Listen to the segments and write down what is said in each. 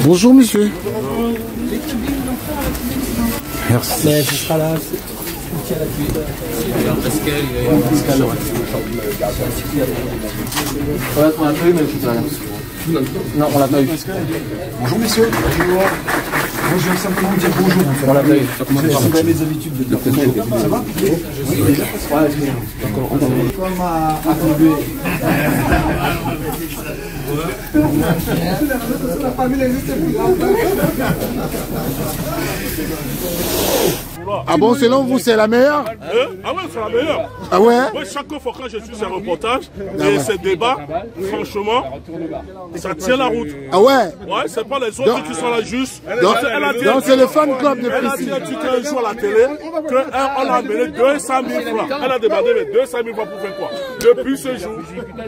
Bonjour, monsieur. Merci. Mais ce sera là. On l'a pas eu, mais je rien. Non, on l'a pas eu. Bonjour, messieurs. Bonjour. Moi, je viens simplement dire bonjour. En fait. On l'a pas eu. C'est mes habitudes de dire bonjour. Ça va? Oui. Comme à tomber. La famille existe plus. Ah bon, selon vous, c'est la meilleure? Ah ouais, c'est la meilleure. Ah ouais? Moi, chaque fois quand je suis sur un reportage et ces débats, franchement, ça tient la route. Ah ouais? Ouais, c'est pas les autres qui sont là juste. Donc c'est le fan club de Elle a dit Priscille. un truc un jour à la télé qu'on a amené 200 000 francs. Elle a demandé mais 200 000 francs pour faire quoi? Depuis ce jour,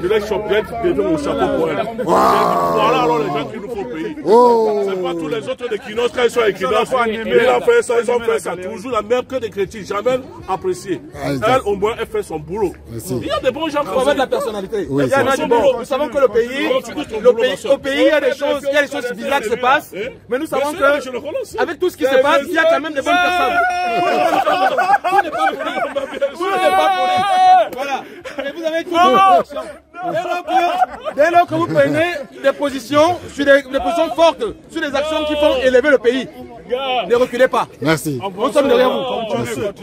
je l'ai chopé, je devais mon chapeau pour elle. Voilà alors les gens qui nous font payer. C'est pas tous les autres de Kinos, quand ils sont avec Kinos, ils ont fait ça, ils ont fait ça. Toujours la même que des chrétiens, jamais apprécié. Elle, au moins, elle fait son boulot. Il y a des bons gens qui ont de la personnalité. Il y en a du bon. Nous savons que le pays, au pays, il y a des choses bizarres qui se passent. Mais nous savons que, avec tout ce qui se passe, il y a quand même des bonnes personnes. Tout n'est pas pour lui. Voilà. Et vous avez tout. Dès lors que vous prenez des positions, des positions fortes, sur des actions qui font élever le pays, ne reculez pas. Merci. Nous sommes derrière vous.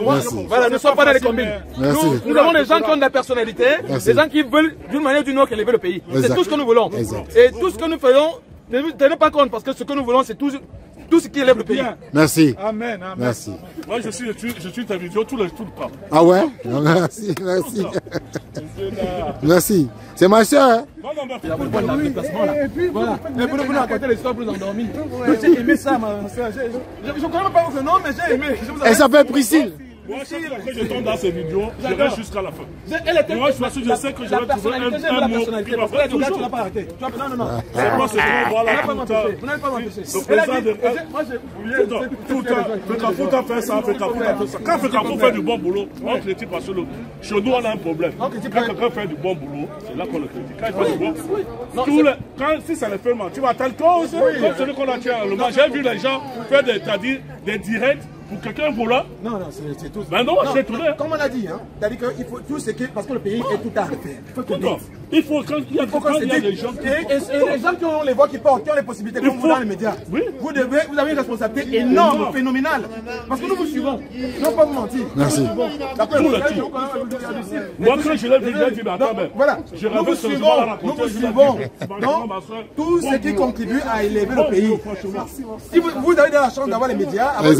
Merci. Voilà, nous ne sommes pas dans les combines. Merci. Nous avons des gens qui ont de la personnalité, des gens qui veulent d'une manière ou d'une autre élever le pays. C'est tout ce que nous voulons. Et tout ce que nous faisons, ne tenez pas compte parce que ce que nous voulons, c'est tout ce qui élève le pays. Merci. Amen. Merci. Moi, je suis ta vidéo tout le temps. Ah ouais? Merci, merci. Merci. C'est ma soeur, hein? Il y a beaucoup de déplacement là. Voilà. Et pour nous raconter l'histoire pour nous endormir. J'ai aimé ça, ma soeur. Je ne connais pas votre nom, mais j'ai aimé. Elle s'appelle Priscille. Moi, chaque fois que je tombe dans ces vidéos, je reste jusqu'à la fin. Moi, je sais que je vais trouver un mot qui va faire toujours. Tu n'as pas arrêté. Non. C'est pas ce qu'on voit là. Vous n'avez pas m'empêché. Le président de... Tout le temps, Fekafou a fait ça, Fekafou a fait ça. Quand Fekafou fait du bon boulot, on critique parce que chez nous, on a un problème. Quand quelqu'un fait du bon boulot, c'est là qu'on le critique. Quand il fait du bon... Si ça le fait mal, tu vas tel cause, comme celui qu'on a tué à Loma. J'ai vu les gens faire des directs pour quelqu'un volant. Non, c'est tout. Ben non, c'est tout. Comme on a dit, c'est-à-dire qu'il faut tout ce qui... Parce que le pays est tout à refaire. Il faut que il faut quand il y a des gens qui... Et les gens qui ont les voix qui portent, qui ont les possibilités, comme vous dans les médias, vous avez une responsabilité énorme, phénoménale. Parce que nous vous suivons. Non, pas vous mentir. Merci. Moi, quand je l'ai vu, j'ai dit, voilà. Nous vous suivons. Donc, tout ce qui contribue à élever le pays. Si vous avez de la chance d'avoir les médias, avec,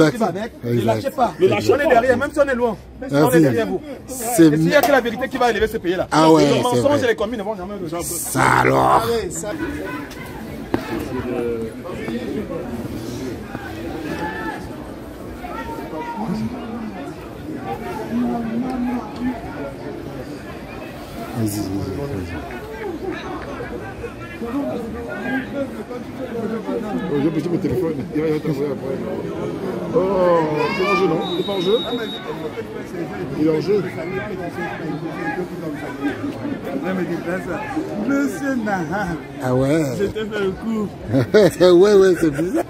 ne lâchez pas. On est derrière, même si on est loin. On est derrière vous. Et s'il n'y a que la vérité qui va élever ce pays-là. Ah ouais, les mensonges et les combines ne vont jamais le ça alors. Vas-y. Oh, j'ai petit mon téléphone, il va t'envoyer après. Oh, c'est en jeu, non? Il n'est pas en jeu? Il est en jeu. Monsieur Naha. Ah ouais? Je t'ai fait un coup. ouais, c'est bizarre.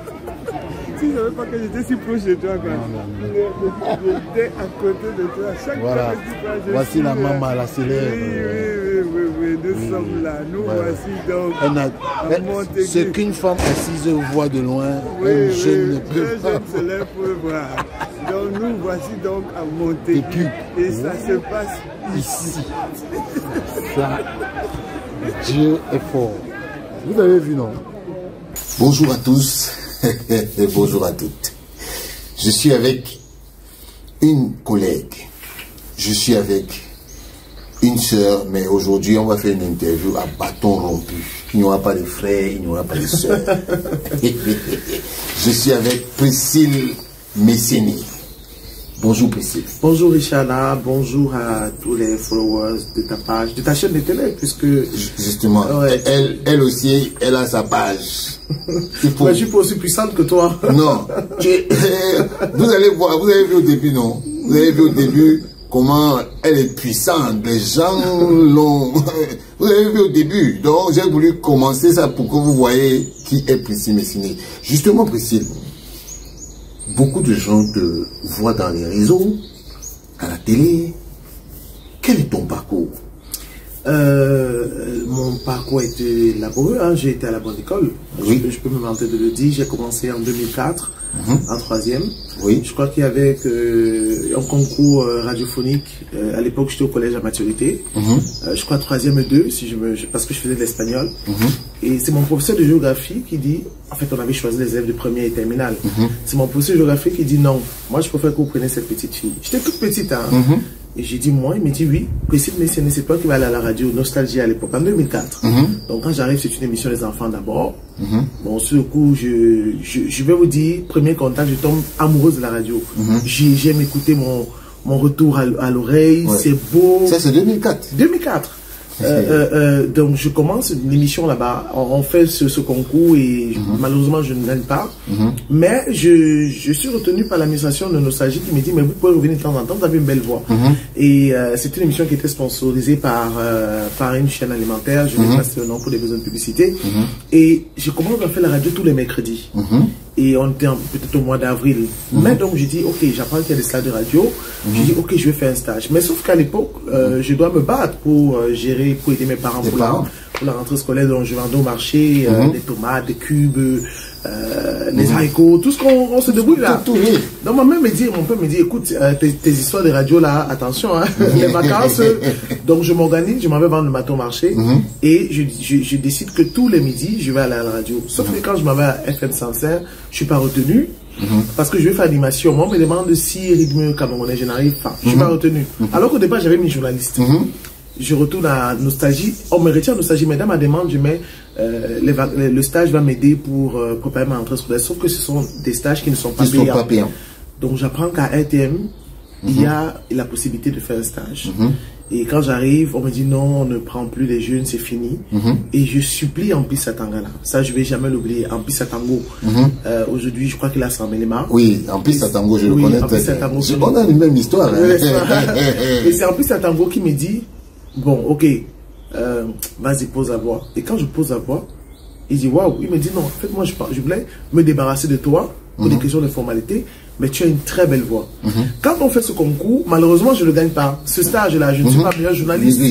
Tu ne savais pas que j'étais si proche de toi, quoi. J'étais à côté de toi. Chaque voilà. fois que tu parles, voici la maman, la célèbre. Oui, nous sommes là. Nous voici donc. Ce qu'une femme assise voit de loin, un jeune ne peut pas. Un jeune se lève pour voir. Donc nous voici donc à Montaigu. Et ça se passe ici. Ça, Dieu est fort. Vous avez vu, non? Bonjour à tous et bonjour à toutes. Je suis avec une collègue. Je suis avec une sœur, mais aujourd'hui on va faire une interview à bâton rompu. Il n'y aura pas de frères, il n'y aura pas de sœurs. Je suis avec Priscille Messény. Bonjour Priscille. Bonjour Richana, bonjour à tous les followers de ta page, de ta chaîne de télé, puisque... Justement, ouais. Elle aussi, elle a sa page. Faut... Mais je suis pas aussi puissante que toi. Non. Vous allez voir, vous avez vu au début, non? Vous avez vu au début comment elle est puissante. Les gens l'ont... Vous avez vu au début. Donc, j'ai voulu commencer ça pour que vous voyez qui est Priscille Messigny. Justement, Priscille, beaucoup de gens te voient dans les réseaux, à la télé. Quel est ton parcours? Mon parcours a été laborieux, hein. J'ai été à la bonne école, oui. Je peux me vanter de le dire. J'ai commencé en 2004, en 3e. Oui. Je crois qu'il y avait un concours radiophonique. À l'époque, j'étais au collège à maturité. Je crois 3e et 2, parce que je faisais de l'espagnol. Et c'est mon professeur de géographie qui dit, en fait, on avait choisi les élèves de première et terminale. C'est mon professeur de géographie qui dit non, moi je préfère que vous preniez cette petite fille. J'étais toute petite, hein. Et j'ai dit, moi, il me dit, oui, Priscille Messigny, c'est toi qui vas aller à la radio, Nostalgie à l'époque, en 2004. Donc, quand j'arrive, c'est une émission des enfants d'abord. Bon, sur le coup, je vais vous dire, premier contact, je tombe amoureuse de la radio. J'aime écouter mon retour à l'oreille, c'est beau. Ça, c'est 2004. 2004. Donc je commence l'émission là-bas, on fait ce concours et malheureusement je ne gagne pas, mais je suis retenu par l'administration de Nostalgie qui me dit mais vous pouvez revenir de temps en temps, vous avez une belle voix. Et c'est une émission qui était sponsorisée par une chaîne alimentaire, je vais passer le nom pour des besoins de publicité, et je commence à faire la radio tous les mercredis. Et on était peut-être au mois d'avril. Mais donc, j'ai dit, ok, j'apprends qu'il y a des stages de radio. J'ai dit, ok, je vais faire un stage. Mais sauf qu'à l'époque, je dois me battre pour gérer, pour aider mes parents pour la rentrée scolaire. Donc, je vendais au marché des tomates, des cubes, les haricots, tout ce qu'on se débrouille là. Donc, mon père me dit, écoute, tes histoires de radio là, attention, hein, les vacances. Donc, je m'organise, je m'en vais vendre le matin au marché. Et je décide que tous les midis, je vais aller à la radio. Sauf que quand je m'en vais à FM 105, je suis pas retenu parce que je vais faire animation. Moi, on me demande si rythme camerounais, je n'arrive pas. Je suis pas retenu. Alors qu'au départ, j'avais mis journaliste. Je retourne à Nostalgie. On me retient à Nostalgie. Mais dans ma demande, je mets le stage va m'aider pour préparer ma rentrée scolaire. Sauf que ce sont des stages qui ne sont pas payants. Donc, j'apprends qu'à RTM, il y a la possibilité de faire un stage. Et quand j'arrive, on me dit non, on ne prend plus les jeunes, c'est fini. Et je supplie Ampli Satangala. Ça, je ne vais jamais l'oublier. Ampli Satango. Aujourd'hui, je crois qu'il a 100 éléments. Oui, Ampli Satango, je le connais. On a une même histoire. Et c'est Ampli Satango qui me dit, bon, ok, vas-y, pose la voix. Et quand je pose la voix, il dit, waouh, il me dit non, en fait, moi, je voulais me débarrasser de toi pour des questions de formalité. Mais tu as une très belle voix. Quand on fait ce concours, malheureusement, je ne le gagne pas. Ce stage-là, je ne suis pas meilleur journaliste.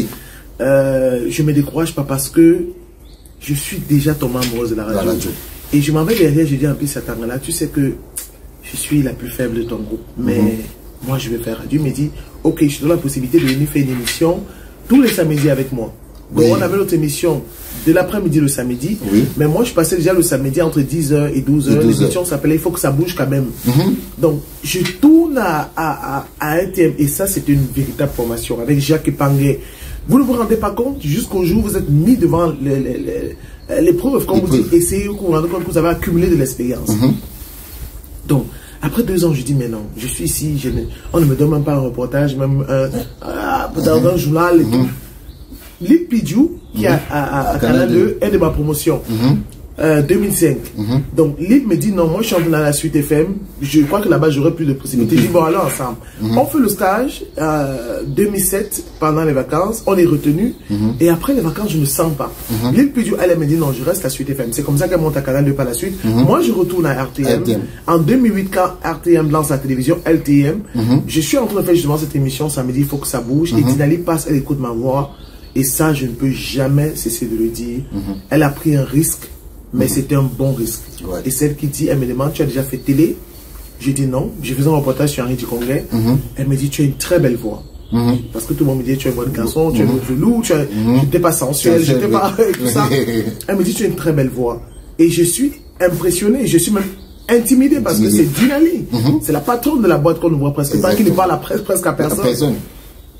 Je me décourage pas parce que je suis déjà tombé amoureuse de la radio. Et je m'en vais derrière, je dis un peu Satangala, tu sais que je suis la plus faible de ton groupe. Mais moi, je vais faire radio. Il me dit, ok, je te donne la possibilité de venir faire une émission tous les samedis avec moi. Donc, on avait notre émission de l'après-midi le samedi. Mais moi, je passais déjà le samedi entre 10h et 12h. L'émission s'appelait « Il faut que ça bouge quand même ». Donc, je tourne à RTM. Et ça, c'était une véritable formation avec Jacques Epanguet. Vous ne vous rendez pas compte jusqu'au jour où vous êtes mis devant l'épreuve. Quand vous dites « essayez », vous vous rendez compte que vous avez accumulé de l'expérience. Donc, après 2 ans, je dis « mais non, je suis ici. On ne me donne même pas un reportage, même dans un journal et tout. » Lip Pidjou, qui à Canal 2, est de ma promotion. 2005. Donc, Lip me dit, non, moi je suis dans la suite FM. Je crois que là-bas, j'aurais plus de possibilités. Je dis, bon, alors ensemble. On fait le stage 2007, pendant les vacances. On est retenu. Et après les vacances, je ne sens pas. Lip Pidjou, elle me dit, non, je reste à Suite FM. C'est comme ça qu'elle monte à Canal 2 par la suite. Moi, je retourne à RTM. En 2008, quand RTM lance la télévision, LTM, je suis en train de faire justement cette émission. Ça me dit, il faut que ça bouge. Et Dinali passe, elle écoute ma voix. Et ça, je ne peux jamais cesser de le dire. Elle a pris un risque, mais c'était un bon risque. Et celle qui dit, elle me demande, tu as déjà fait télé? Je dis non. Je faisais un reportage sur Henri du Congrès. Elle me dit, tu as une très belle voix. Parce que tout le monde me dit, tu as une bonne garçon, tu as une velours, tu n'étais pas sensuel, j'étais pas tout ça. Elle me dit, tu as une très belle voix. Et je suis impressionné, je suis même intimidé parce que c'est Dinali. C'est la patronne de la boîte qu'on ne voit presque pas, qui ne parle presque à personne.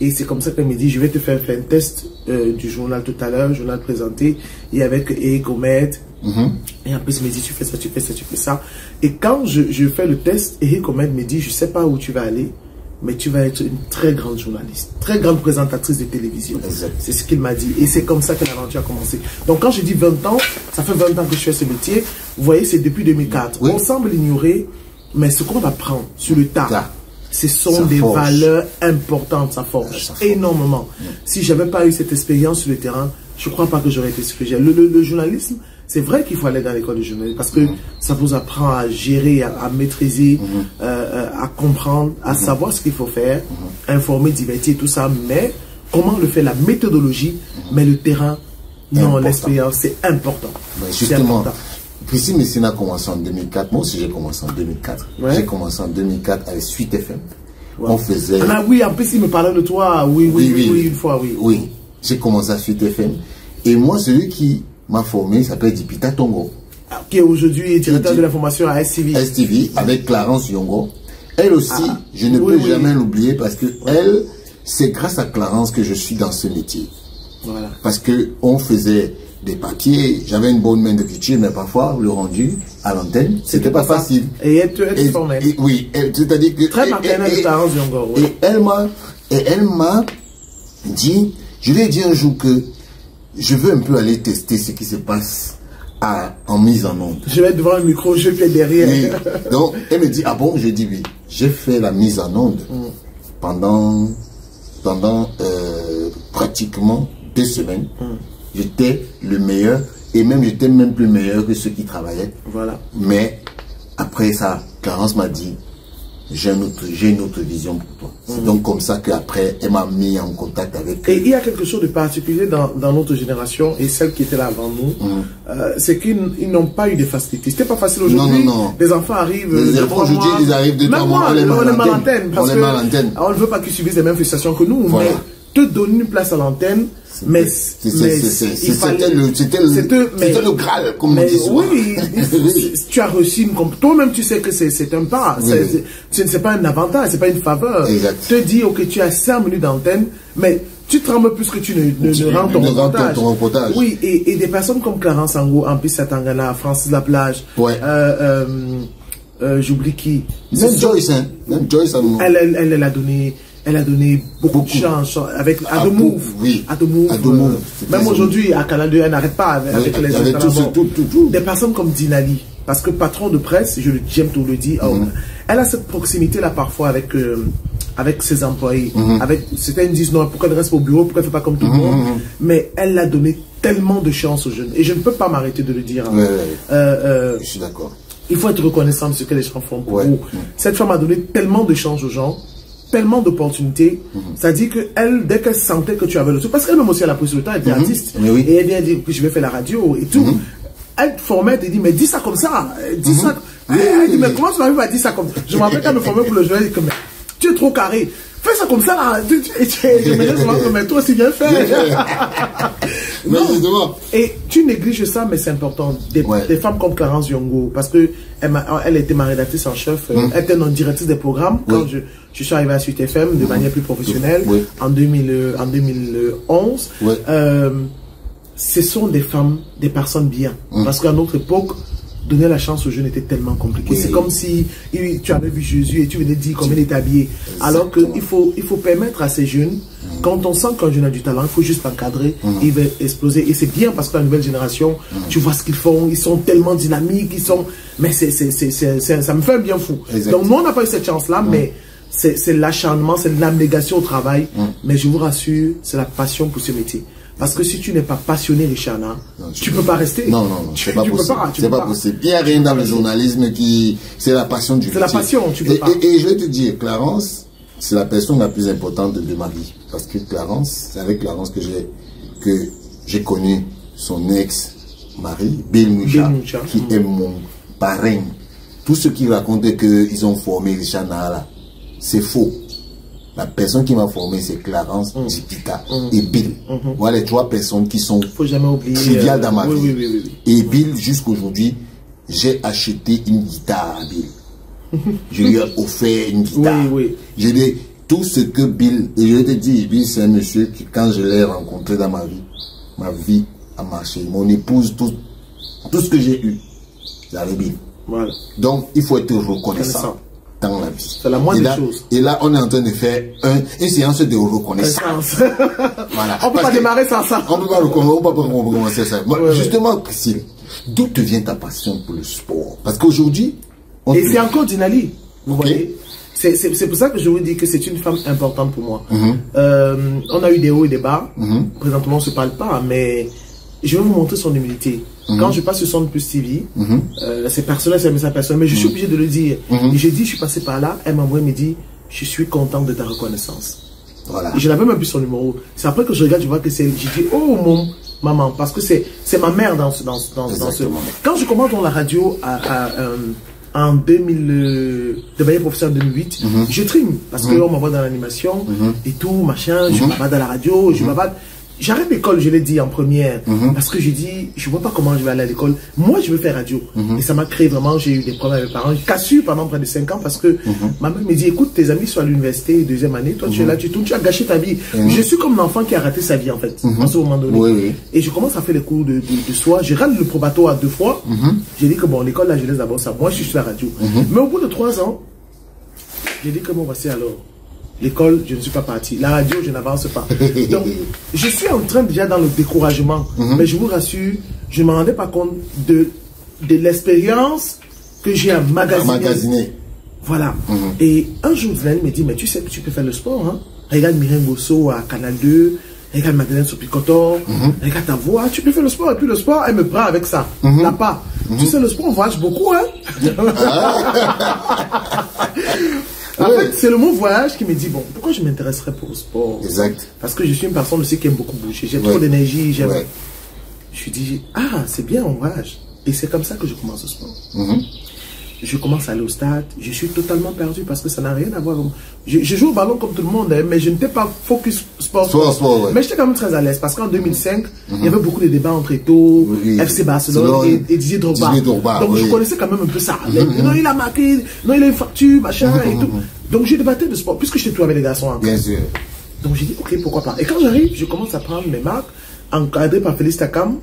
Et c'est comme ça qu'elle me dit, je vais te faire un test du journal tout à l'heure, journal présenté, et avec Eric Omet. Et en plus, elle me dit, tu fais ça, tu fais ça, tu fais ça. Et quand je fais le test, Eric Omet me dit, je ne sais pas où tu vas aller, mais tu vas être une très grande journaliste, très grande présentatrice de télévision. C'est ce qu'il m'a dit. Et c'est comme ça que l'aventure a commencé. Donc quand je dis 20 ans, ça fait 20 ans que je fais ce métier. Vous voyez, c'est depuis 2004. On semble l'ignorer, mais ce qu'on apprend sur le tas, ce sont des valeurs importantes, ça forge énormément. Si je n'avais pas eu cette expérience sur le terrain, je ne crois pas que j'aurais été ce que j'ai. Le journalisme, c'est vrai qu'il faut aller dans l'école de journalisme parce que ça vous apprend à gérer, à maîtriser, à comprendre, à savoir ce qu'il faut faire, informer, divertir, tout ça. Mais comment le fait la méthodologie, mais le terrain, non, l'expérience, c'est important. Justement, Christine Messina a commencé en 2004. Moi aussi, j'ai commencé en 2004. Ouais. J'ai commencé en 2004 avec Suite FM. Ouais. On faisait... Ah oui, en plus, il me parlait de toi. Oui, une fois, oui. Oui, j'ai commencé à Suite FM. Et moi, celui qui m'a formé, il s'appelle Dipita Tongo. Qui est aujourd'hui directeur de l'information à STV. STV, avec Clarence Yongo. Elle aussi, je ne peux jamais l'oublier parce que elle, c'est grâce à Clarence que je suis dans ce métier. Voilà. Parce qu'on faisait des papiers, j'avais une bonne main d'écriture, mais parfois le rendu à l'antenne, c'était pas facile. Et elle te formait. Oui, c'est-à-dire que... Très maternelle de Clarence Yongo. Oui. Et elle m'a dit, je lui ai dit un jour que je veux un peu aller tester ce qui se passe en mise en onde. Je vais être devant le micro, je vais derrière. Oui. Donc, elle me dit, ah bon? Je dis oui. J'ai fait la mise en onde pendant pratiquement 2 semaines. J'étais le meilleur et même j'étais même plus meilleur que ceux qui travaillaient. Voilà. Mais après ça, Clarence m'a dit, j'ai une autre vision pour toi. C'est donc comme ça qu'après, elle m'a mis en contact avec... Et il y a quelque chose de particulier dans notre génération et celle qui était là avant nous, c'est qu'ils n'ont pas eu de facilité. C'était pas facile aujourd'hui. Non. Les enfants arrivent... Les enfants aujourd'hui, ils arrivent de 3 mois, on est mal à l'antenne. Parce qu'on ne veut pas qu'ils subissent les mêmes frustrations que nous. Voilà. Mais te donner une place à l'antenne, mais c'était le Graal, comme on dit souvent. Oui, tu as reçu toi-même, tu sais que c'est un pas, c'est pas un avantage, c'est pas une faveur. Exact. Te dis, ok, tu as 5 minutes d'antenne, mais tu trembles plus que tu ne rends ton reportage. Oui, et des personnes comme Clarence Ango, Ampis Satangana, Francis Laplage, j'oublie qui. Même Joyce, hein. Même Joyce, elle a donné beaucoup de chance avec Adomove. Oui. Adomove. Même aujourd'hui, à Canal 2, elle n'arrête pas avec les tout. Des personnes comme Dinali. Parce que patron de presse, j'aime tout le dire, elle a cette proximité-là parfois avec ses employés. Certains disent non, pourquoi elle reste au bureau, pourquoi elle ne fait pas comme tout le monde. Mais elle a donné tellement de chance aux jeunes. Et je ne peux pas m'arrêter de le dire. Je suis d'accord. Il faut être reconnaissant de ce que les gens font pour vous. Cette femme a donné tellement de chance aux gens, tellement d'opportunités, c'est-à-dire qu'elle, dès qu'elle sentait que tu avais le truc, parce qu'elle-même aussi elle a pris le temps, elle était artiste, et elle vient dire que je vais faire la radio et tout, elle te formait, elle te dit, mais dis ça comme ça, dis ça, elle dit, mais comment tu m'arrives à dire ça comme ça? Je me rappelle qu'elle me formait pour le jeu, elle dit, mais tu es trop carré, fais ça comme ça là, je me dis souvent, mais toi aussi bien fait. Non. Et tu négliges ça, mais c'est important. Des femmes comme Clarence Yongo, parce que elle était ma rédactrice en chef, elle était notre directrice des programmes quand je suis arrivé à Suite FM de manière plus professionnelle en 2011. Ce sont des femmes, des personnes bien. Parce qu'à notre époque, donner la chance aux jeunes était tellement compliqué. C'est comme si tu avais vu Jésus et tu venais dire comment il est habillé. Alors qu'il faut permettre à ces jeunes, quand on sent qu'un jeune a du talent, il faut juste l'encadrer, il va exploser. Et c'est bien parce que la nouvelle génération, tu vois ce qu'ils font, ils sont tellement dynamiques, mais ça me fait un bien fou. Donc nous, on n'a pas eu cette chance-là, mais c'est l'acharnement, c'est l'abnégation au travail. Mais je vous rassure, c'est la passion pour ce métier. Parce que si tu n'es pas passionné, Richard, tu ne peux pas rester. Non, c'est pas possible. C'est pas possible. Il n'y a rien dans le journalisme qui... C'est la passion du métier. C'est la passion, tu peux pas. Et je vais te dire, Clarence, c'est la personne la plus importante de ma vie. Parce que Clarence, c'est avec Clarence que j'ai connu son ex-mari, Bill Moucha, qui est mon parrain. Tout ce qui racontait qu'ils ont formé Richard Nahara, c'est faux. La personne qui m'a formé, c'est Clarence, Dipita et Bill. Voilà les 3 personnes qui sont triviales dans ma vie. Et Bill, jusqu'aujourd'hui, j'ai acheté une guitare à Bill. Je lui ai offert une guitare. J'ai dit tout ce que Bill, et je te dis, Bill, c'est un monsieur qui, quand je l'ai rencontré dans ma vie a marché. Mon épouse, tout ce que j'ai eu, j'avais Bill. Donc, il faut être reconnaissant dans la vie. C'est la moindre des choses. Et là, on est en train de faire une séance de reconnaissance. Voilà. On ne peut pas démarrer sans ça. On ne peut pas recommencer ça. Justement, Priscille, d'où te vient ta passion pour le sport? Parce qu'aujourd'hui... Et c'est encore Dinali, vous voyez. c'est pour ça que je vous dis que c'est une femme importante pour moi. On a eu des hauts et des bas. Présentement, on ne se parle pas, mais je vais vous montrer son humilité. Quand je passe sur Son Plus TV, c'est personnel, c'est un message personnel, mais je suis obligé de le dire. Et j'ai dit, je suis passé par là, elle m'a envoyé, me dit, je suis content de ta reconnaissance. Voilà. Et je n'avais même plus son numéro. C'est après que je regarde, je vois que c'est... J'ai dit, oh mon maman, parce que c'est ma mère dans ce... Quand je commence dans la radio en 2000, de manière professionnelle en 2008, je trime, parce qu'on m'envoie dans l'animation, et tout, machin, je m'avade à la radio, je m'avade... J'arrête l'école, je l'ai dit en première, parce que j'ai dit, je vois pas comment je vais aller à l'école. Moi, je veux faire radio. Et ça m'a créé vraiment, j'ai eu des problèmes avec mes parents. J'ai cassé pendant près de 5 ans parce que ma mère me dit, écoute, tes amis sont à l'université, deuxième année, toi tu es là, tu as gâché ta vie. Je suis comme l'enfant qui a raté sa vie en fait, à ce moment donné. Et je commence à faire les cours de soir. Je rate le probatoire 2 fois. J'ai dit que bon, l'école, là, je laisse d'abord ça. Moi, je suis sur la radio. Mais au bout de 3 ans, j'ai dit que bon, voici alors. L'école, je ne suis pas parti. La radio, je n'avance pas. Donc, je suis en train déjà dans le découragement. Mais je vous rassure, je ne me rendais pas compte de l'expérience que j'ai à magasiner. Voilà. Et un jour, Zilani me dit, mais tu sais que tu peux faire le sport. Hein? Regarde Mireille Bosso à Canal 2. Regarde Madeleine Sopicotor. Regarde ta voix. Tu peux faire le sport. Et puis le sport, elle me prend avec ça. Là pas. Tu sais, le sport, on voyage beaucoup. Hein? En fait, c'est le mot voyage qui me dit, bon, pourquoi je m'intéresserais pour le sport? Exact. Parce que je suis une personne aussi qui aime beaucoup bouger. J'ai trop d'énergie. Je me dis, ah, c'est bien, on voyage. Et c'est comme ça que je commence le sport. Je commence à aller au stade. Je suis totalement perdu parce que ça n'a rien à voir. Je joue au ballon comme tout le monde, hein, mais je n'étais pas focus sport. Mais j'étais quand même très à l'aise parce qu'en 2005, il y avait beaucoup de débats entre Eto'o, FC Barcelone et Didier Drogba. Donc je connaissais quand même un peu ça. Non, il a marqué, non, il a une facture, machin et tout. Donc je débattais de sport puisque j'étais tout avec les garçons encore. Bien sûr. Donc j'ai dit, ok, pourquoi pas. Et quand j'arrive, je commence à prendre mes marques, encadré par Félix Takam.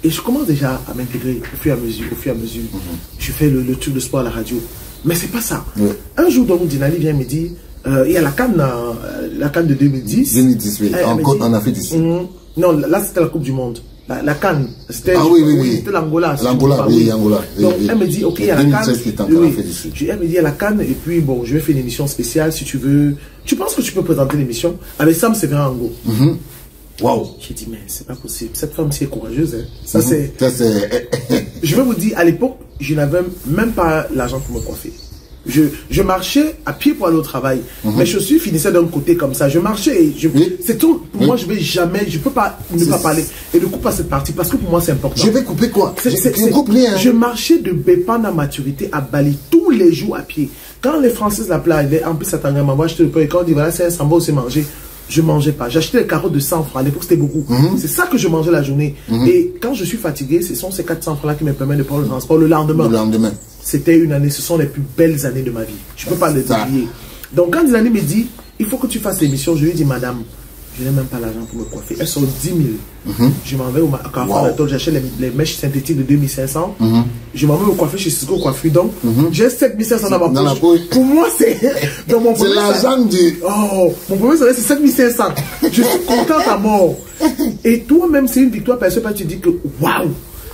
Et je commence déjà à m'intégrer au fur et à mesure. Je fais le truc de sport à la radio. Mais c'est pas ça. Un jour, donc, Dinali vient me dire, il y a la CAN de 2010. 2010, oui. En Afrique du Sud. Non, là, c'était la Coupe du Monde. La CAN. C'était c'était l'Angola. L'Angola, oui, Angola. Donc, elle me dit, ok, il y a la CAN. Elle me dit, il y a la CAN, et puis, bon, je vais faire une émission spéciale si tu veux. Tu penses que tu peux présenter l'émission avec Sam Séverin Ango? Waouh! J'ai dit, mais c'est pas possible. Cette femme, c'est courageuse. Hein. Ça, c'est. Je vais vous dire, à l'époque, je n'avais même pas l'argent pour me coiffer. Je marchais à pied pour aller au travail. Mes chaussures finissaient d'un côté comme ça. Je marchais et c'est tout. Pour moi, je vais jamais, je peux pas ne pas parler. Et ne coupe pas cette partie parce que pour moi, c'est important. Je vais couper quoi? Je marchais de Bépane à Maturité à Bali tous les jours à pied. Quand les Français l'appelaient, en plus, ça t'en m'a acheté le pain. Et quand on dit, voilà, c'est un samba, c'est manger. Je mangeais pas. J'achetais des carottes de 100 francs. À l'époque, c'était beaucoup. C'est ça que je mangeais la journée. Et quand je suis fatigué, ce sont ces 400 francs-là qui me permettent de prendre le transport le lendemain. C'était une année, ce sont les plus belles années de ma vie. Je ne peux pas les oublier. Donc, quand Zilani me dit, il faut que tu fasses l'émission, je lui dis, madame, je n'ai même pas l'argent pour me coiffer. Elles sont 10 000. Je m'en vais au Carrefour, j'achète les mèches synthétiques de 2500. Je m'en vais me coiffer chez Cisco Coiffure. Donc, j'ai 7500 dans ma poche. Pour moi, c'est... C'est l'argent du... Oh, mon premier salaire, c'est 7500. Je suis contente à mort. Et toi-même, c'est une victoire parce que tu dis que, waouh,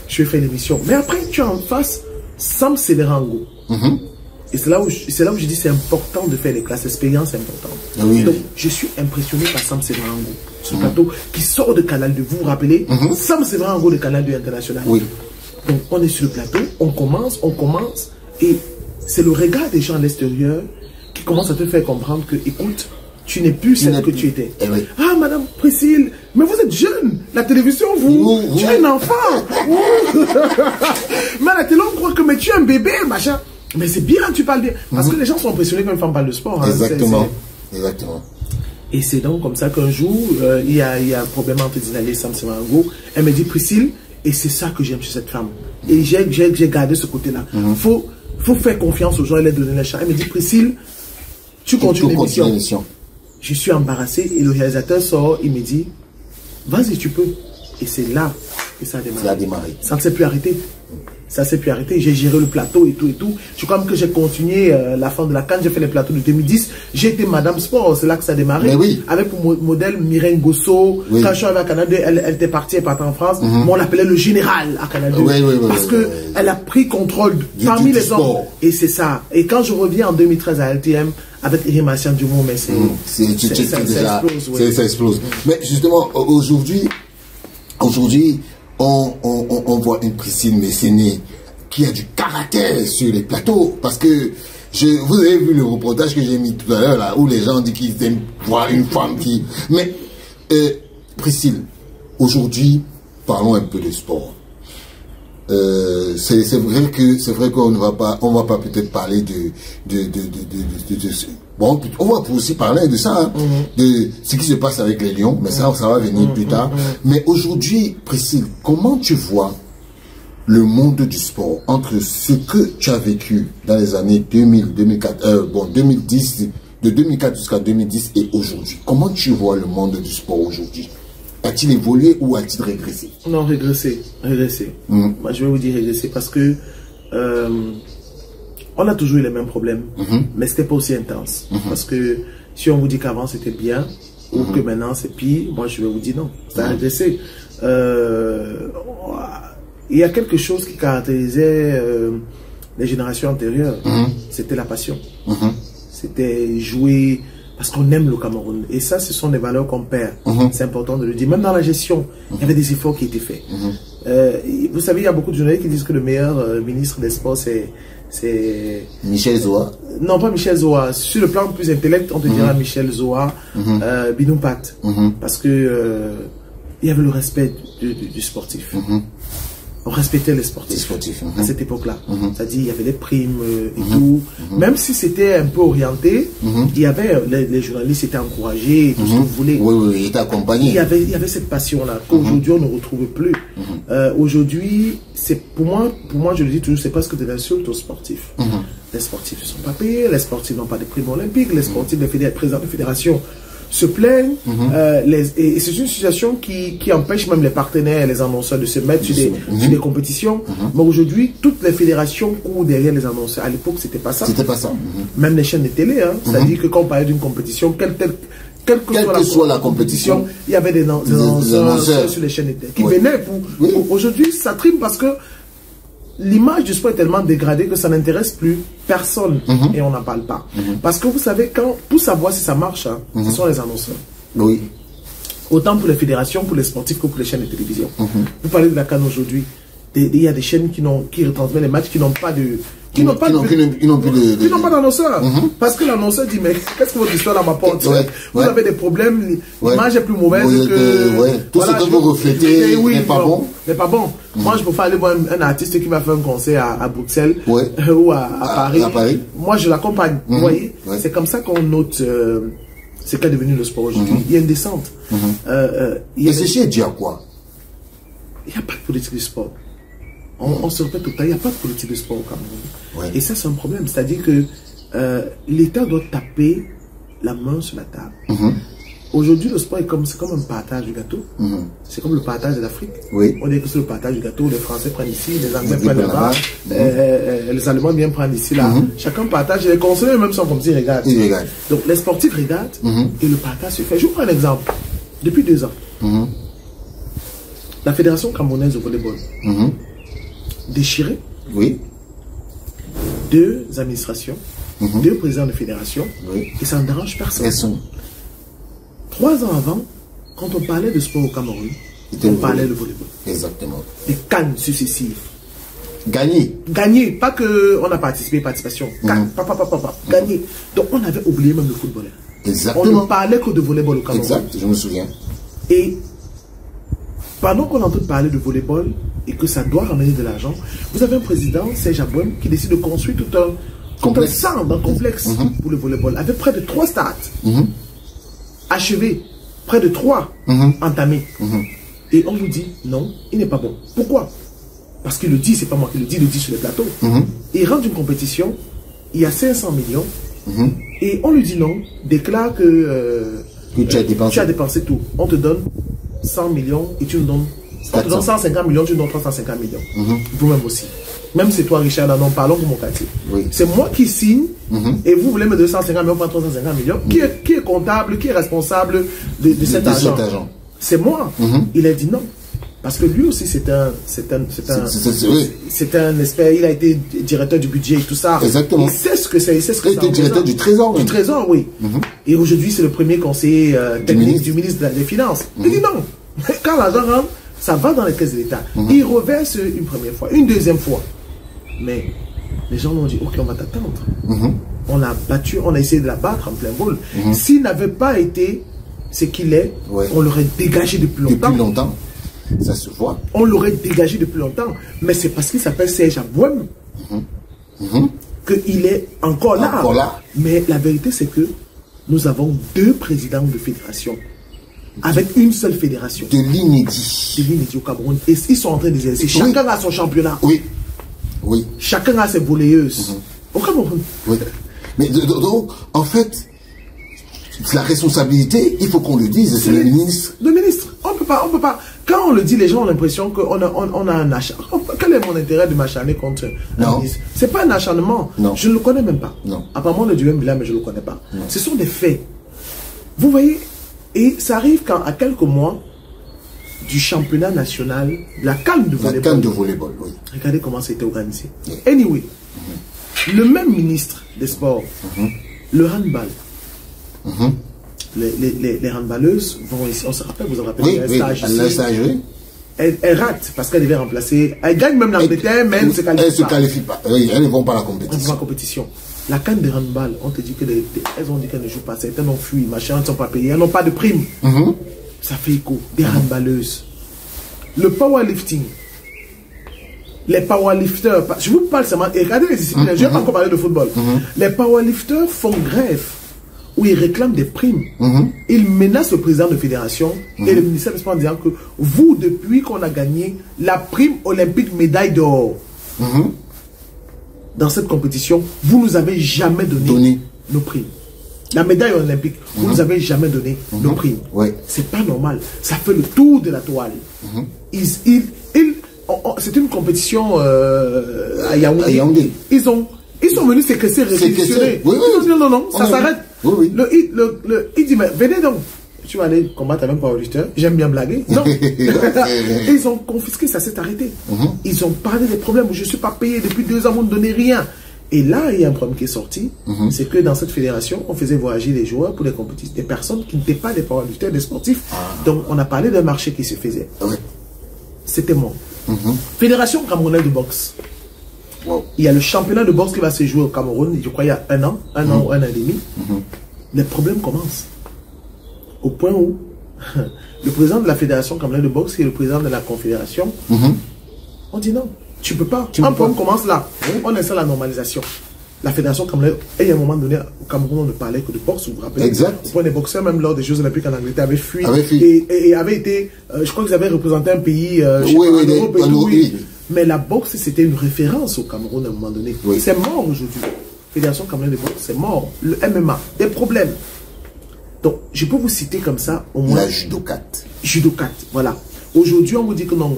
je vais faire l'émission. Mais après, tu es en face, Sam Séverin Ango. Et c'est là où je dis c'est important de faire les classes, l'expérience est importante. Donc, je suis impressionné par Sam Séverin Ango, ce plateau qui sort de Canal 2. Vous vous rappelez, Sam Séverin Ango de Canal 2 International. Donc, on est sur le plateau, on commence, et c'est le regard des gens à l'extérieur qui commence à te faire comprendre que, écoute, tu n'es plus celle que tu étais. Ah, madame Priscille, mais vous êtes jeune. La télévision, tu es un enfant. Mais à la télé, on croit que mais tu es un bébé, machin. Mais c'est bien, tu parles bien. Parce que les gens sont impressionnés quand une femme parle de sport. Hein. Exactement. Et c'est donc comme ça qu'un jour, il y a un problème entre Dinali et Sam Séverin Ango. Elle me dit, Priscille, et c'est ça que j'aime chez cette femme. Et j'ai gardé ce côté-là. Faut faire confiance aux gens et leur donner la chance. Elle me dit, Priscille, tu continues l'émission. Je suis embarrassé et le réalisateur sort, il me dit, vas-y, tu peux. Et c'est là Et ça a démarré. Ça a démarré. Ça ne s'est plus arrêté. Ça s'est plus arrêté. J'ai géré le plateau et tout et tout. Je crois même que j'ai continué la fin de la CAN. J'ai fait les plateaux de 2010. J'ai été Madame Sport. C'est là que ça a démarré. Mais oui. Avec pour modèle Mireille Gosso. Oui. Quand je suis arrivé à Canada, elle était partie, elle partait en France. Mais on l'appelait le général à Canada. Parce que elle a pris contrôle parmi les hommes. Et c'est ça. Et quand je reviens en 2013 à LTM, avec Irimassian Dumont, mais ça explose. Mais justement, aujourd'hui, on voit une Priscille Messéné qui a du caractère sur les plateaux. Parce que vous avez vu le reportage que j'ai mis tout à l'heure, là, où les gens disent qu'ils aiment voir une femme qui... Mais, Priscille, aujourd'hui, parlons un peu de sport. C'est vrai qu'on ne va pas, peut-être parler bon, on va aussi parler de ça, hein, de ce qui se passe avec les Lions, mais ça va venir plus tard. Mais aujourd'hui, Priscille, comment tu vois le monde du sport entre ce que tu as vécu dans les années 2010, de 2004 jusqu'à 2010 et aujourd'hui? Comment tu vois le monde du sport aujourd'hui? A-t-il évolué ou a-t-il régressé? Non, régressé. Moi, je vais vous dire régressé parce que on a toujours eu les mêmes problèmes, mais c'était pas aussi intense. Parce que si on vous dit qu'avant c'était bien, ou que maintenant c'est pire, moi je vais vous dire non, ça a régressé. Il y a quelque chose qui caractérisait les générations antérieures, c'était la passion. C'était jouer parce qu'on aime le Cameroun. Et ça, ce sont des valeurs qu'on perd. C'est important de le dire. Même dans la gestion, il y avait des efforts qui étaient faits. Vous savez, il y a beaucoup de journalistes qui disent que le meilleur ministre des Sports, c'est Michel Zoa. Non, pas Michel Zoa. Sur le plan plus intellect, on te dira Michel Zoa, Binoupat. Parce que il y avait le respect du sportif. On respectait les sportifs à cette époque-là. C'est-à-dire, il y avait les primes et tout. Même si c'était un peu orienté, il y avait, les journalistes étaient encouragés, tout ce que vous voulez. Oui, ils étaient accompagnés. Il y avait cette passion-là qu'aujourd'hui, on ne retrouve plus. Aujourd'hui, pour moi, je le dis toujours, c'est presque de l'insulte aux sportifs. Les sportifs ne sont pas payés, les sportifs n'ont pas de primes olympiques, les sportifs, les présidents de fédération se plaignent, et c'est une situation qui empêche même les partenaires, les annonceurs de se mettre sur des compétitions. Mais aujourd'hui, toutes les fédérations courent derrière les annonceurs. À l'époque, c'était pas ça. C'était pas ça. Même les chaînes de télé, hein, c'est-à-dire que quand on parlait d'une compétition, quelle que soit la compétition, il y avait des annonceurs sur les chaînes de télé qui venaient pour... Aujourd'hui, ça trime parce que l'image du sport est tellement dégradée que ça n'intéresse plus personne et on n'en parle pas. Parce que vous savez, pour savoir si ça marche, ce sont les annonceurs. Oui. Autant pour les fédérations, pour les sportifs que pour les chaînes de télévision. Vous parlez de la CAN aujourd'hui. Il y a des chaînes qui retransmettent les matchs qui n'ont pas de... Qui n'ont pas d'annonceur. Parce que l'annonceur dit, mais qu'est-ce que votre histoire là m'apporte? Vous avez des problèmes, l'image est plus mauvaise que... Tout ce que vous reflétez n'est pas bon. N'est pas bon. Moi, je préfère aller voir un artiste qui va faire un concert à Bruxelles ou à Paris. Moi, je l'accompagne. Vous voyez? C'est comme ça qu'on note ce qu'est devenu le sport aujourd'hui. Il y a une descente. Et ceci est dû à quoi? Il n'y a pas de politique du sport. On se répète tout le temps, il n'y a pas de politique de sport au Cameroun. Et ça, c'est un problème. C'est-à-dire que l'État doit taper la main sur la table. Aujourd'hui, le sport, c'est comme un partage du gâteau. C'est comme le partage de l'Afrique. On dit que c'est le partage du gâteau. Les Français prennent ici, les Anglais prennent là-bas, les Allemands viennent prendre ici, là. Chacun partage. Et les conseillers même sont comme s'ils regardent. Donc, les sportifs regardent et le partage se fait. Je vous prends un exemple. Depuis 2 ans, la Fédération camerounaise de volleyball déchirée. 2 administrations, 2 présidents de fédération, et ça ne dérange personne. 3 ans avant, quand on parlait de sport au Cameroun, on parlait de volleyball. Exactement. Des cannes successives. Gagné. Pas qu'on a participé, participation. Cannes, gagné. Donc on avait oublié même le footballeur. Exactement. On ne parlait que de volleyball au Cameroun. Exact, je me souviens. Et pendant qu'on entend parler de volleyball et que ça doit ramener de l'argent, vous avez un président, Serge Abouem, qui décide de construire tout un centre, un complexe pour le volleyball, avec près de 3 stades achevés, près de 3 entamés. Et on vous dit, non, il n'est pas bon. Pourquoi? Parce qu'il le dit, c'est pas moi qui le dit, il le dit sur les plateaux. Et il rentre une compétition, il y a 500 millions, et on lui dit non, déclare que tu as dépensé tout. On te donne 100 millions et tu nous donnes On te donne 150 millions, tu donnes 350 millions. Vous-même aussi. Même c'est toi, Richard, non, parlons pour mon quartier. Oui. C'est moi qui signe et vous voulez me donner 150 millions, pas 350 millions. Qui est comptable, qui est responsable de cet argent? C'est moi. Il a dit non. Parce que lui aussi, c'est un expert. Il a été directeur du budget et tout ça. Exactement. Il sait ce que c'est. Il sait ce que il était directeur du Trésor. Du Trésor, oui. Et aujourd'hui, c'est le premier conseiller technique du ministre des Finances. Il dit non. Quand l'argent rentre, ça va dans les caisses de l'État. Il reverse une première fois, une deuxième fois. Mais les gens l'ont dit, ok, on va t'attendre. On l'a battu, on a essayé de la battre en plein vol. S'il n'avait pas été ce qu'il est, on l'aurait dégagé depuis longtemps. Depuis longtemps. Ça se voit. On l'aurait dégagé depuis longtemps. Mais c'est parce qu'il s'appelle Serge Abouem qu'il est encore là. Mais la vérité, c'est que nous avons 2 présidents de fédération. Avec une seule fédération. De l'inédit. De l'inédit au Cameroun. Et ils sont en train d'exercer. Chacun a son championnat. Oui. Oui. Chacun a ses volleyeuses. Au Cameroun. Oui. Mais donc, en fait, la responsabilité, il faut qu'on le dise, c'est le ministre. Le ministre. On peut pas. Quand on le dit, les gens ont l'impression qu'on a un achat. Quel est mon intérêt de m'acharner contre un ministre? C'est pas un acharnement. Non. Je ne le connais même pas. Non. Apparemment, on est du même village, mais je ne le connais pas. Non. Ce sont des faits. Vous voyez, et ça arrive quand, à quelques mois du championnat national, la CAN de volleyball. La CAN de volleyball, oui. Regardez comment ça a été organisé. Anyway, le même ministre des Sports, le handball, les handballeuses vont ici, on se rappelle, vous en rappelez, un stage ici. Elle rate parce qu'elle devait remplacer. Elle gagne même l'Angleterre, mais elle ne se qualifie pas. Elle ne se qualifie pas. Oui, elles ne vont pas à la compétition. Elles vont à la compétition. La CAN de handball, on te dit qu'elles ont dit qu'elles ne jouent pas. Certaines ont fui, machin, elles ne sont pas payées. Elles n'ont pas de prime. Ça fait écho. Des handballeuses. Le powerlifting. Les powerlifters, je vous parle seulement, et regardez les disciplines, je n'ai pas encore parlé de football. Les powerlifters font grève où ils réclament des primes. Ils menacent le président de fédération et le ministère des Sports en disant que vous, depuis qu'on a gagné la prime olympique médaille d'or dans cette compétition, vous nous avez jamais donné nos primes. La médaille olympique, vous nous avez jamais donné nos primes. C'est pas normal. Ça fait le tour de la toile. C'est une compétition à Yaoundé. Ils sont venus séquestrer, réquisitionner. Non, ça s'arrête. Il dit, mais venez donc. Tu vas aller combattre avec un powerlifter. J'aime bien blaguer. Non. Ils ont confisqué, ça s'est arrêté. Ils ont parlé des problèmes. Je ne suis pas payé depuis 2 ans, vous ne donnez rien. Et là, il y a un problème qui est sorti. C'est que dans cette fédération, on faisait voyager les joueurs pour les compétitions. Des personnes qui n'étaient pas des powerlifters, des sportifs. Donc, on a parlé d'un marché qui se faisait. C'était moi. Fédération camerounaise de boxe. Il y a le championnat de boxe qui va se jouer au Cameroun, je crois il y a un an ou un an et demi. Les problèmes commencent. Au point où le président de la fédération camerounaise de boxe et le président de la confédération ont dit non, tu peux pas. Un problème commence là. On essaie la normalisation. La fédération camerounaise, et à un moment donné, au Cameroun, on ne parlait que de boxe, vous vous rappelez? Exact. Au point des boxeurs, même lors des Jeux Olympiques en Angleterre, avaient fui. Et avaient été, je crois qu'ils avaient représenté un pays, en Europe et tout. Mais la boxe, c'était une référence au Cameroun à un moment donné. C'est mort aujourd'hui. Fédération camerounaise de boxe, c'est mort. Le MMA, des problèmes. Donc, je peux vous citer comme ça, au moins. La judokat. Judokat, voilà. Aujourd'hui, on vous dit que non,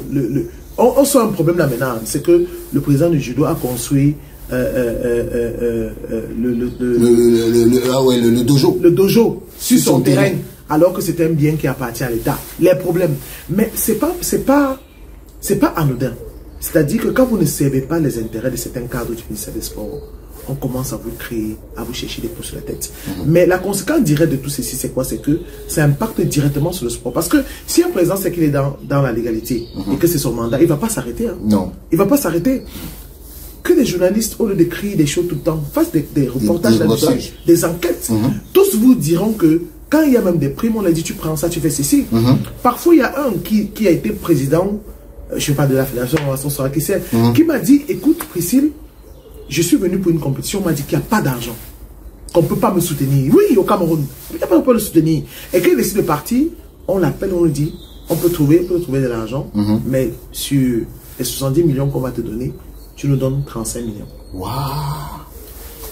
on sent un problème là maintenant. C'est que le président du judo a construit le dojo. Le dojo sur son terrain, alors que c'est un bien qui appartient à l'État. Les problèmes. Mais c'est pas anodin. C'est-à-dire que quand vous ne servez pas les intérêts de certains cadres du ministère des Sports, on commence à vous créer, à vous chercher des poux sur la tête. Mais la conséquence directe de tout ceci, c'est quoi? C'est que ça impacte directement sur le sport. Parce que si un président sait qu'il est dans la légalité et que c'est son mandat, il ne va pas s'arrêter. Non. Il ne va pas s'arrêter. Que les journalistes, au lieu d'écrire des choses tout le temps, fassent des reportages là-dessus, des enquêtes. Tous vous diront que quand il y a même des primes, on a dit tu prends ça, tu fais ceci. Parfois, il y a un qui a été président, je ne sais pas de la fédération, on saura qui c'est, qui m'a dit, écoute Priscille, je suis venu pour une compétition, on m'a dit qu'il n'y a pas d'argent, qu'on ne peut pas me soutenir. Oui, au Cameroun, il n'y a pas de le soutenir. Et quand il décide de partir, on l'appelle, on lui dit, on peut trouver de l'argent, mais sur les 70 millions qu'on va te donner, tu nous donnes 35 millions. Waouh!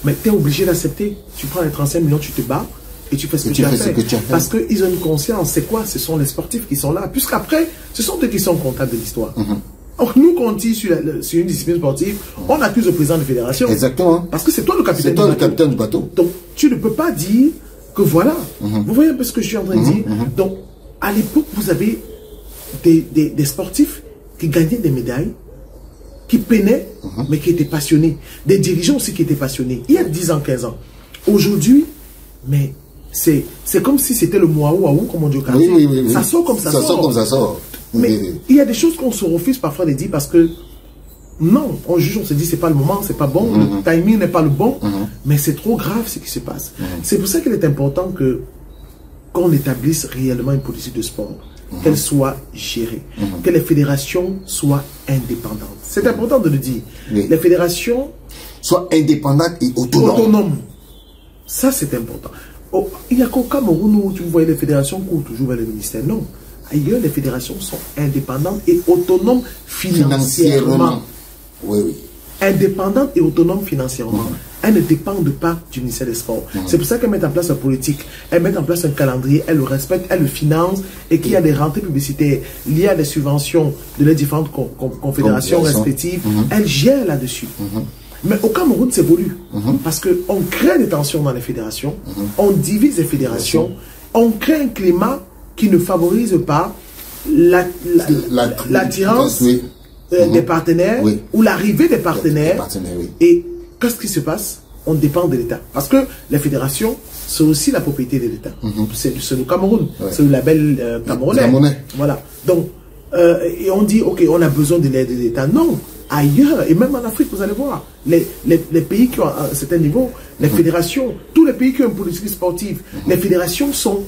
Mais tu es obligé d'accepter. Tu prends les 35 millions, tu te bats. et tu fais ce que tu as fait. Parce qu'ils ont une conscience. C'est quoi? Ce sont les sportifs qui sont là. Puisqu'après, ce sont eux qui sont comptables de l'histoire. Or, nous, quand on dit sur une discipline sportive, on accuse le président de fédération. Exactement. Parce que c'est toi le capitaine du bateau. C'est toi le capitaine du bateau. Donc, tu ne peux pas dire que voilà. Vous voyez un peu ce que je suis en train de dire? Donc, à l'époque, vous avez des sportifs qui gagnaient des médailles, qui peinaient, mais qui étaient passionnés. Des dirigeants aussi qui étaient passionnés. Il y a 10 ans, 15 ans. Aujourd'hui, mais c'est comme si c'était le Mouaou, comme on dit au quartier. Oui. Ça sort comme ça sort. Ça sort comme ça sort. Mais il y a des choses qu'on se refuse parfois de dire parce que non, on juge, on se dit c'est pas le moment, c'est pas bon, le timing n'est pas le bon, mais c'est trop grave ce qui se passe. C'est pour ça qu'il est important qu'on établisse réellement une politique de sport, qu'elle soit gérée, que les fédérations soient indépendantes. C'est important de le dire. Les fédérations soient indépendantes et autonomes. Ça, c'est important. Oh, il n'y a qu'au Cameroun où tu vois les fédérations courent toujours vers le ministère. Non. Ailleurs, les fédérations sont indépendantes et autonomes financièrement. Oui. Indépendantes et autonomes financièrement. Elles ne dépendent pas du ministère des Sports. C'est pour ça qu'elles mettent en place la politique. Elles mettent en place un calendrier, elles le respectent, elles le financent et qu'il y a des rentrées publicitaires liées à des subventions de les différentes confédérations respectives. Elles gèrent là-dessus. Mais au Cameroun, c'est voulu. Parce qu'on crée des tensions dans les fédérations, on divise les fédérations, on crée un climat qui ne favorise pas l'attirance des partenaires ou l'arrivée des partenaires. Et qu'est-ce qui se passe? On dépend de l'État. Parce que les fédérations, c'est aussi la propriété de l'État. C'est le Cameroun. C'est le label camerounais. Voilà. Donc, et on dit, ok, on a besoin de l'aide de l'État. Non. Ailleurs, et même en Afrique, vous allez voir, les pays qui ont un certain niveau, les fédérations, tous les pays qui ont une politique sportive, les fédérations sont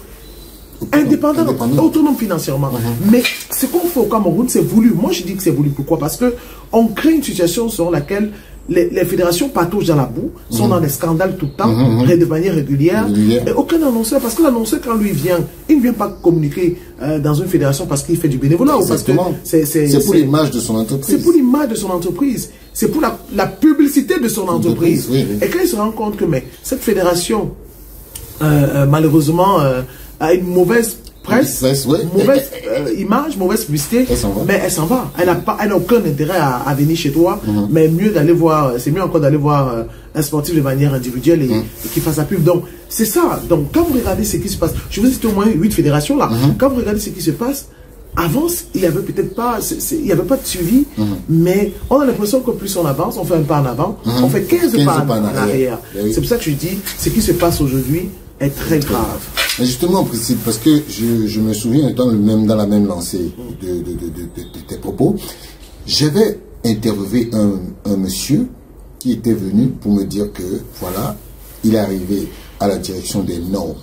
indépendantes, autonomes financièrement. Mais ce qu'on fait au Cameroun, c'est voulu. Moi, je dis que c'est voulu. Pourquoi? Parce qu'on crée une situation sur laquelle les fédérations pataugent dans la boue, sont dans des scandales tout le temps, de manière régulière, et aucun annonceur, parce que l'annonceur, quand lui vient, il ne vient pas communiquer dans une fédération parce qu'il fait du bénévolat. Exactement. C'est pour l'image de son entreprise. C'est pour l'image de son entreprise. C'est pour la publicité de son entreprise. Et quand il se rend compte que cette fédération, malheureusement, a une mauvaise presse, mauvaise image, mauvaise publicité, mais elle s'en va. Elle n'a aucun intérêt à venir chez toi, mais mieux d'aller voir, c'est mieux encore d'aller voir un sportif de manière individuelle et qui fasse la pub. Donc, c'est ça. Donc, quand vous regardez ce qui se passe, je vous ai cité au moins 8 fédérations là, quand vous regardez ce qui se passe, avant, il n'y avait peut-être pas, il n'y avait pas de suivi, mais on a l'impression que plus on avance, on fait un pas en avant, on fait 15 pas en arrière. C'est pour ça que je dis, ce qui se passe aujourd'hui est très grave. Mais justement, Priscille, parce que je me souviens, étant même dans la même lancée de tes propos, j'avais interviewé un monsieur qui était venu pour me dire que, voilà, il est arrivé à la direction des normes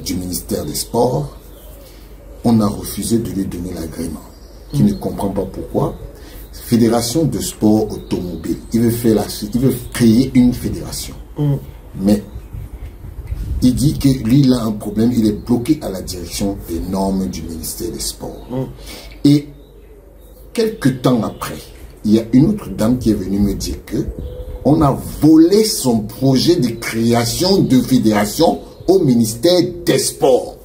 du ministère des Sports. On a refusé de lui donner l'agrément. Qui ne comprend pas pourquoi. Fédération de sport automobile. Il veut créer une fédération. Mais il dit que lui, il a un problème. Il est bloqué à la direction des normes du ministère des Sports. Et quelques temps après, il y a une autre dame qui est venue me dire que on a volé son projet de création de fédération au ministère des Sports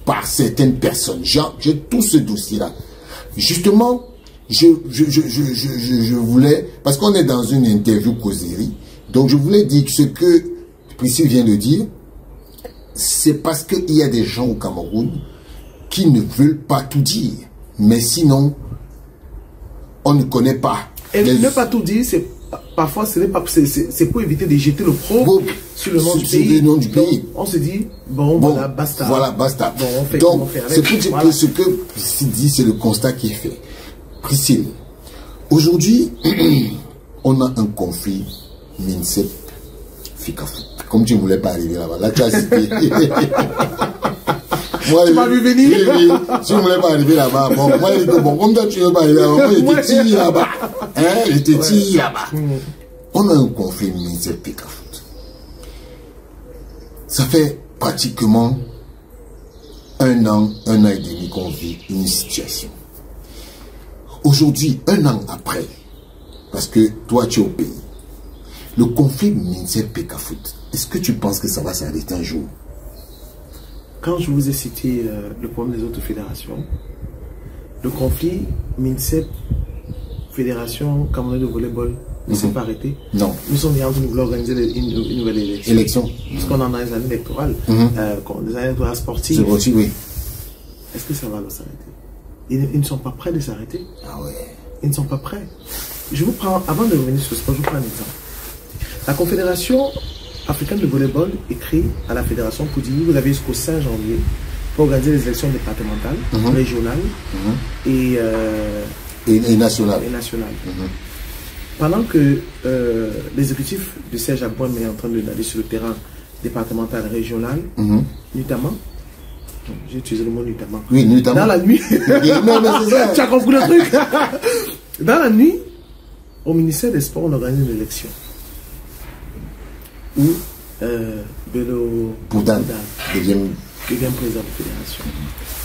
par certaines personnes. J'ai tout ce dossier-là. Justement, je voulais, parce qu'on est dans une interview causerie, donc je voulais dire que ce que Priscille vient de dire, c'est parce qu'il y a des gens au Cameroun qui ne veulent pas tout dire. Mais sinon, on ne connaît pas. Et ne pas tout dire, c'est parfois c'est pour éviter de jeter le pro sur le nom du pays. Donc, on se dit, bon, voilà, basta. Voilà, basta. Bon, on fait donc, c'est pour dire que ce que Priscille dit, c'est le constat qui est fait. Priscille, aujourd'hui, on a un conflit MINSEP-FICAFOOT. Comme tu ne voulais pas arriver là-bas. Là, tu as cité. Moi, tu m'as vu venir. Oui, tu ne voulais pas arriver là-bas. Bon, moi, je dis, bon, comme toi, tu ne veux pas arriver là-bas, moi, je te tire là-bas. Hein, je te tire là-bas. On a un conflit MINSEP-FICAFOOT. Ça fait pratiquement un an et demi qu'on vit une situation. Aujourd'hui, un an après, parce que toi, tu es au pays, Le conflit MINSEP-PECAFOOT, est-ce que tu penses que ça va s'arrêter un jour? Quand je vous ai cité le problème des autres fédérations, le conflit MINSEP, Fédération Camerounaise de volleyball, ne s'est pas arrêté. Non. Nous sommes en train de vouloir organiser une nouvelle élection. Parce qu'on en a des années électorales, des années électorales sportives. Oui. Est-ce que ça va s'arrêter? Ils ne sont pas prêts de s'arrêter. Ah ouais. Ils ne sont pas prêts. Je vous prends, avant de revenir sur ce sport, je vous prends un exemple. La Confédération africaine de volleyball écrit à la fédération pour dire vous avez jusqu'au 5 janvier pour organiser les élections départementales, régionales et nationales. Pendant que l'exécutif de Serge Abouem est en train d'aller sur le terrain départemental, régional, notamment, j'ai utilisé le mot notamment. Oui, notamment. Dans la nuit, tu as compris le truc. Dans la nuit, au ministère des Sports, on organise une élection où Bello Boudane devient président de la fédération.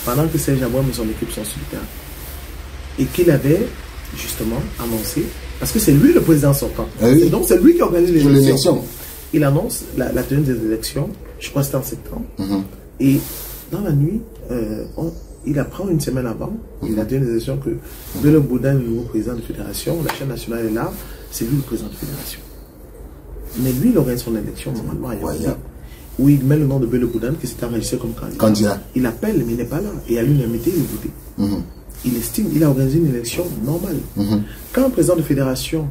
Pendant que Serge Abouem et son équipe sont sur le terrain. Et qu'il avait justement annoncé, parce que c'est lui le président sortant, donc c'est lui qui organise les élections. Il annonce la tenue des élections, je crois que c'était en septembre, et dans la nuit, il apprend une semaine avant, il a tenu des élections que Bello Boudane, le nouveau président de la fédération, la chaîne nationale est là, c'est lui le président de la fédération. Mais lui, il organise son élection normalement, où il met le nom de Bello Boudane qui s'est enregistré comme candidat. Il appelle, mais il n'est pas là, et à l'unanimité, il est voté. Il estime, il a organisé une élection normale. Quand un président de fédération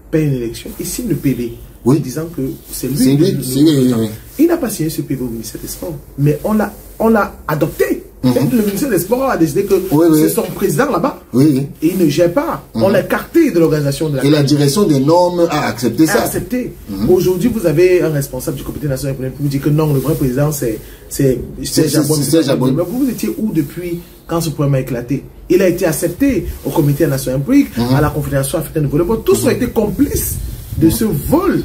paie une élection, il signe le PV, disant que c'est lui. Il n'a pas signé ce PV au ministère des Sports, mais on l'a adopté. Le ministère des Sports a décidé que c'est son président là-bas. Et il ne gère pas. On l'a écarté de l'organisation de la. Et la direction des normes a accepté ça. Aujourd'hui, vous avez un responsable du comité national pour vous dire que non, le vrai président, c'est Serge Abouem. Vous étiez où depuis quand ce problème a éclaté? Il a été accepté au comité national olympique, à la Confédération africaine de volleyball. Tous ont été complices de ce vol.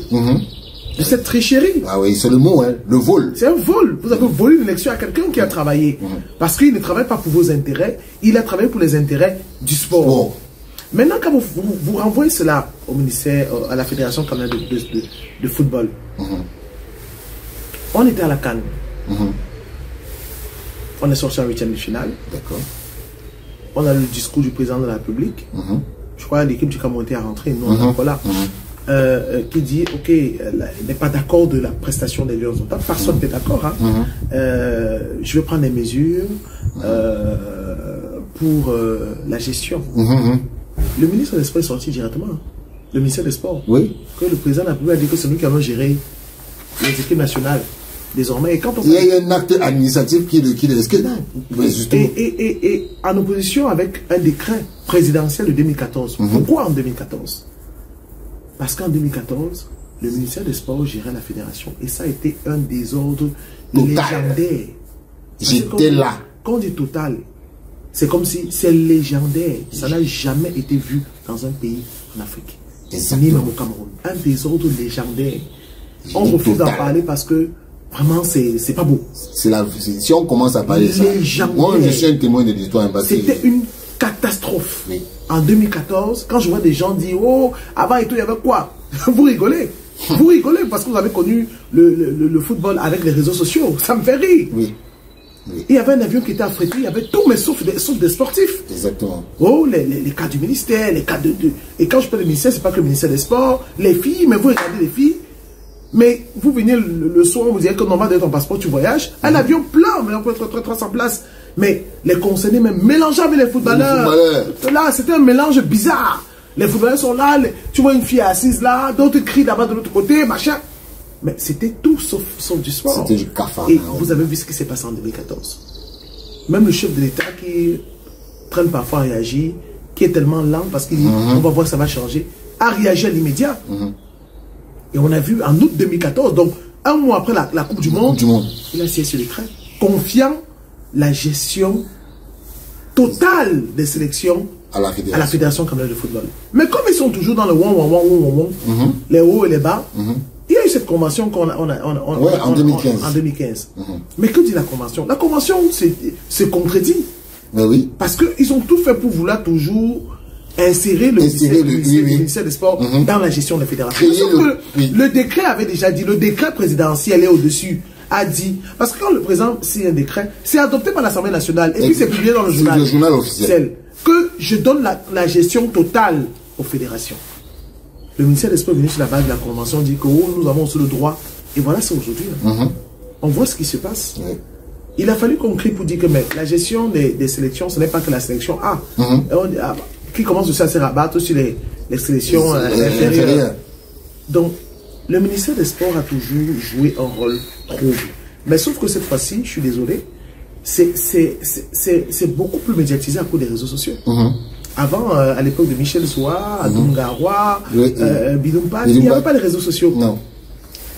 De cette tricherie. Ah oui, c'est le mot, hein, le vol. C'est un vol. Vous avez volé une élection à quelqu'un qui a travaillé. Parce qu'il ne travaille pas pour vos intérêts, il a travaillé pour les intérêts du sport. Maintenant, quand vous renvoyez cela au ministère, à la Fédération canadienne de football, on était à la CAN. On est sorti en 8e de finale. D'accord. On a le discours du président de la République. Je crois que l'équipe du Cameroun était à rentrer, nous on est encore là. Qui dit, ok, il n'est pas d'accord de la prestation des Lions. Personne n'est d'accord. Je vais prendre des mesures pour la gestion. Le ministre des Sports est sorti directement. Le ministère des Sports. Que le président de la République a dit que c'est nous qui allons gérer les équipes nationales. Désormais, et quand on... Il y a un acte administratif qui et en opposition avec un décret présidentiel de 2014. Pourquoi en 2014? Parce qu'en 2014, le ministère des Sports gérait la fédération. Et ça a été un désordre légendaire. J'étais là. Quand on dit total, c'est comme si c'est légendaire. Ça n'a jamais été vu dans un pays en Afrique. Ni même au Cameroun. Un désordre légendaire. On refuse d'en parler parce que vraiment, c'est pas beau. Si on commence à parler de ça, moi je suis un témoin de l'histoire. C'était une catastrophe. En 2014, quand je vois des gens dire, oh, avant et tout, il y avait quoi? Vous rigolez. Vous rigolez parce que vous avez connu le football avec les réseaux sociaux. Ça me fait rire. Il y avait un avion qui était affrété, il y avait tout, mais sauf des sportifs. Exactement. Oh, les cas du ministère, les cas de... Et quand je parle de ministère, c'est pas que le ministère des Sports, les filles, mais vous regardez les filles. Mais vous venez le soir, vous dites que normalement, dans ton passeport, tu voyages. Un avion plein, mais on peut être 300 places. Mais les concernés, même mélangés avec les footballeurs. Là, c'était un mélange bizarre. Les footballeurs sont là, tu vois une fille assise là, d'autres crient là-bas de l'autre côté, machin. Mais c'était tout sauf du sport. C'était du cafard. Et vous avez vu ce qui s'est passé en 2014. Même le chef de l'État qui traîne parfois à réagir, qui est tellement lent parce qu'il dit on va voir que ça va changer, a réagi à l'immédiat. Et on a vu en août 2014, donc un mois après la Coupe du Monde, il a signé sur l'écran, confiant la gestion totale des sélections à la Fédération camerounaise de football. Mais comme ils sont toujours dans le les hauts et les bas, il y a eu cette convention en 2015. Mais que dit la convention? La convention se contredit. Mais oui. Parce qu'ils ont tout fait pour vouloir toujours insérer le ministère des Sports dans la gestion des fédérations. Le décret avait déjà dit, le décret présidentiel est au-dessus, a dit, parce que quand le président signe un décret, c'est adopté par l'Assemblée nationale et puis c'est publié dans le journal officiel, que je donne la gestion totale aux fédérations. Le ministère des Sports est venu sur la base de la convention, dit que nous avons aussi le droit, et voilà, c'est aujourd'hui. On voit ce qui se passe. Il a fallu qu'on crie pour dire que mais, la gestion des sélections, ce n'est pas que la sélection A. Qui commence aussi à se rabattre sur les sélections inférieures. Donc, le ministère des Sports a toujours joué un rôle trouble. Mais sauf que cette fois-ci, je suis désolé, c'est beaucoup plus médiatisé à cause des réseaux sociaux. Avant, à l'époque de Michel Zoua, Adungawa, Bilumpa, il n'y avait pas les réseaux sociaux.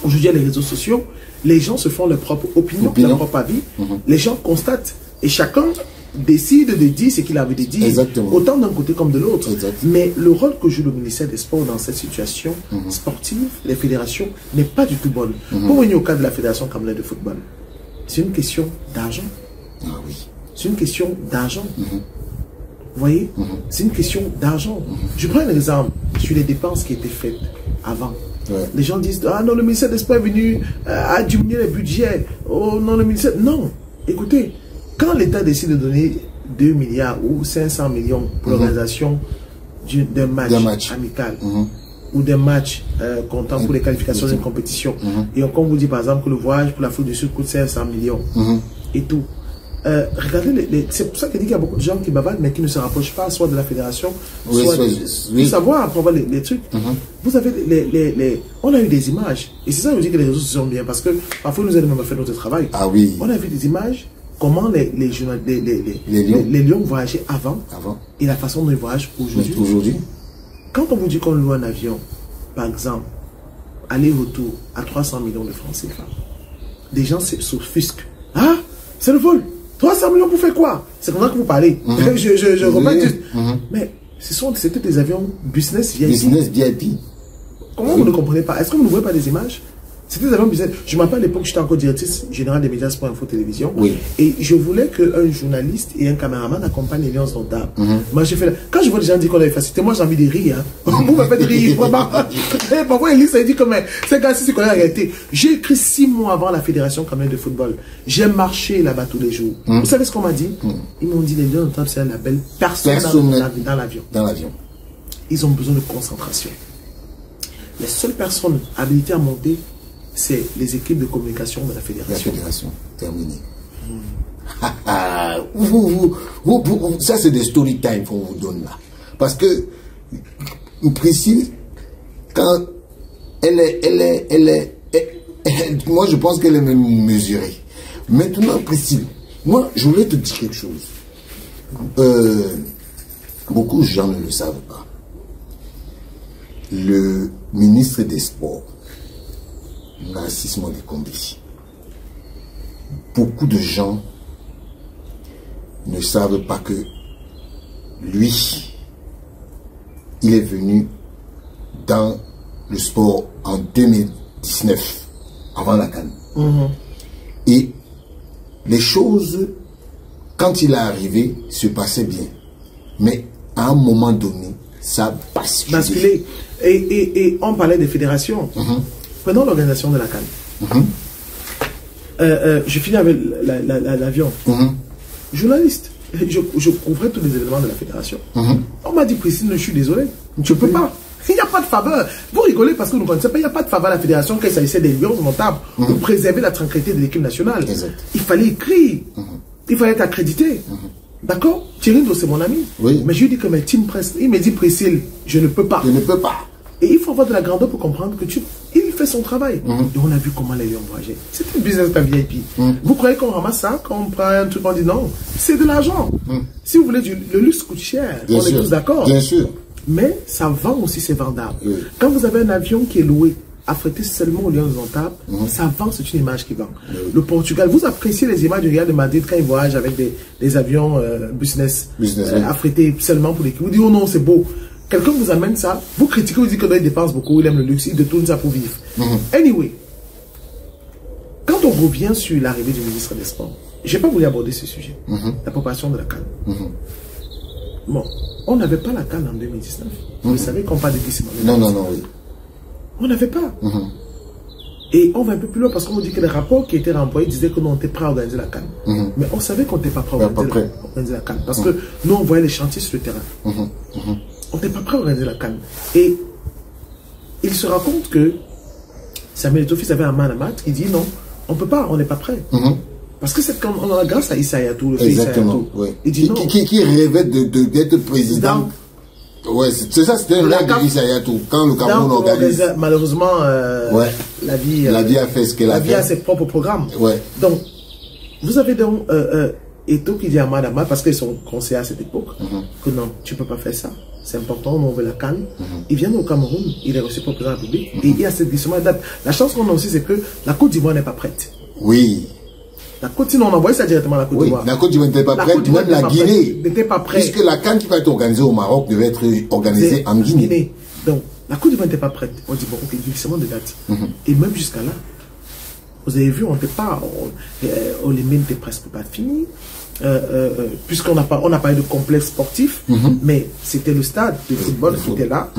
Aujourd'hui, il y a les réseaux sociaux. Les gens se font leur propre opinion, leur propre avis. Les gens constatent. Et chacun décide de dire ce qu'il avait de dire. Autant d'un côté comme de l'autre. Mais le rôle que joue le ministère des Sports dans cette situation sportive, les fédérations, n'est pas du tout bonne. Pour venir au cas de la Fédération camerounaise de football, c'est une question d'argent. C'est une question d'argent. Vous voyez, c'est une question d'argent. Je prends un exemple sur les dépenses qui étaient faites avant. Les gens disent, ah non, le ministère des Sports est venu à diminuer les budgets. Oh non, le ministère... Non, écoutez, quand l'État décide de donner 2 milliards ou 500 millions pour l'organisation d'un match amical ou d'un match comptant pour les qualifications d'une compétition, et on vous dit par exemple que le voyage pour la Afrique du Sud coûte 500 millions et tout. Regardez, c'est pour ça qu'il dit qu'il y a beaucoup de gens qui bavardent mais qui ne se rapprochent pas soit de la fédération, soit de savoir à propos les trucs. Vous avez on a eu des images, et c'est ça que je dis que les réseaux sociaux sont bien, parce que parfois nous aident même à faire notre travail. On a vu des images, comment les lions voyageaient avant et la façon dont ils voyagent aujourd'hui. Quand on vous dit qu'on loue un avion, par exemple, aller-retour à 300 millions de francs CFA, des gens s'offusquent. Ah, c'est le vol. 300 millions pour faire quoi? C'est comme ça que vous parlez. Je remets juste. Mais c'était des avions business VIP. Comment vous ne comprenez pas? Est-ce que vous ne voyez pas des images? C'était des avions business. Je me rappelle à l'époque, j'étais encore directrice générale des médias pour Info Télévision. Et je voulais qu'un journaliste et un caméraman accompagnent les lions indomptables. Moi, j'ai fait. Quand je vois les gens dire qu'on avait facilité, moi j'ai envie de rire. Vous me faites rire. Parfois, Elise a dit que c'est gars, c'est qu'on a arrêté. J'ai écrit 6 mois avant la Fédération camerounaise de football. J'ai marché là-bas tous les jours. Vous savez ce qu'on m'a dit? Ils m'ont dit les lions indomptables, c'est un label. Personne dans l'avion. Ils ont besoin de concentration. Les seules personnes habilitées à monter, c'est les équipes de communication de la fédération. Terminé. Ça, c'est des story time qu'on vous donne là. Parce que Priscille, quand moi, je pense qu'elle est même mesurée. Maintenant, Priscille, moi, je voulais te dire quelque chose. Beaucoup de gens ne le savent pas. Le ministre des Sports, Narcisse Mondé-Combé, beaucoup de gens ne savent pas que lui, il est venu dans le sport en 2019, avant la CAN. Et les choses, quand il est arrivé, se passaient bien. Mais à un moment donné, ça basculé. Et on parlait des fédérations. Prenons l'organisation de la CAN. Je finis avec l'avion. Journaliste, je couvrais tous les événements de la fédération. On m'a dit, Priscille, je suis désolé, je ne peux pas. Il n'y a pas de faveur. Vous rigolez parce que vous ne connaissez pas, il n'y a pas de faveur à la fédération quand il s'agissait des lions indomptables pour préserver la tranquillité de l'équipe nationale. Il fallait écrire, il fallait être accrédité. D'accord? Thierry Do, c'est mon ami. Mais je lui dis que mes team presse, il me dit, Priscille, je ne peux pas. Et il faut avoir de la grandeur pour comprendre que il fait son travail. Et on a vu comment les lions voyageaient. C'est un business pas VIP. Vous croyez qu'on ramasse ça, qu'on prend un truc, on dit non. C'est de l'argent. Si vous voulez, le luxe coûte cher. On est tous d'accord. Bien sûr. Mais ça vend aussi ses vendeurs. Quand vous avez un avion qui est loué, affrété seulement aux lions indomptables, ça vend, c'est une image qui vend. Le Portugal, vous appréciez les images du Real de Madrid quand ils voyagent avec des avions business affrétés seulement pour l'équipe. Vous dites, oh non, c'est beau. Quelqu'un vous amène ça, vous critiquez, vous dites qu'il dépense beaucoup, il aime le luxe, il détourne ça pour vivre. Anyway, quand on revient sur l'arrivée du ministre des Sports, je n'ai pas voulu aborder ce sujet, la préparation de la CAN. bon, on n'avait pas la CAN en 2019. Vous savez qu'on parle de glissement. Non, oui. On n'avait pas. Et on va un peu plus loin parce qu'on nous dit que les rapports qui étaient renvoyés disaient que nous, on était prêts à organiser la CAN. Mais on savait qu'on n'était pas prêts à organiser la CAN. Parce que nous, on voyait les chantiers sur le terrain. On n'était pas prêts à organiser la CAN. Et il se raconte que Samuel Eto'o avait un man à mat qui dit non, on ne peut pas, on n'est pas prêt. Parce que c'est comme on a grâce à Issa Hayatou, le fait Issa Hayatou. Il dit non. Qui rêvait d'être président. Ouais, c'est ça, c'était un rêve de Issa Hayatou. Quand le Cameroun organise. Malheureusement, la vie a fait ce qu'elle a fait. La vie a ses propres programmes. Donc, vous avez donc Eto'o qui dit à Madama, parce qu'ils sont conseillers à cette époque, que non, tu ne peux pas faire ça. C'est important, on veut la CAN. Il vient au Cameroun, il est reçu par le président de la République, et il y a cette glissement de date. La chance qu'on a aussi, c'est que la Côte d'Ivoire n'est pas prête. Oui. La Côte d'Ivoire, on envoie ça directement à la Côte d'Ivoire. La Côte d'Ivoire n'était pas prête, même la Guinée n'était pas prête. Puisque la CAN qui va être organisée au Maroc devait être organisée en Guinée. Donc, la Côte d'Ivoire n'était pas prête. On dit, bon, ok, glissement de date. Et même jusqu'à là, vous avez vu, on n'était pas, les mines n'étaient presque pas fini. Puisqu'on n'a pas eu de complexe sportif, mais c'était le stade de football qui était là.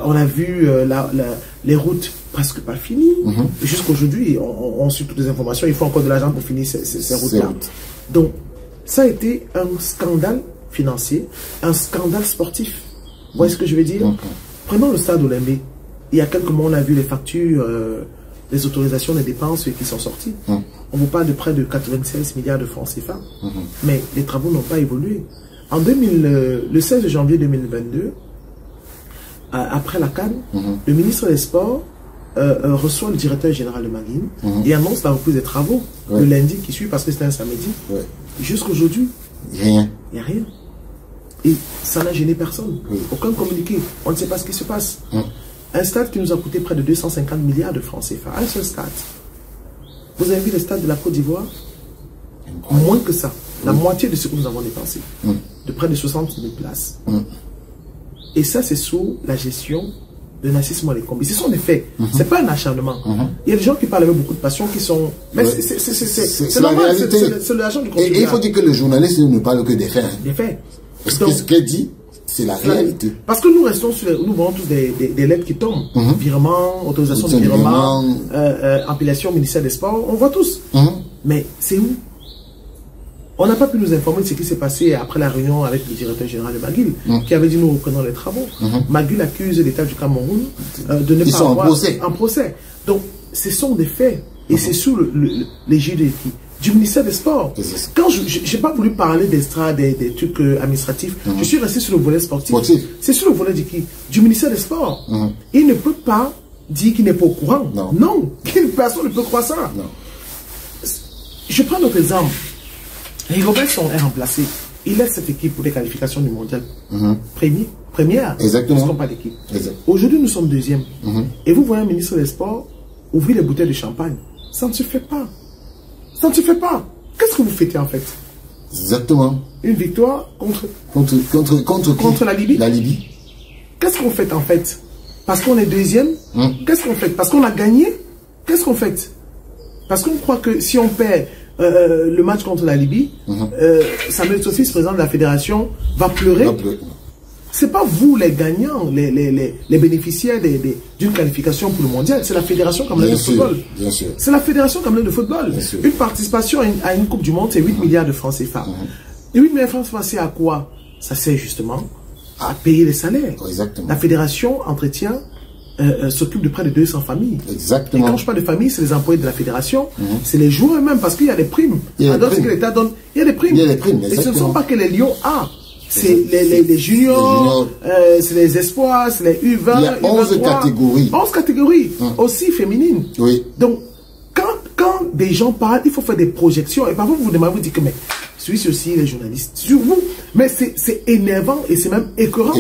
On a vu les routes presque pas finies. Jusqu'aujourd'hui, on suit toutes les informations. Il faut encore de l'argent pour finir ces routes-là. Donc, ça a été un scandale financier, un scandale sportif. Vous voyez ce que je veux dire? Prenons le stade Olembe. Il y a quelques mois, on a vu les factures, les autorisations, les dépenses qui sont sorties. On vous parle de près de 96 milliards de francs CFA. Mais les travaux n'ont pas évolué. En le 16 janvier 2022, après la CAN, le ministre des Sports reçoit le directeur général de Maguine et annonce la reprise des travaux le lundi qui suit, parce que c'était un samedi. Jusqu'aujourd'hui, rien. Il n'y a rien. Et ça n'a gêné personne. Aucun communiqué. On ne sait pas ce qui se passe. Un stade qui nous a coûté près de 250 milliards de francs CFA. Un seul stade. Vous avez vu le stade de la Côte d'Ivoire? Moins que ça. La moitié de ce que nous avons dépensé. De près de 60 000 places. Et ça, c'est sous la gestion de Nassis Malekombe. Ce sont des faits. Ce n'est pas un acharnement. Il y a des gens qui parlent avec beaucoup de passion qui sont... Mais c'est la réalité. C'est l'argent du contribuable. Et il faut dire que le journaliste ne parle que des faits. Des faits. Parce que ce qu'elle dit, c'est la réalité. Parce que nous restons sur nous voyons tous des lettres qui tombent. Virement, autorisation de virement, appellation au ministère des Sports, on voit tous. Mais c'est où? On n'a pas pu nous informer de ce qui s'est passé après la réunion avec le directeur général de Maguil, qui avait dit nous reprenons les travaux. Maguil accuse l'État du Cameroun de ne pas avoir un procès. Donc, ce sont des faits. Et c'est sous l'égide du ministère des Sports. Quand je n'ai pas voulu parler des trucs administratifs, je suis resté sur le volet sportif. C'est sur le volet du ministère des Sports. Il ne peut pas dire qu'il n'est pas au courant. Non. Personne ne peut croire ça. Je prends notre exemple. Robertson est remplacé. Il laisse cette équipe pour les qualifications du mondial. Première. Exactement. Parce qu'on pas d'équipe. Aujourd'hui, nous sommes deuxième. Et vous voyez un ministre des Sports ouvrir les bouteilles de champagne. Ça ne se fait pas. Ça ne se fait pas. Qu'est-ce que vous fêtez en fait? Exactement. Une victoire contre la Libye. La Libye. Qu'est-ce qu'on fait en fait? Parce qu'on est deuxième. Qu'est-ce qu'on fait? Parce qu'on a gagné. Qu'est-ce qu'on fait? Parce qu'on croit que si on perd le match contre la Libye, Samuel Eto'o, président de la fédération, va pleurer. C'est pas vous les gagnants, les bénéficiaires d'une qualification pour le mondial, c'est la fédération camerounaise de football. C'est la fédération camerounaise de football. Une participation à une Coupe du Monde, c'est 8 milliards de francs CFA. Et 8 milliards de francs CFA, c'est à quoi? Ça sert justement à payer les salaires. La fédération entretient, s'occupe de près de 200 familles. Et quand je parle de famille, c'est les employés de la fédération, c'est les joueurs eux-mêmes, parce qu'il y a des primes. Alors que l'État donne, il y a des primes. Et ce ne sont pas que les Lions A. C'est les juniors, c'est les espoirs, c'est les U20. Il y a 11 catégories. 11 catégories, aussi féminines. Donc, quand des gens parlent, il faut faire des projections. Et parfois, vous demandez, vous dites que, mais, celui-ci aussi, les journalistes, sur vous. Mais c'est énervant et c'est même écœurant.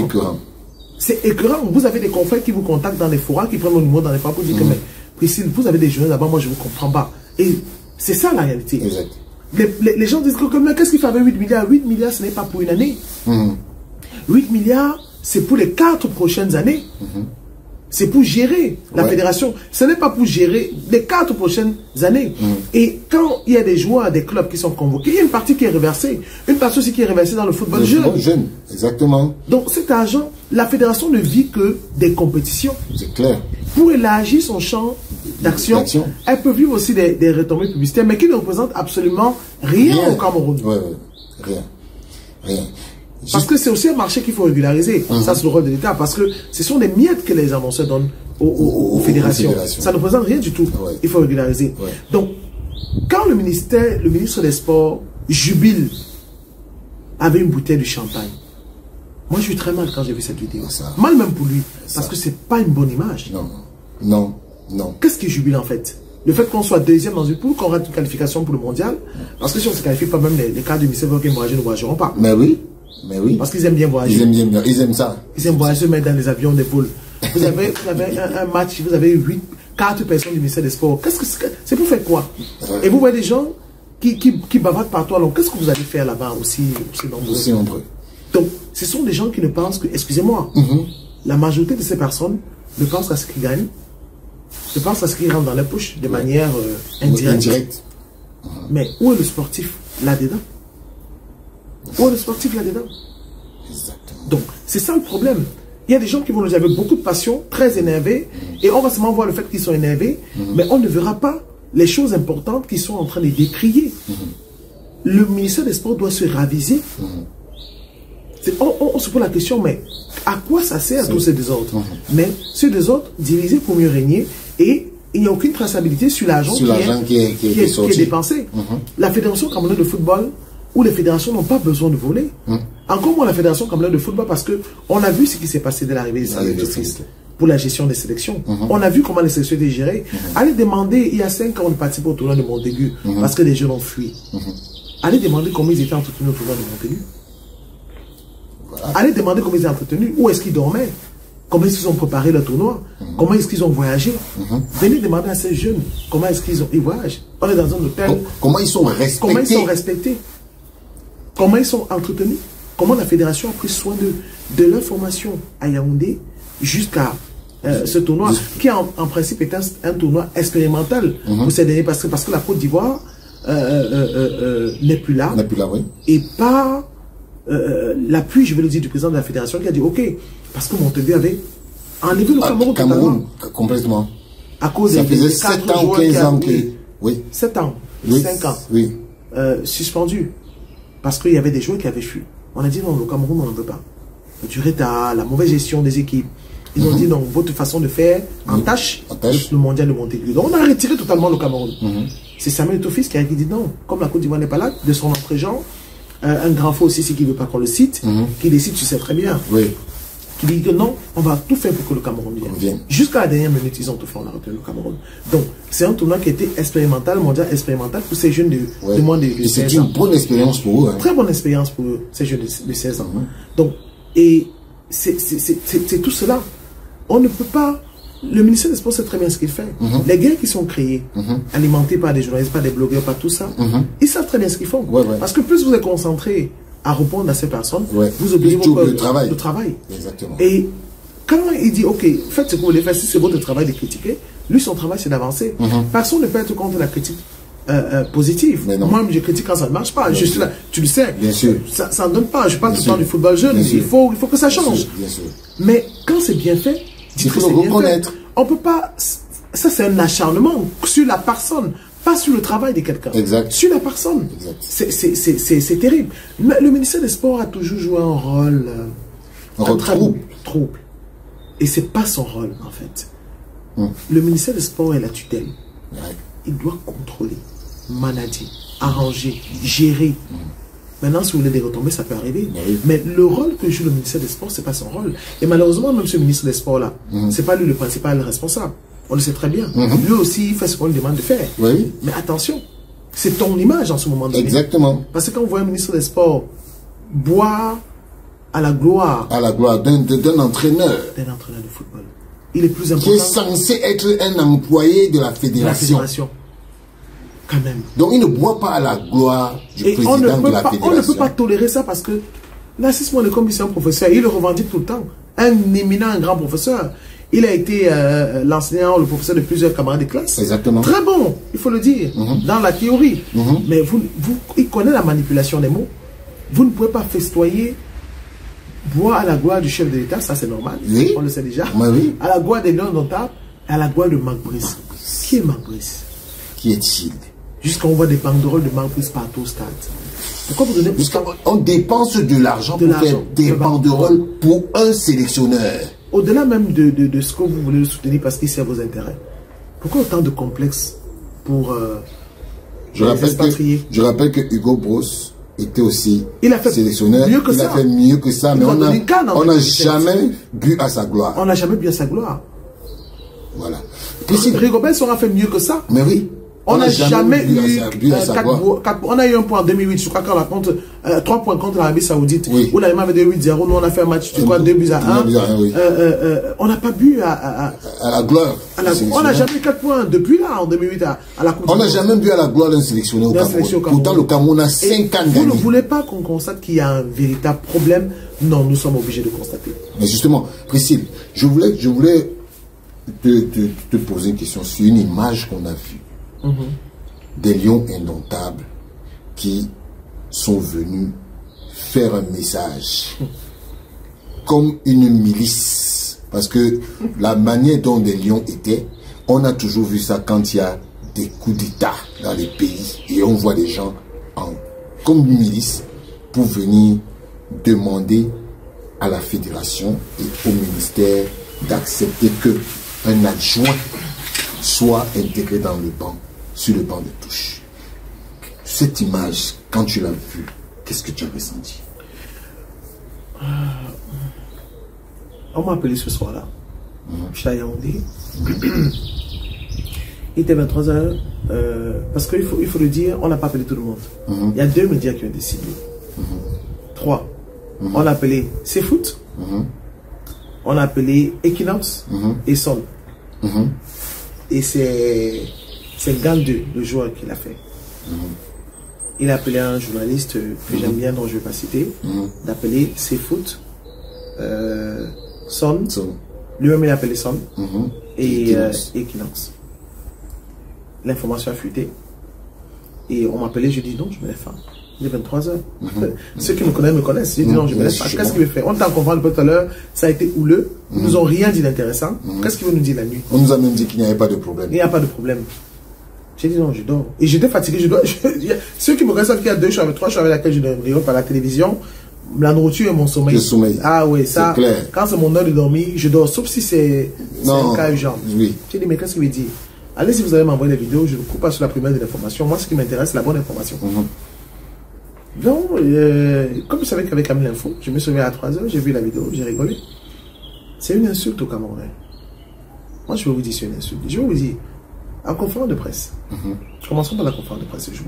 C'est écœurant. Vous avez des confrères qui vous contactent dans les forums, qui prennent mon numéro dans les forums pour dire que, mais, Priscille, vous avez des journalistes là-bas, moi je ne vous comprends pas. Et c'est ça la réalité. Les gens disent que, mais qu'est-ce qu'il fait avec 8 milliards? 8 milliards, ce n'est pas pour une année. 8 milliards, c'est pour les 4 prochaines années. c'est pour gérer la fédération. Ce n'est pas pour gérer les 4 prochaines années. Et quand il y a des joueurs, des clubs qui sont convoqués, il y a une partie qui est reversée. Une partie aussi qui est reversée dans le football jeune. Exactement. Donc cet argent, la fédération ne vit que des compétitions. C'est clair. Pour élargir son champ d'action, elle peut vivre aussi des retombées publicitaires, mais qui ne représentent absolument rien au Cameroun. Rien. Parce que c'est aussi un marché qu'il faut régulariser. Ça, c'est le rôle de l'État. Parce que ce sont des miettes que les annonceurs donnent aux fédérations. Ça ne représente rien du tout. Il faut régulariser. Donc, quand le ministre des Sports jubile avec une bouteille de champagne, moi, je suis très mal quand j'ai vu cette vidéo. Mal même pour lui. Parce que c'est pas une bonne image. Non. Qu'est-ce qui jubile en fait? Le fait qu'on soit deuxième dans une poule, qu'on rate une qualification pour le mondial. Parce que si on ne se qualifie pas, même les cas de ministère qui voyager ne voyageront pas. Mais oui. Parce qu'ils aiment bien voyager. Ils aiment ça. Ils aiment voyager, se mettre dans les avions des poules. Vous avez un match, vous avez 4 personnes du ministère des Sports. C'est pour faire quoi? Et vous voyez des gens qui bavardent partout. Alors, qu'est-ce que vous allez faire là-bas aussi nombreux? Donc, ce sont des gens qui ne pensent que, excusez-moi, la majorité de ces personnes ne pensent qu'à ce qu'ils gagnent, ne pensent à ce qu'ils rentrent dans les poches de manière indirecte. Mais où est le sportif là-dedans? Où est le sportif là-dedans? Donc, c'est ça le problème. Il y a des gens qui vont nous dire avec beaucoup de passion, très énervés, et on va seulement voir le fait qu'ils sont énervés, mais on ne verra pas les choses importantes qu'ils sont en train de décrier. Le ministère des Sports doit se raviser. On se pose la question, mais à quoi ça sert tous ces désordres? Mais ces désordres divisés pour mieux régner, et il n'y a aucune traçabilité sur l'argent qui est dépensé. La Fédération camerounaise de football, où les fédérations n'ont pas besoin de voler. Encore moins la Fédération camerounaise de football, parce qu'on a vu ce qui s'est passé dès l'arrivée des sélections pour la gestion des sélections. On a vu comment les sélections étaient gérées. Allez demander, il y a 5 ans, on participe au tournoi de Montaigu, parce que les jeunes ont fui. Allez demander comment ils étaient entretenus au tournoi de Montaigu. Allez demander comment ils étaient entretenus, où est-ce qu'ils dormaient, comment est-ce qu'ils ont préparé le tournoi, comment est-ce qu'ils ont voyagé. Venez demander à ces jeunes comment est-ce qu'ils voyagent. On est dans un hôtel. Comment ils sont respectés. Comment ils sont entretenus. Comment la fédération a pris soin de leur formation à Yaoundé jusqu'à ce tournoi, qui en principe est un tournoi expérimental pour ces derniers, parce que la Côte d'Ivoire n'est plus là. Et pas l'appui, je vais le dire, du président de la fédération qui a dit ok, parce que Montaigu avait enlevé le Cameroun complètement. À cause ça des faisait 7 ans ou 15 ans. 7 ans, 5 ans, suspendus. Parce qu'il y avait des joueurs qui avaient fui. On a dit non, le Cameroun, on n'en veut pas. Du retard, la mauvaise gestion des équipes. Ils ont dit non, votre façon de faire entache le mondial de Montaigu. Donc on a retiré totalement le Cameroun. C'est Samuel Eto'o-Fils qui a dit non, comme la Côte d'Ivoire n'est pas là, de son entrée-gens, un grand faux aussi qui ne veut pas qu'on le cite, qui décide, tu sais très bien, qui dit que non, on va tout faire pour que le Cameroun vienne. Jusqu'à la dernière minute, ils ont tout fait, on a retenu le Cameroun. Donc, c'est un tournoi qui était expérimental, mondial expérimental pour ces jeunes de moins de 16 ans. C'est une bonne expérience pour eux. Très bonne expérience pour eux, ces jeunes de 16 ans. Donc, et c'est tout cela. On ne peut pas... Le ministère des Sports sait très bien ce qu'il fait. Les guerres qui sont créées, alimentées par des journalistes, par des blogueurs, par tout ça, ils savent très bien ce qu'ils font. Parce que plus vous êtes concentré à répondre à ces personnes, vous oubliez votre travail. Exactement. Et quand il dit, ok, faites ce que vous voulez faire, si c'est votre travail de critiquer, lui, son travail, c'est d'avancer. Personne ne peut être contre la critique positive. Moi, je critique quand ça ne marche pas. Je suis là, tu le sais. Bien sûr. Ça ne donne pas. Je parle tout le temps du football jeune. Il faut que ça change. Bien sûr. Mais quand c'est bien fait, il faut le reconnaître. On peut pas... Ça, c'est un acharnement sur la personne, pas sur le travail de quelqu'un. Sur la personne. C'est terrible. Mais le ministère des Sports a toujours joué un rôle... trouble. Et c'est pas son rôle, en fait. Le ministère des Sports est la tutelle. Il doit contrôler, manager, arranger, gérer. Maintenant, si vous voulez des retombées, ça peut arriver. Mais le rôle que joue le ministère des Sports, ce n'est pas son rôle. Et malheureusement, même ce ministre des Sports-là, ce n'est pas lui le principal responsable. On le sait très bien. Lui aussi, il fait ce qu'on lui demande de faire. Mais attention, c'est ton image en ce moment donné. Exactement. Parce que quand on voit un ministre des Sports boire à la gloire d'un entraîneur. D'un entraîneur de football. Il est plus important. Qui est censé être un employé de la fédération. Quand même. Donc il ne boit pas à la gloire du président de la fédération. On ne peut pas tolérer ça parce que Narcisse Monekombi, c'est un professeur. Il le revendique tout le temps. Un éminent, un grand professeur. Il a été l'enseignant, le professeur de plusieurs camarades de classe. Exactement. Très bon, il faut le dire, dans la théorie. Mais il connaît la manipulation des mots. Vous ne pouvez pas festoyer, boire à la gloire du chef de l'État, ça c'est normal, oui. On le sait déjà. Oui. À la gloire des lions indomptables, à la gloire de Marc Brice. Qui est Marc Brice? Qui est-il? Jusqu'à on voit des banderoles de Marc Brice partout au stade. Pourquoi vous donnez... On dépense de l'argent pour faire des banderoles pour un sélectionneur. Au-delà même de ce que vous voulez le soutenir parce qu'il sert vos intérêts. Pourquoi autant de complexes pour je rappelle que Hugo Broos était aussi sélectionneur. Mieux que il a fait mieux que ça, mais on n'a jamais bu à sa gloire. On n'a jamais bu à sa gloire. Voilà. Rigobert aura fait mieux que ça. Mais oui. On n'a jamais eu 4, on a eu un point en 2008, je crois qu'on a contre 3 points contre l'Arabie Saoudite. Oui. Où l'Allemagne avait 8-0, nous on a fait un match, tu crois, 2-1. Oui. On n'a pas bu à la gloire. On n'a jamais eu 4 points depuis là, en 2008, à la Coupe du Monde. On n'a jamais bu à la gloire d'un sélectionneur au Cameroun. Pourtant, le Cameroun a 5 ans gagné. Vous ne voulez pas qu'on constate qu'il y a un véritable problème? Non, nous sommes obligés de constater. Mais justement, Priscille, je voulais te poser une question sur une image qu'on a vue. Des lions indomptables qui sont venus faire un message comme une milice, parce que la manière dont les lions étaient, on a toujours vu ça quand il y a des coups d'État dans les pays et on voit des gens comme une milice pour venir demander à la fédération et au ministère d'accepter que un adjoint soit intégré dans le banc, sur le banc de touche. Cette image, quand tu l'as vue, qu'est-ce que tu as ressenti? On m'a appelé ce soir-là. Je suis à Yaoundé. Il était 23h. Parce qu'il faut le dire, on n'a pas appelé tout le monde. Il y a 2 médias qui ont décidé. 3. On a appelé CFoot. On a appelé Equinox et Sol. Et c'est Gang 2, le joueur qui l'a fait. Il a appelé un journaliste que j'aime bien, dont je ne vais pas citer, d'appeler CFoot, Son. Lui-même il a appelé Son et Equinox. L'information a fuité. Et on m'a appelé, je dis non, je me lève pas. Il est 23h. Ceux qui me connaissent me connaissent. J'ai dit non, je me lève pas. Qu'est-ce qu'il veut faire? On t'a compris tout à l'heure, ça a été houleux. Ils nous ont rien dit d'intéressant. Qu'est-ce qu'il veut nous dire la nuit? On nous a même dit qu'il n'y avait pas de problème. Il n'y a pas de problème. J'ai dit non, je dors. Et j'étais fatigué. Ceux qui me connaissent savent qu'il y a 2 choses, 3 choses avec laquelle je dors par la télévision. La nourriture et mon sommeil. Le sommeil. Ah oui, ça. Clair. Quand c'est mon heure de dormir, je dors. Sauf si c'est un cas urgent. Oui. J'ai dit, mais qu'est-ce qu'il veut dire? Allez, si vous allez m'envoyer des vidéos, je ne coupe pas sur la première de l'information. Moi, ce qui m'intéresse, c'est la bonne information. Donc, comme je savais qu'avec Camille Info, je me suis réveillé à 3h, j'ai vu la vidéo, j'ai rigolé. C'est une insulte au Camerounais. Moi, je vais vous dire c'est une insulte. Je vais vous dire, en conférence de presse, commençons par la conférence de presse ce jour.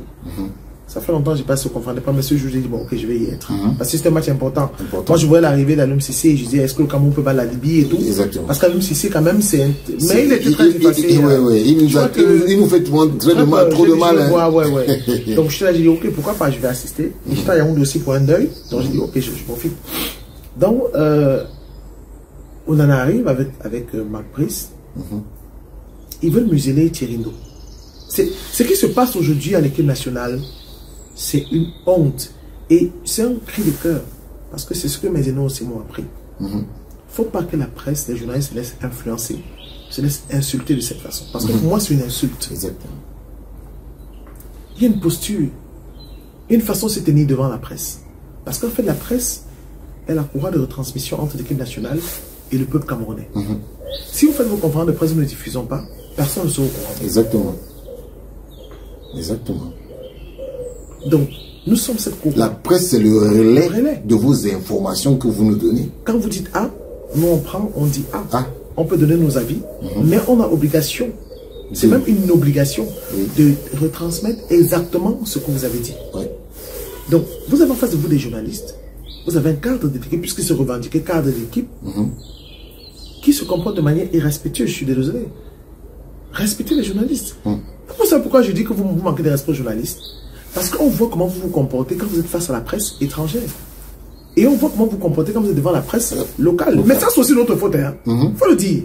Ça fait longtemps que j'ai passé au conférence de presse, mais ce jour, j'ai dit, bon, ok, je vais y être. Parce que c'était un match important. Moi, je voyais l'arrivée d'Aloum Cissé et je disais, est-ce que le Cameroun peut battre la Libye et tout? Exactement. Parce qu'Aloum Cissé, quand même, c'est. Mais il était très effacé. Il nous fait trop de mal. Donc, je suis là, j'ai dit, ok, pourquoi pas, je vais assister. Et j'étais à Yaoundé aussi pour un deuil. Donc, j'ai dit, ok, je profite. Donc, on en arrive avec Marc Brice. Ils veulent museler Thierry Ndo. Ce qui se passe aujourd'hui à l'équipe nationale, c'est une honte. Et c'est un cri de cœur. Parce que c'est ce que mes aînés aussi m'ont appris. Il ne faut pas que la presse, les journalistes se laissent influencer, se laissent insulter de cette façon. Parce que pour moi, c'est une insulte. Exactement. Il y a une posture, il y a une façon de se tenir devant la presse. Parce qu'en fait, la presse est la courroie de retransmission entre l'équipe nationale et le peuple camerounais. Si vous faites vos conférences de presse, nous ne les diffusons pas, personne ne sera au courant. Exactement. Exactement. Donc, nous sommes cette courroie. La presse, c'est le relais de vos informations que vous nous donnez. Quand vous dites A, nous on prend, on dit A. On peut donner nos avis, mais on a obligation, c'est même une obligation de retransmettre exactement ce que vous avez dit. Donc, vous avez en face de vous des journalistes, vous avez un cadre d'équipe, puisqu'il se revendique cadre d'équipe, qui se comporte de manière irrespectueuse, je suis désolé. Respectez les journalistes. C'est pourquoi je dis que vous manquez de respect aux journalistes. Parce qu'on voit comment vous vous comportez quand vous êtes face à la presse étrangère. Et on voit comment vous comportez quand vous êtes devant la presse locale. Mais ça, c'est aussi notre faute, hein. Faut le dire.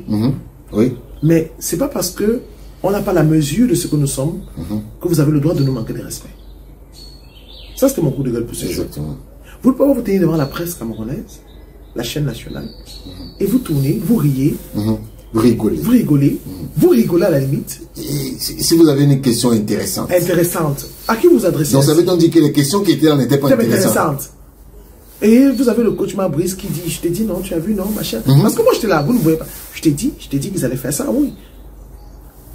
Oui. Mais c'est pas parce que on n'a pas la mesure de ce que nous sommes que vous avez le droit de nous manquer de respect. Ça, c'était mon coup de gueule pour ce jour. Vous ne pouvez pas vous tenir devant la presse camerounaise, la chaîne nationale, et vous tournez, vous riez, vous rigolez. Vous rigolez, vous rigolez à la limite. Et si vous avez une question intéressante. Intéressante. À qui vous adressez? Donc ça veut donc dire que les questions qui étaient là n'étaient pas intéressantes. Et vous avez le coach Mabrice qui dit, je t'ai dit non, tu as vu, non, machin. Parce que moi j'étais là, vous ne voyez pas. Je t'ai dit qu'ils allaient faire ça, oui.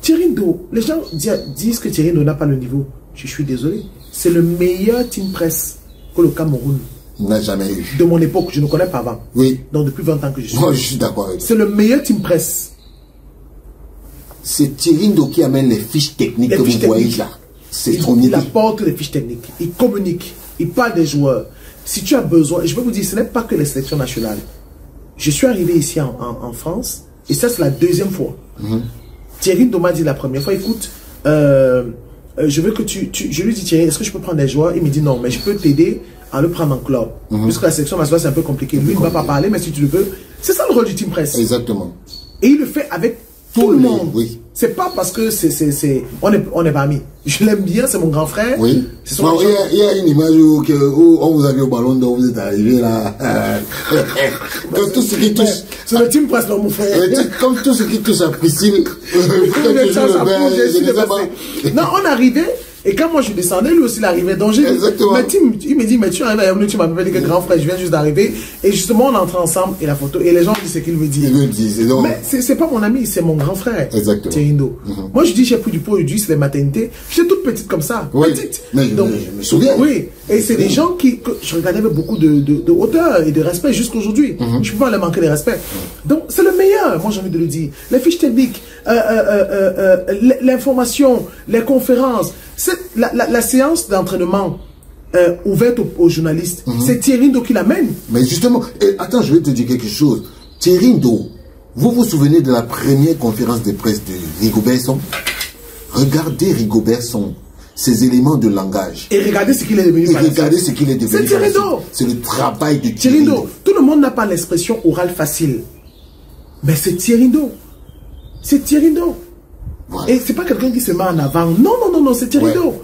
Thierry Ndo, les gens disent que Thierry Ndo n'a pas le niveau. Je suis désolé. C'est le meilleur team press que le Cameroun n'a jamais eu. De mon époque, je ne connais pas avant. Oui. Donc depuis 20 ans que je suis. Moi, je suis d'accord avec vous. C'est le meilleur team press. C'est Thierry Ndo qui amène les fiches techniques que vous voyez là. C'est son idée. Il apporte les fiches techniques. Il communique. Il parle des joueurs. Si tu as besoin, et je peux vous dire, ce n'est pas que les sélections nationales. Je suis arrivé ici en France, et ça c'est la deuxième fois. Thierry Ndo m'a dit la première fois, écoute, je veux que je lui dis Thierry, est-ce que je peux prendre des joueurs? Il me dit non, mais je peux t'aider à le prendre en club. Puisque la sélection nationale c'est un peu compliqué. Lui il ne va pas parler, mais si tu le veux, c'est ça le rôle du team press. Exactement. Et il le fait avec tout le monde. Oui. C'est pas parce que on est pas amis. Je l'aime bien, c'est mon grand frère. Oui. Il y a une image où on vous a vu au ballon d'or, vous êtes arrivé là. Comme tout ce qui touche. C'est le team press, mon frère. Comme tout ce qui touche à Priscille. Non, on arrivait. Et quand moi je descendais, lui aussi il arrivait. Donc exactement. Il me dit, mais tu arrives, tu m'appelles que grand frère, je viens juste d'arriver. Et justement, on entre ensemble et la photo. Et les gens disent ce qu'il me dit. Ils me disent. Mais c'est pas mon ami, c'est mon grand frère. Exactement. Thierry Ndo. Moi je dis, j'ai pris du poids aujourd'hui, c'est les maternités. J'étais toute petite comme ça. Oui. Petite. Mais donc, je me souviens. Oui. Et c'est des gens que je regardais avec beaucoup de hauteur et de respect jusqu'aujourd'hui. Je peux pas leur manquer de respect. Donc c'est le meilleur, moi j'ai envie de le dire. Les fiches techniques, l'information, les conférences. La séance d'entraînement ouverte aux journalistes, c'est Thierry Ndo qui l'amène. Mais justement, attends, je vais te dire quelque chose. Thierry Ndo, vous vous souvenez de la première conférence de presse de Rigobert Song? Regardez Rigobert Song, ses éléments de langage. Et regardez ce qu'il est devenu. C'est Thierry Ndo. C'est le travail de Thierry Ndo. Tout le monde n'a pas l'expression orale facile. Mais c'est Thierry Ndo. C'est Thierry Ndo. Voilà. Et c'est pas quelqu'un qui se met en avant. Non, c'est Thierry Ndo.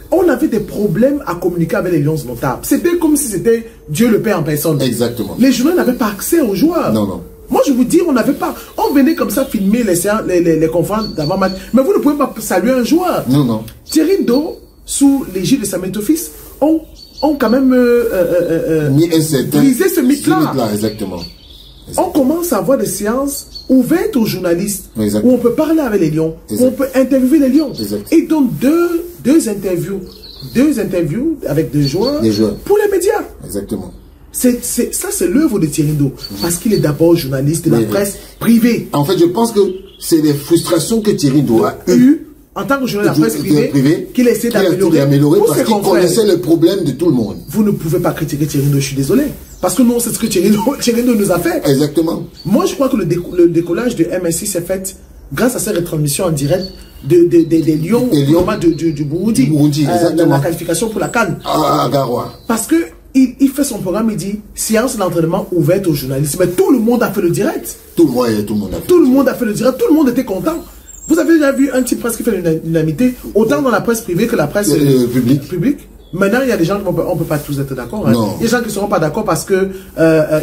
On avait des problèmes à communiquer avec les Lions notables. C'était comme si c'était Dieu le Père en personne. Exactement. Les joueurs n'avaient pas accès aux joueurs. Non. Moi, je vous dis, on n'avait pas. On venait comme ça filmer les conférences d'avant-match. Mais vous ne pouvez pas saluer un joueur. Non. Thierry Ndo, sous l'égide de Samuel Tofis, ont quand même brisé ce mythe-là. Exactement. On commence à avoir des séances ouvertes aux journalistes, où on peut parler avec les Lions, où on peut interviewer les Lions. Et donc deux interviews avec des joueurs pour les médias. Exactement. Ça, c'est l'œuvre de Thierry Ndo, parce qu'il est d'abord journaliste de la presse privée. En fait, je pense que c'est des frustrations que Thierry Ndo a eues en tant que journaliste de la presse privée, qu'il essaie d'améliorer parce qu'il connaissait le problème de tout le monde. Vous ne pouvez pas critiquer Thierry Ndo, je suis désolé. Parce que nous, c'est ce que Thierry Ndo nous a fait. Exactement. Moi, je crois que le décollage de MSI s'est fait grâce à ces retransmissions en direct des Lions du Burundi. La qualification pour la CAN. À Garoua. Parce que il fait son programme, il dit séance d'entraînement ouverte aux journalistes. Mais tout le monde a fait le direct. Tout le monde a fait le direct. Tout le monde était content. Vous avez déjà vu un type presse qui fait l'unanimité, autant dans la presse privée que la presse publique. Maintenant, il y a des gens qu'on ne peut pas tous être d'accord. Hein. Il y a des gens qui ne seront pas d'accord parce que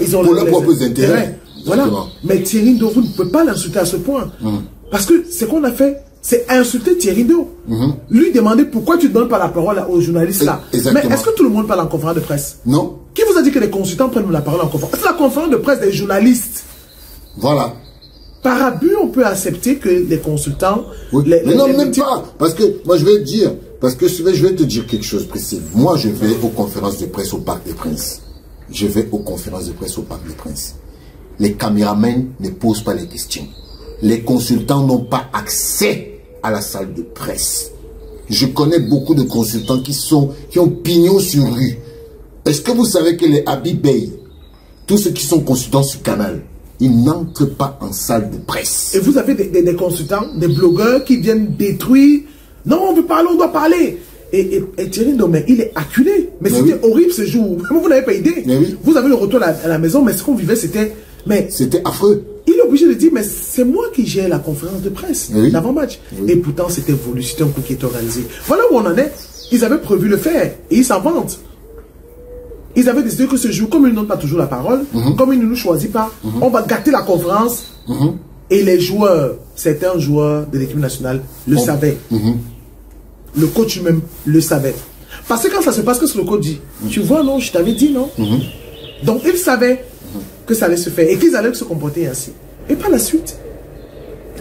ils ont leurs propres intérêts. Voilà. Mais Thierry Ndo, vous ne pouvez pas l'insulter à ce point. Parce que ce qu'on a fait, c'est insulter Thierry Ndo. Lui demander pourquoi tu ne donnes pas la parole aux journalistes là. Mais est-ce que tout le monde parle en conférence de presse? Non. Qui vous a dit que les consultants prennent la parole en conférence? C'est la conférence de presse des journalistes. Voilà. Par abus, on peut accepter que les consultants... Mais non, même pas. Parce que, moi, je vais te dire... Parce que je vais te dire quelque chose précis. Moi, je vais aux conférences de presse au Parc des Princes. Les caméramans ne posent pas les questions. Les consultants n'ont pas accès à la salle de presse. Je connais beaucoup de consultants qui ont pignon sur rue. Est-ce que vous savez que les Habibey, tous ceux qui sont consultants sur Canal, ils n'entrent pas en salle de presse. Et vous avez des consultants, des blogueurs qui viennent détruire. Non, on veut parler, on doit parler. Et Thierry Ndomé, il est acculé. Mais c'était horrible ce jour. Vous n'avez pas idée. Vous avez le retour à la maison, mais ce qu'on vivait, c'était... C'était affreux. Il est obligé de dire, mais c'est moi qui gère la conférence de presse d'avant-match. Et pourtant, c'était voulu, c'était un coup qui était organisé. Voilà où on en est. Ils avaient prévu le faire et ils s'en vantent. Ils avaient décidé que ce jour, comme ils n'ont pas toujours la parole, comme ils ne nous choisissent pas, on va gâter la conférence. Et les joueurs, certains joueurs de l'équipe nationale le savaient. Le coach lui-même le savait. Parce que quand ça se passe, qu'est-ce que le coach dit? Tu vois, non, je t'avais dit, non? Donc, ils savaient que ça allait se faire et qu'ils allaient se comporter ainsi. Et par la suite,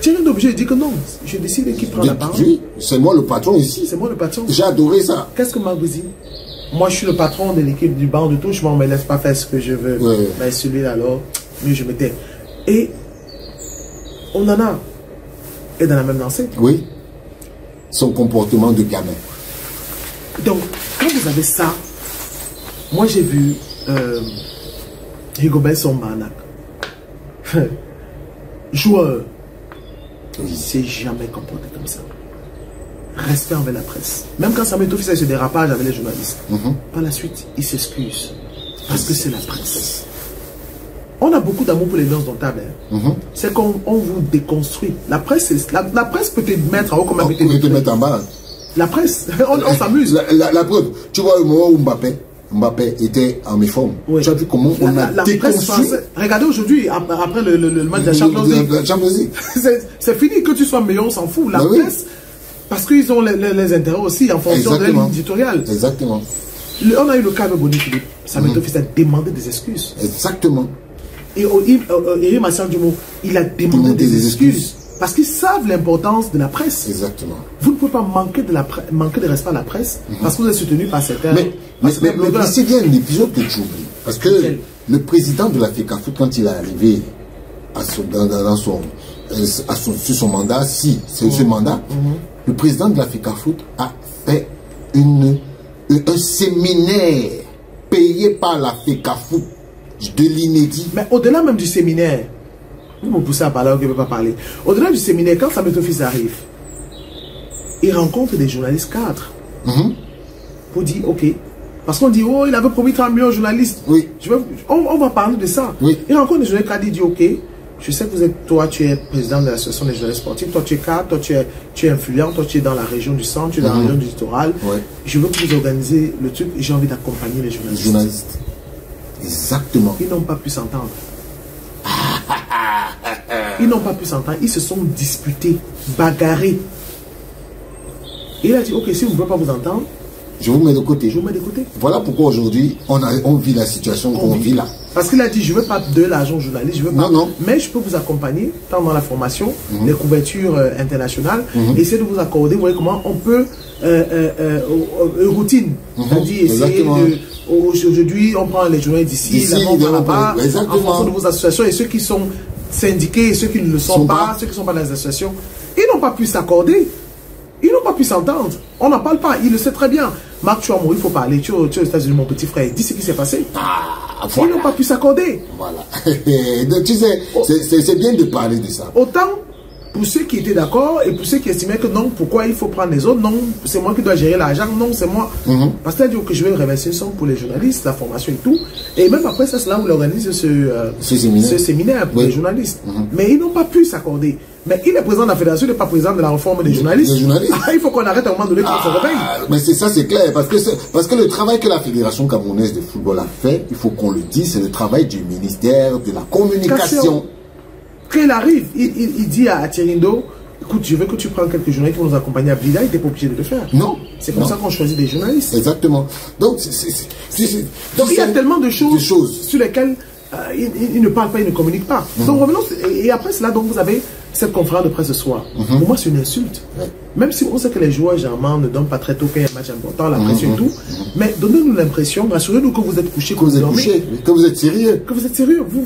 Thierry est obligé de dire que non, je décide qui prend la parole. Oui, c'est moi le patron ici. C'est moi le patron. J'ai adoré ça. Qu'est-ce que Marc dit? Moi, je suis le patron de l'équipe du banc de touche, moi, on ne me laisse pas faire ce que je veux. Mais celui-là, alors, mieux je me tais. Et Onana est dans la même lancée. Oui. Son comportement de gamin. Donc, quand vous avez ça, moi j'ai vu Rigobert Sambanac, joueur, il ne s'est jamais comporté comme ça. Respect envers la presse. Même quand Samuel Eto'o fait ce dérapage avec les journalistes, par la suite, il s'excuse. Parce que c'est la presse. On a beaucoup d'amour pour les lions domptables. C'est qu'on vous déconstruit. La presse peut te mettre en haut comme un peut te mettre en bas. La presse, on s'amuse. La preuve, tu vois le moment où Mbappé était en méforme. Tu as vu comment on a déconstruit. Regardez aujourd'hui, après le match de la Champions League. C'est fini, que tu sois meilleur, on s'en fout. La presse, parce qu'ils ont les intérêts aussi en fonction de l'éditorial. Exactement. On a eu le cas de Boni Philippe. Samuel Eto'o a demandé des excuses. Exactement. Et Éric Martial Dumont, il a demandé des excuses. Parce qu'ils savent l'importance de la presse. Exactement. Vous ne pouvez pas manquer de respect à la presse parce que vous êtes soutenu par certains. Mais c'est bien un épisode que tu oublies. Parce que le président de la FECAFOOT, quand il est arrivé sur son mandat, c'est ce mandat, le président de la FECAFOOT a fait un séminaire payé par la FECAFOOT de l'inédit. Mais au-delà même du séminaire, vous me poussez à parler alors que je ne peux pas parler. Au-delà du séminaire, quand Samuel Eto'o arrive, il rencontre des journalistes cadres pour dire, ok, parce qu'on dit, oh, il avait promis 30 millions aux journalistes. Oui. On va parler de ça. Oui. Il rencontre des journalistes cadres, il dit, ok, je sais que toi, tu es président de l'association des journalistes sportifs, toi, tu es cadre, toi, tu es influent, toi, tu es dans la région du centre, tu es dans la région du littoral. Ouais. Je veux que vous organisez le truc et j'ai envie d'accompagner les journalistes. Exactement. Ils n'ont pas pu s'entendre. Ils n'ont pas pu s'entendre. Ils se sont disputés, bagarrés. Il a dit, ok, si vous ne pouvez pas vous entendre, je vous mets de côté. Je vous mets de côté. Voilà pourquoi aujourd'hui, on vit la situation qu'on vit là. Parce qu'il a dit, je ne veux pas de l'argent journaliste, je veux pas. Non. Mais je peux vous accompagner, tant dans la formation, les couvertures internationales, essayer de vous accorder, vous voyez comment on peut, routine. C'est-à-dire, essayer de... Aujourd'hui, on prend les journalistes d'ici, là-bas, on prend là-bas, en fonction de vos associations, et ceux qui sont syndiqués, et ceux qui ne le sont pas, ceux qui ne sont pas dans les associations, ils n'ont pas pu s'accorder. Ils n'ont pas pu s'entendre. On n'en parle pas. Il le sait très bien. Marc Chouamou, il faut parler. Tu es aux États-Unis, mon petit frère. Dis ce qui s'est passé. Voilà. Ils n'ont pas pu s'accorder. Voilà. Donc, tu sais, c'est bien de parler de ça. Autant pour ceux qui étaient d'accord et pour ceux qui estimaient que non, pourquoi il faut prendre les autres, non, c'est moi qui dois gérer l'argent, non, c'est moi. Parce qu'il a dit que je vais reverser une somme pour les journalistes, la formation et tout. Et même après ça, c'est là où il organise ce séminaire pour les journalistes. Mais ils n'ont pas pu s'accorder. Mais il est président de la fédération, il n'est pas président de la réforme des journalistes. Il faut qu'on arrête à un moment donné qu'on se réveille. Mais c'est ça, c'est clair. Parce que le travail que la Fédération camerounaise de football a fait, il faut qu'on le dise, c'est le travail du ministère de la communication. Quand il arrive, il dit à Thierry Ndomé, écoute, je veux que tu prennes quelques journalistes pour nous accompagner à Blida, il n'était pas obligé de le faire. Non. C'est comme ça qu'on choisit des journalistes. Exactement. Donc, il y a tellement de choses sur lesquelles il ne parle pas, il ne communique pas. Donc revenons, et après cela, donc vous avez cette conférence de presse ce soir. Pour moi, c'est une insulte. Même si on sait que les joueurs généralement ne donnent pas très tôt quand il y a un match important, la pression et tout, mais donnez-nous l'impression, rassurez-nous que vous êtes couché, que vous dormez, que vous êtes sérieux. Que vous êtes sérieux. Vous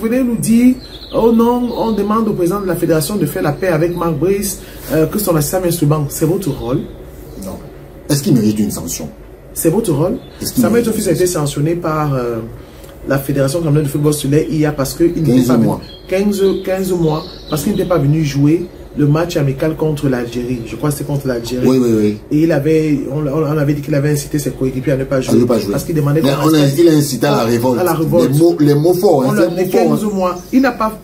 venez nous dire, oh non, on demande au président de la fédération de faire la paix avec Marc Brice, que son assistant instrument. C'est votre rôle. Non. Est-ce qu'il mérite une sanction? C'est votre rôle. Samuel Eto'o a été sanctionné par la Fédération camerounaise de football sur les IA parce qu'il n'était pas 15 mois parce qu'il n'était pas venu jouer le match amical contre l'Algérie. Je crois que c'était contre l'Algérie. Oui, oui, oui. Et on avait dit qu'il avait incité ses coéquipiers à ne pas jouer. Parce qu'il demandait il a incité à la révolte. Les mots forts. On l'a donné 15 mois. Il n'a pas.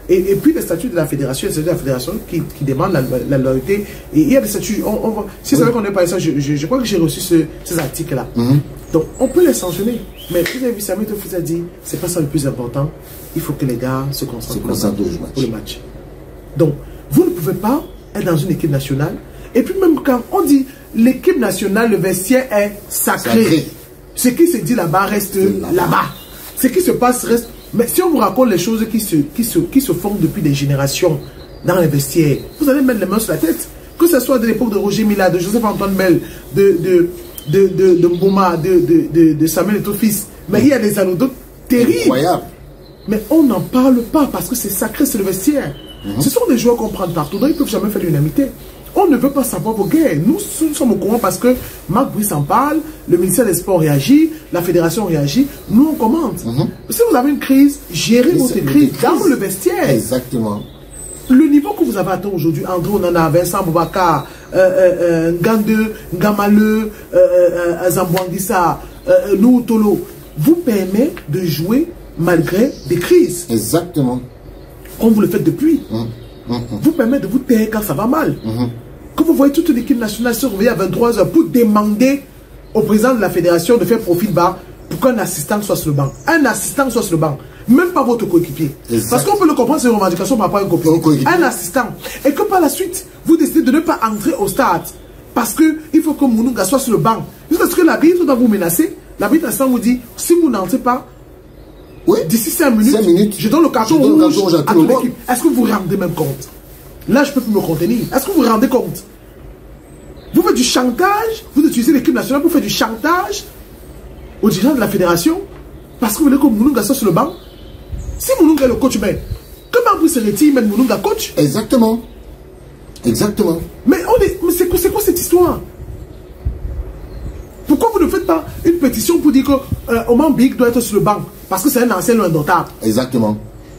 Et puis les statuts de la fédération, c'est la fédération qui demande la loyauté. Et il y a des statuts. Si c'est vrai qu'on n'est pas ça, je crois que j'ai reçu ces articles-là. Donc on peut les sanctionner. Mais vous avez vu, Samuel Toufous a dit, c'est pas ça le plus important. Il faut que les gars se concentrent pour le match. Donc, vous ne pouvez pas être dans une équipe nationale. Et puis même quand on dit l'équipe nationale, le vestiaire est sacré. Ce qui se dit là-bas reste là-bas. Ce qui se passe reste... Mais si on vous raconte les choses qui se font depuis des générations dans les vestiaires, vous allez mettre les mains sur la tête. Que ce soit de l'époque de Roger Mila, de Joseph-Antoine Bell, de Mboma, de Samuel Eto'o-Fils. Mais il y a des anecdotes terribles. Incroyable. Mais on n'en parle pas parce que c'est sacré, c'est le vestiaire. Ce sont des joueurs qu'on prend partout, donc ils ne peuvent jamais faire l'unanimité. On ne veut pas savoir vos guerres. Nous sommes au courant parce que Marc Brice en parle, le ministère des Sports réagit, la fédération réagit, nous on commente. Si vous avez une crise, gérez votre crise dans le vestiaire. Exactement. Le niveau que vous avez atteint aujourd'hui, André Onana, Vincent Boubacar, Ngande, Ngamale, Zambouanguissa, Lou Tolo, vous permet de jouer malgré des crises. Exactement. Comme vous le faites depuis. Vous permet de vous taire quand ça va mal. Quand vous voyez toute l'équipe nationale se réveiller à 23 h pour demander au président de la fédération de faire profil bas pour qu'un assistant soit sur le banc. Un assistant soit sur le banc. Même pas votre coéquipier. Parce qu'on peut le comprendre, c'est une revendication par rapport à un coéquipier. Un assistant. Et que par la suite, vous décidez de ne pas entrer au stade. Parce qu'il faut que Mounouga soit sur le banc. Jusqu'à ce que l'arbitre doit vous menacer. L'arbitre instant vous dit, si vous n'entrez pas, d'ici 5 minutes, je donne le carton rouge à toute l'équipe. Est-ce que vous vous rendez même compte? Là, je ne peux plus me contenir. Est-ce que vous vous rendez compte? Vous faites du chantage, vous utilisez l'équipe nationale pour faire du chantage aux dirigeants de la fédération parce que vous voulez que Mounouga soit sur le banc. Si Mounouga est le coach, mais que Marc se retire, même Mounouga coach. Exactement. Exactement. Mais c'est quoi cette histoire? Pourquoi vous ne faites pas une pétition pour dire que Oman Big doit être sur le banc? Parce que c'est un ancien indotable. Exactement.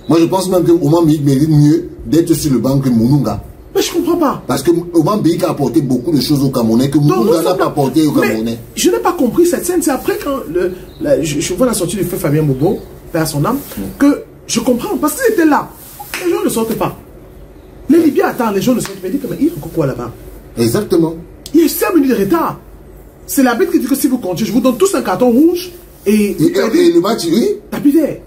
Moi, je pense même que Oman Big mérite mieux d'être sur le banc que Mounouga. Mais je ne comprends pas. Parce que Oman Big a apporté beaucoup de choses au Camerounais que Mounouga n'a pas apporté au Camerounais. Je n'ai pas compris cette scène. C'est après quand je vois la sortie du feu Fabien Bobo, père à son âme, que je comprends. Parce qu'ils étaient là. Les gens ne sortent pas. Les Libyens attendent, les gens ne sortent pas. Ils disent mais il y a encore quoi là-bas? Exactement. Il y a 5 minutes de retard. C'est l'arbitre qui dit que si vous continuez, je vous donne tous un carton rouge et le match, oui. Tapis d'air.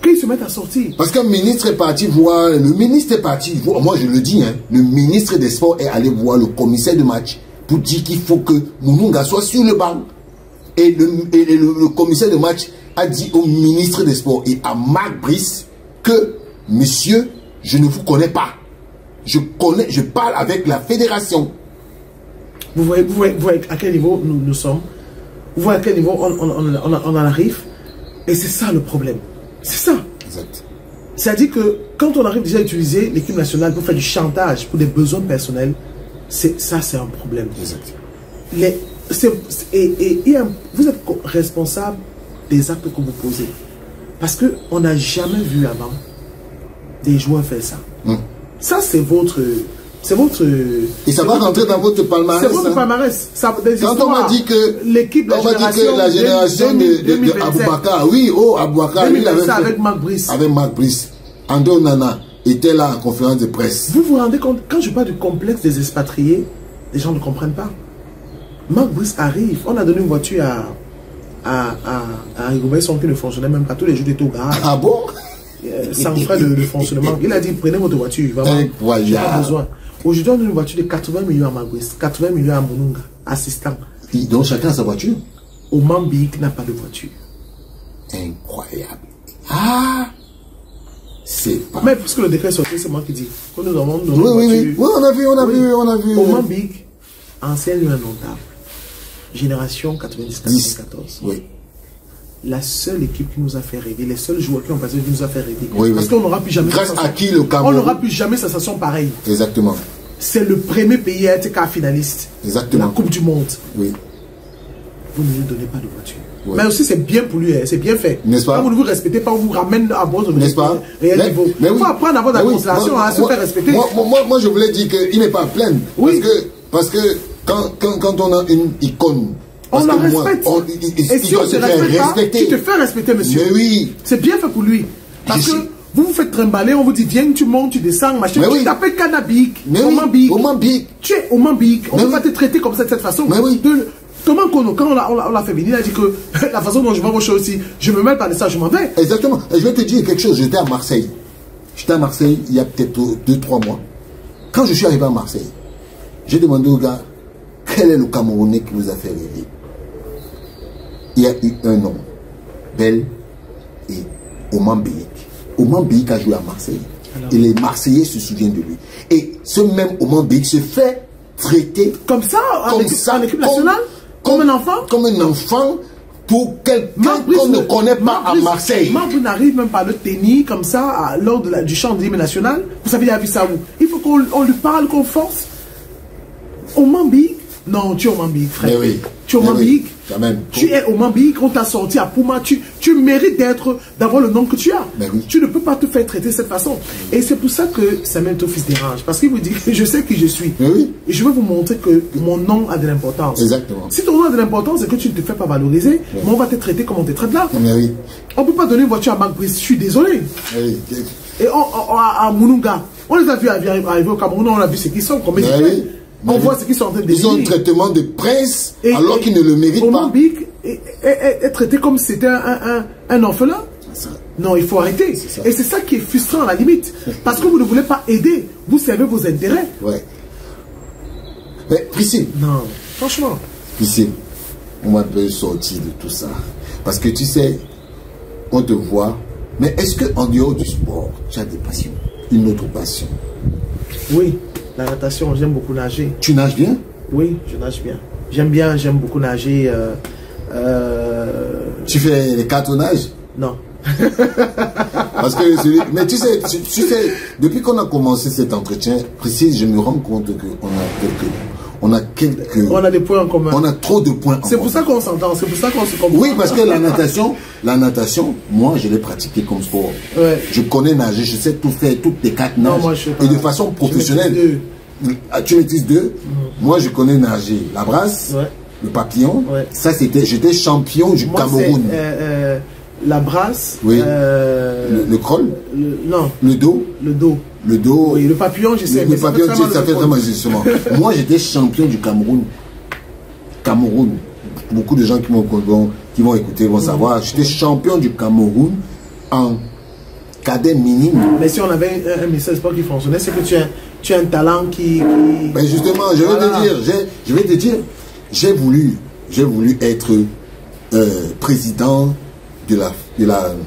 Qu'ils se mettent à sortir. Parce qu'un ministre est parti voir, le ministre est parti, moi je le dis, hein, le ministre des Sports est allé voir le commissaire de match pour dire qu'il faut que Mounouga soit sur le banc. Et le commissaire de match a dit au ministre des Sports et à Marc Brice que, monsieur, je ne vous connais pas. Je parle avec la fédération. Vous voyez à quel niveau nous sommes. Vous voyez à quel niveau on en arrive. Et c'est ça le problème. C'est ça. Exact. C'est-à-dire que quand on arrive déjà à utiliser l'équipe nationale pour faire du chantage, pour des besoins personnels, ça c'est un problème. Exact. Vous êtes responsable des actes que vous posez. Parce qu'on n'a jamais vu avant des joueurs faire ça. Ça c'est votre... Et ça va rentrer dans votre palmarès. C'est votre palmarès. Quand on m'a dit que l'équipe, la génération de Aboubacar, oui, Aboubacar, il avait fait avec Marc Brice. Avec Marc Brice. André Onana était là en conférence de presse. Vous vous rendez compte, quand je parle du complexe des expatriés, les gens ne comprennent pas. Marc Brice arrive, on a donné une voiture à Rigobert Song qui ne fonctionnait même pas. Tous les jours d'été au garage. Ah bon? Sans frais de fonctionnement. Il a dit, prenez votre voiture, vraiment. J'ai pas besoin. Aujourd'hui, on a une voiture de 80 millions à Magwis, 80 millions à Mounouga, assistant. Donc chacun a sa voiture? Oman Big n'a pas de voiture. Incroyable. Ah! C'est pas... Mais puisque le décret est sorti, c'est moi qui dis. Que nous avons oui, on a vu. Oman Big, ancien lieu notable. Génération 90-94. Oui. La seule équipe qui nous a fait rêver, les seuls joueurs qui ont passé qui nous a fait rêver. Oui, parce qu'on n'aura plus jamais... Grâce à qui le Cameroun? On n'aura plus jamais sensation pareille. Exactement. C'est le premier pays à être finaliste. Exactement. De la Coupe du Monde. Oui. Vous ne lui donnez pas de voiture. Oui. Mais aussi, c'est bien pour lui, hein, c'est bien fait. N'est-ce pas? Quand vous ne vous respectez pas, on vous ramène à votre n'est-ce pas? Réel niveau. Il faut apprendre à avoir de la considération, à se faire respecter. Moi, je voulais dire qu'il n'est pas plein. Oui. Parce que quand on a une icône, on la respecte. Et si on se respecte, tu te fais respecter, monsieur. Mais oui. C'est bien fait pour lui. Parce que vous vous faites trimballer, on vous dit viens, tu montes, tu descends, machin. Tu t'appelles Cannabik, Omambik. Tu es Omambik. On va te traiter comme ça de cette façon. Mais oui. Thomas Kono, quand on l'a fait venir, il a dit que la façon dont je vois vos choses aussi, je me mêle pas de ça, je m'en vais. Exactement. Et je vais te dire quelque chose. J'étais à Marseille. J'étais à Marseille il y a peut-être 2-3 mois. Quand je suis arrivé à Marseille, j'ai demandé au gars quel est le Camerounais qui vous a fait rêver. Il y a eu un nom, Bel et Omambik. Omambik a joué à Marseille. Alors, et les Marseillais se souviennent de lui. Et ce même Omambik se fait traiter comme ça, en équipe nationale. Comme un enfant? Comme un enfant pour quelqu'un qu'on ne connaît pas à Marseille. Marc n'arrive même pas à le tenir comme ça lors du chant de l'hymne national. Vous savez, il a vu ça où? Il faut qu'on lui parle, qu'on force. Omambik? Non, tu es Omambik, frère. Mais oui. Tu es Omambik. Oui. Tu es Omambik, on t'a sorti à Pouma. Tu mérites d'avoir le nom que tu as. Mais oui. Tu ne peux pas te faire traiter de cette façon. Et c'est pour ça que Samuel Tofis dérange. Parce qu'il vous dit, je sais qui je suis. Mais oui. Et je vais vous montrer que mon nom a de l'importance. Exactement. Si ton nom a de l'importance et que tu ne te fais pas valoriser, oui, mais on va te traiter comme on te traite là. Mais oui. On ne peut pas donner une voiture à Marc Brice. Je suis désolé. Oui. Et à Mounouga, on les a vus arriver au Cameroun, on a vu ce qu'ils sont. Comme on voit ce qu'ils sont en train de dire. Ils ont un traitement de prince alors qu'ils ne le méritent pas. Omambik est traité comme si c'était un orphelin. Non, il faut arrêter. Et c'est ça qui est frustrant à la limite. Parce que vous ne voulez pas aider. Vous servez vos intérêts. Ouais. Mais Priscille. Non, franchement. Priscille, on va te sortir de tout ça. Parce que tu sais, on te voit. Mais est-ce qu'en dehors du sport, tu as des passions? Une autre passion? Oui. La natation, j'aime beaucoup nager. Tu nages bien? Oui, je nage bien. J'aime beaucoup nager. Tu fais les cartonnages? Non. Parce que, mais tu sais, depuis qu'on a commencé cet entretien, précis, je me rends compte qu'on a des points en commun. On a trop de points en commun. C'est pour ça qu'on s'entend, c'est pour ça qu'on se comprend. Oui, parce que la natation, moi, je l'ai pratiquée comme sport. Ouais. Je connais nager, je sais tout faire, toutes les 4 nages. Non, moi, je sais pas. Et de façon professionnelle. Tu maîtrises 2. Moi, je connais nager la brasse, ouais, le papillon. Ouais. Ça, j'étais champion du Cameroun. La brasse, oui. Le crawl, non. Le dos. Le dos. Oui, le papillon, je sais. Le papillon, ça fait vraiment justement. Moi, j'étais champion du Cameroun. Beaucoup de gens qui vont écouter vont savoir. J'étais champion du Cameroun en cadet minime. Mais si on avait un message sport qui fonctionnait, c'est que tu as un talent qui... Ben justement, je vais te dire, j'ai voulu être président de la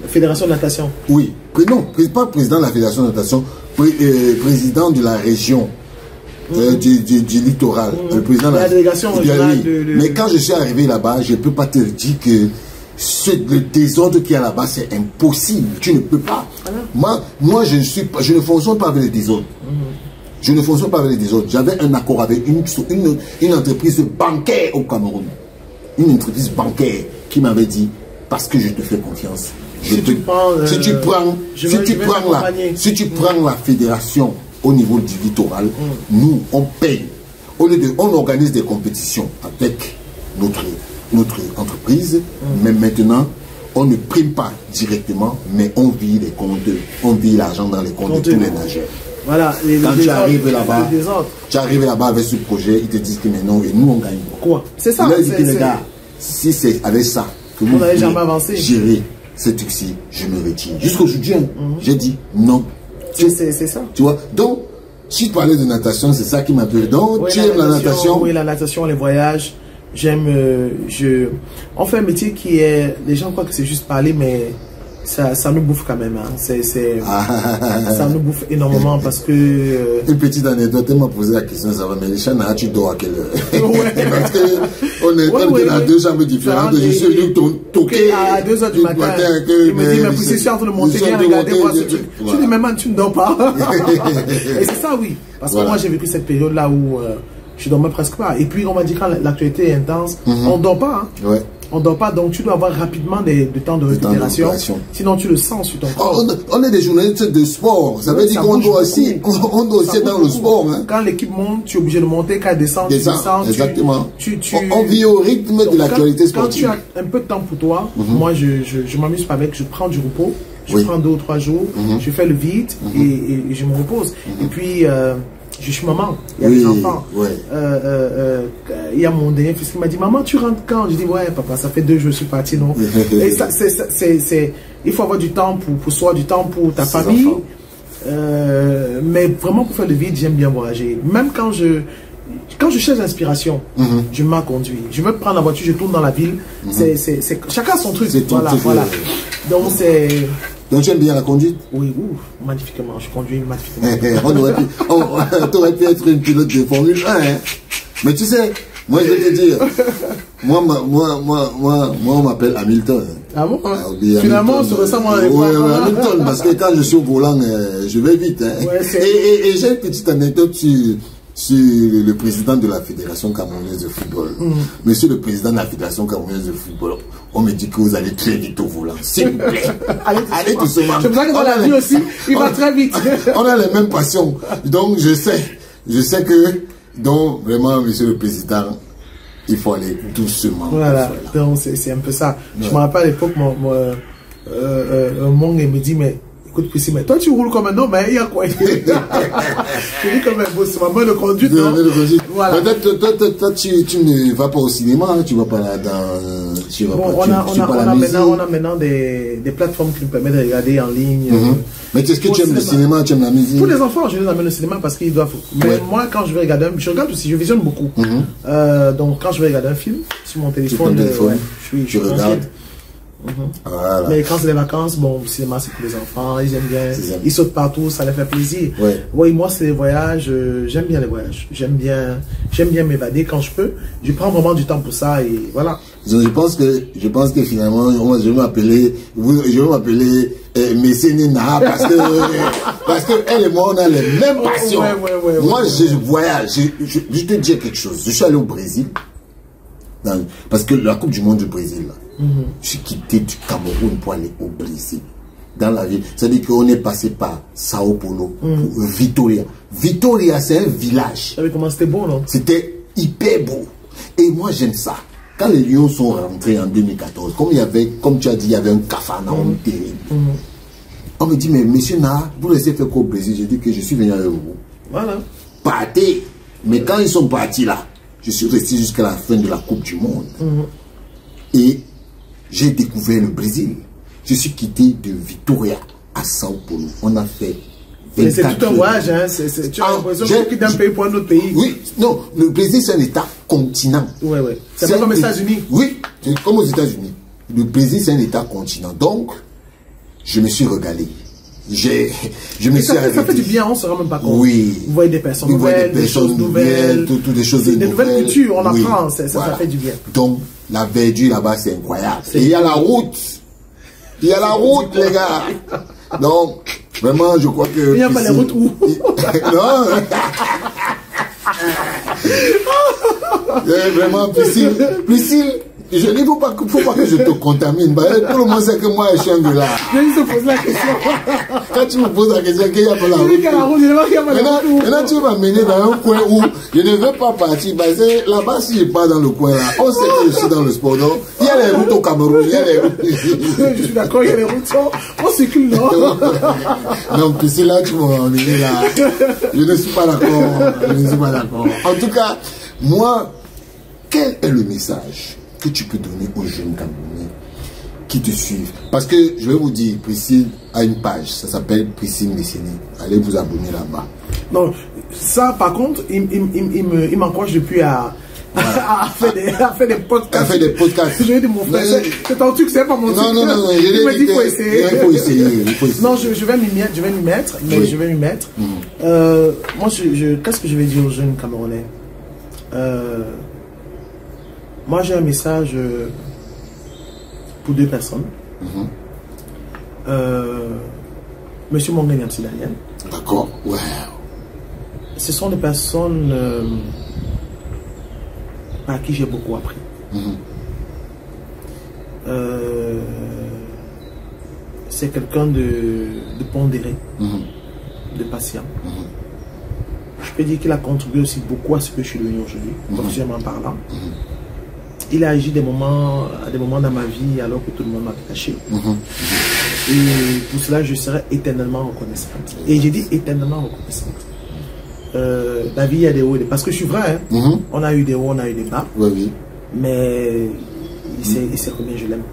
Fédération de natation. Oui, non, pas président de la Fédération de natation, président de la région du littoral. Le président de la délégation régionale. Mais quand je suis arrivé là-bas, je ne peux pas te dire que le désordre qu'il y a là-bas, c'est impossible. Tu ne peux pas. Moi, je ne fonctionne pas avec le désordre. Je ne fonctionne pas avec les désordres. J'avais un accord avec une entreprise bancaire au Cameroun. Une entreprise bancaire qui m'avait dit, parce que je te fais confiance, si tu prends la fédération au niveau du littoral, nous, on paye. On organise des compétitions avec notre entreprise, mais maintenant, on ne prime pas directement, mais on vit les comptes, on vit l'argent dans les comptes de tous les nageurs. Voilà, quand tu arrives là-bas avec ce projet, ils te disent que maintenant, et nous on gagne. Quoi? C'est ça. Là, ils disent, les gars, si c'est avec ça que vous pouvez gérer ce truc-ci, je me retire. Jusqu'aujourd'hui, j'ai dit non. C'est ça. Tu vois, donc, si tu parlais de natation, c'est ça qui m'a plu. Donc, oui, tu aimes la natation? Oui, la natation, les voyages. J'aime, on fait un métier qui est, les gens croient que c'est juste parler, mais ça nous bouffe quand même. Hein. Ça nous bouffe énormément parce que... Une petite anecdote, elle m'a posé la question, ça va, mais les chats, tu dors à quelle heure? Ouais. Parce qu'on est dans deux chambres différentes. Je suis venu toquer à 2 h du matin. Il me dit, mais si je suis en train de monter, regardez-moi ce truc. Je dis, mais man, tu ne dors pas. Et c'est ça, oui. Parce que moi, j'ai vécu cette période-là où... je dormais presque pas. Et puis, on m'a dit quand l'actualité est intense, on ne dort pas. Hein. Ouais. On ne dort pas, donc tu dois avoir rapidement des temps de récupération. Sinon, tu le sens sur ton corps. On est des journalistes de sport. Ça veut dire qu'on doit aussi être dans le sport. Hein. Quand l'équipe monte, tu es obligé de monter. Quand elle descend, tu descends. Exactement. On vit au rythme de l'actualité sportive. Quand tu as un peu de temps pour toi, moi, je m'amuse pas avec. Je prends du repos. Je prends 2 ou 3 jours. Je fais le vide et je me repose. Et puis... je suis maman, il y a des enfants. Il y a mon dernier fils qui m'a dit, maman, tu rentres quand? Je dis, ouais, papa, ça fait 2 jours que je suis parti, non? Et ça, il faut avoir du temps pour soi, du temps pour ta famille. Mais vraiment, pour faire le vide, j'aime bien voyager. Même quand je cherche l'inspiration, je m'en conduis. Je veux prendre la voiture, je tourne dans la ville. Chacun son truc. Voilà. Donc, c'est... Donc tu aimes bien la conduite? Oui, magnifiquement, je conduis magnifiquement. On aurait pu être une pilote de Formule 1, hein. Mais tu sais, moi je vais te dire, moi on m'appelle Hamilton. Ah bon? Finalement, on se ressemble à l'époque. Oui, Hamilton, parce que quand je suis au volant, je vais vite. Hein. Et j'ai une petite anecdote sur le président de la Fédération camerounaise de football. Monsieur le président de la Fédération camerounaise de football, on me dit que vous allez très vite au volant. S'il vous plaît. Allez doucement. C'est pour ça que dans la vie aussi, il va très vite. On a les mêmes passions. Donc je sais que, donc vraiment, monsieur le président, il faut aller doucement. Voilà, donc c'est un peu ça. Je me rappelle à l'époque, mon gars me dit, mais écoute, Priscille, mais toi tu roules comme un homme, mais il y a quoi? Je dis comme un beau, c'est ma main de conduite. Voilà. Peut-être toi, tu ne vas pas au cinéma, hein, tu vas pas là dans. On a maintenant des plateformes qui nous permettent de regarder en ligne. Mais qu'est-ce que tu aimes le cinéma, tu aimes la musique? Pour les enfants, je les amène au cinéma parce qu'ils doivent. Mais moi, quand je vais regarder je regarde aussi, je visionne beaucoup. Donc quand je vais regarder un film sur mon téléphone, je regarde. Voilà. Mais quand c'est les vacances, bon, le cinéma c'est pour les enfants, ils aiment bien, ils sautent partout, ça les fait plaisir. Oui, moi c'est les voyages, j'aime bien les voyages, j'aime bien m'évader quand je peux, je prends vraiment du temps pour ça et voilà. Je pense que finalement, moi, je vais m'appeler Messénina parce que elle et moi on a les mêmes passions. Moi je voyage, je te dis quelque chose, je suis allé au Brésil, parce que la Coupe du Monde du Brésil, je suis quitté du Cameroun pour aller au Brésil, dans la ville. C'est-à-dire qu'on est passé par Sao Paulo, Vitória. Vitória, c'est un village. Tu savais comment c'était beau, non? C'était hyper beau. Et moi, j'aime ça. Quand les Lions sont rentrés en 2014, comme tu as dit, il y avait un cafarnaum terrible. On me dit, mais monsieur Na, vous laissez faire quoi au Brésil? J'ai dit que je suis venu avec vous. Voilà. Partez. Mais quand ils sont partis là, je suis resté jusqu'à la fin de la Coupe du Monde. Et j'ai découvert le Brésil. Je suis quitté de Vitória à Sao Paulo. On a fait 24 c'est tout un voyage, hein? Tu as l'impression que tu quittes d'un pays pour un autre pays. Oui, non, le Brésil c'est un État continent. Oui. C'est pas comme aux États-Unis. Oui, c'est comme aux États-Unis. Le Brésil c'est un État continent. Donc, je me suis régalé. Ça fait du bien, on ne se rend même pas compte. Oui. Vous voyez des personnes nouvelles, des choses nouvelles, des choses nouvelles. Des nouvelles cultures, on apprend, ça fait du bien. Donc, la verdure là-bas, c'est incroyable. Et il y a la route. Il y a la route, les gars. Donc, vraiment, je crois que... Il n'y a pas les routes où? Non. Vraiment, Priscille. Je ne faut pas que je te contamine. Pour le moment, c'est que moi, je suis un là. Je vais te poser la question. Quand tu me poses la question, qu'il n'y a pas la route. Maintenant, tu vas m'amener dans un coin où je ne veux pas partir. Parce que là-bas, si je pars dans le coin là, on sait que je suis dans le sport. Donc, il y a les routes au Cameroun. Il y a les routes. Je suis d'accord, il y a les routes. On circule, non? Non, puis c'est là que tu m'as emmené là. Je ne suis pas d'accord. En tout cas, moi, quel est le message que tu peux donner aux jeunes Camerounais qui te suivent? Parce que je vais vous dire, Priscille a une page, ça s'appelle Priscille Messéné. Allez vous abonner là-bas. Non, ça par contre, il m'encourage depuis à faire des podcasts. Je vais dire mon frère, c'est ton truc, c'est pas mon truc. Non, il me dit qu'il faut essayer. Il faut essayer. Non, je vais m'y mettre, mais je vais m'y mettre. Moi, qu'est-ce que je vais dire aux jeunes Camerounais? Moi, j'ai un message pour 2 personnes. Monsieur Mongen et Daniel. D'accord. Wow. Ce sont des personnes par qui j'ai beaucoup appris. c'est quelqu'un de pondéré, de patient. Je peux dire qu'il a contribué aussi beaucoup à ce que je suis devenu aujourd'hui, professionnellement parlant. Il a agi à des moments dans ma vie alors que tout le monde m'a caché. Et pour cela, je serai éternellement reconnaissante. Et j'ai dit éternellement reconnaissante. La vie, il y a des hauts et des bas. Parce que je suis vrai, hein? On a eu des hauts, on a eu des bas. Oui. Mais il sait combien je l'aime.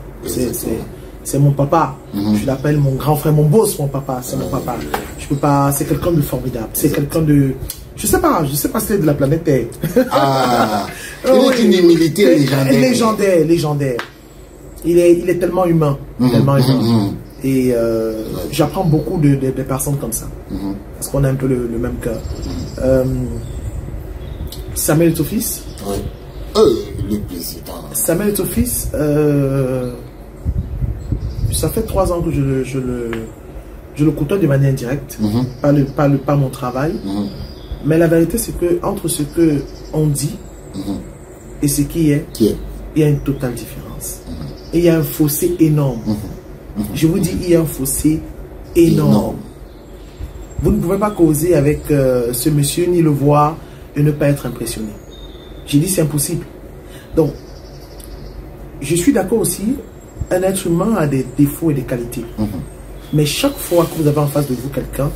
C'est mon papa. Je l'appelle mon grand frère, mon boss, mon papa. C'est mon papa. Je peux pas. C'est quelqu'un de formidable. C'est quelqu'un de. Je sais pas si c'est de la planète Terre. Ah, il est une humilité légendaire. Légendaire. Il est tellement humain. Tellement humain. Et j'apprends beaucoup de personnes comme ça. Parce qu'on a un peu le même cœur. Samuel est ton fils. Oui. Le président. Samuel est ton fils. Ça fait 3 ans que je le côtoie de manière indirecte. Pas mon travail. Mais la vérité, c'est que entre ce qu'on dit et ce qui est, il y a une totale différence. Et il y a un fossé énorme. Je vous dis, il y a un fossé énorme. Vous ne pouvez pas causer avec ce monsieur, ni le voir et ne pas être impressionné. J'ai dit, c'est impossible. Donc, je suis d'accord aussi, un être humain a des défauts et des qualités. Mais chaque fois que vous avez en face de vous quelqu'un,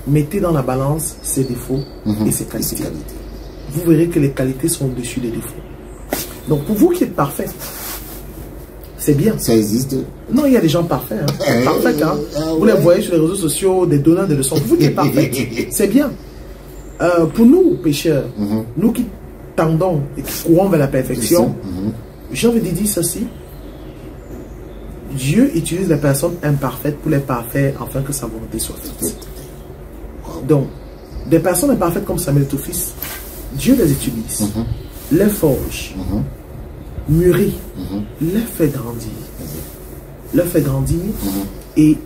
mettez dans la balance ses défauts et ses qualités. Vous verrez que les qualités sont au-dessus des défauts. Donc, pour vous qui êtes parfait, c'est bien. Ça existe? Non, il y a des gens parfaits. Hein. Parfaits, hein. Vous les voyez sur les réseaux sociaux, des donneurs de leçons. Vous qui êtes parfaits, c'est bien. Pour nous, pécheurs, nous qui tendons et qui courons vers la perfection, j'ai envie de dire ceci. Dieu utilise les personnes imparfaites pour les parfaits afin que sa volonté soit faite. Donc, des personnes imparfaites comme Samuel ton fils, Dieu les utilise, les forge, mûrit, les fait grandir, et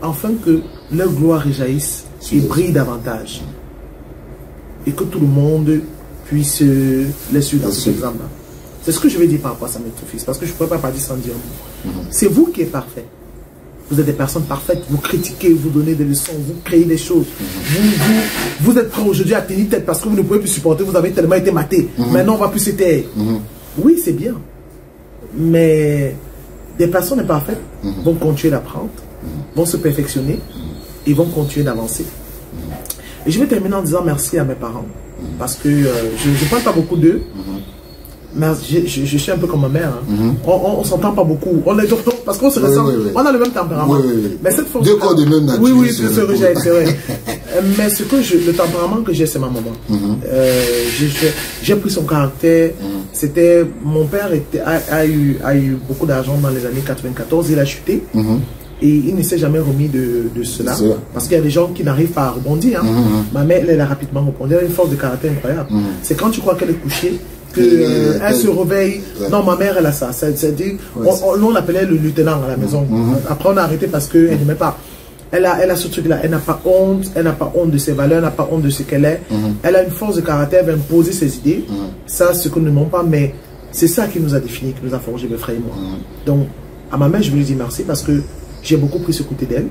afin que leur gloire réjaillisse et brille davantage. Et que tout le monde puisse les suivre dans cet exemple-là. C'est ce que je vais dire par rapport à Samuel ton fils, parce que je ne pourrais pas partir sans dire un mot. C'est vous qui êtes parfait. Vous êtes des personnes parfaites, vous critiquez, vous donnez des leçons, vous créez des choses. Vous êtes prêts aujourd'hui à tenir tête parce que vous ne pouvez plus supporter, vous avez tellement été maté. Maintenant, on ne va plus se taire. Oui, c'est bien. Mais des personnes imparfaites vont continuer d'apprendre, vont se perfectionner et vont continuer d'avancer. Et je vais terminer en disant merci à mes parents. Parce que je ne parle pas beaucoup d'eux. Mais je suis un peu comme ma mère. Hein. On ne s'entend pas beaucoup. On est parce qu'on se ressemble. On a le même tempérament. Mais cette force. Deux corps de même nature. Oui, c'est vrai. Mais le tempérament que j'ai, c'est ma maman. J'ai pris son caractère. C'était mon père a eu beaucoup d'argent dans les années 94. Il a chuté. Et il ne s'est jamais remis de cela. Parce qu'il y a des gens qui n'arrivent pas à rebondir. Hein. Ma mère, elle a rapidement rebondi. Elle a une force de caractère incroyable. C'est quand tu crois qu'elle est couchée, qu'elle se réveille. Non, ma mère, elle a ça. C'est-à-dire, on l'appelait le lieutenant à la maison. Après, on a arrêté parce qu'elle n'aimait pas. Elle a ce truc-là. Elle n'a pas honte. Elle n'a pas honte de ses valeurs. Elle n'a pas honte de ce qu'elle est. Elle a une force de caractère. Elle va imposer ses idées. Ça, c'est ce que nous n'aimons pas. Mais c'est ça qui nous a défini, qui nous a forgé, mes frères et moi. Donc, à ma mère, je lui dis merci parce que j'ai beaucoup pris ce côté d'elle.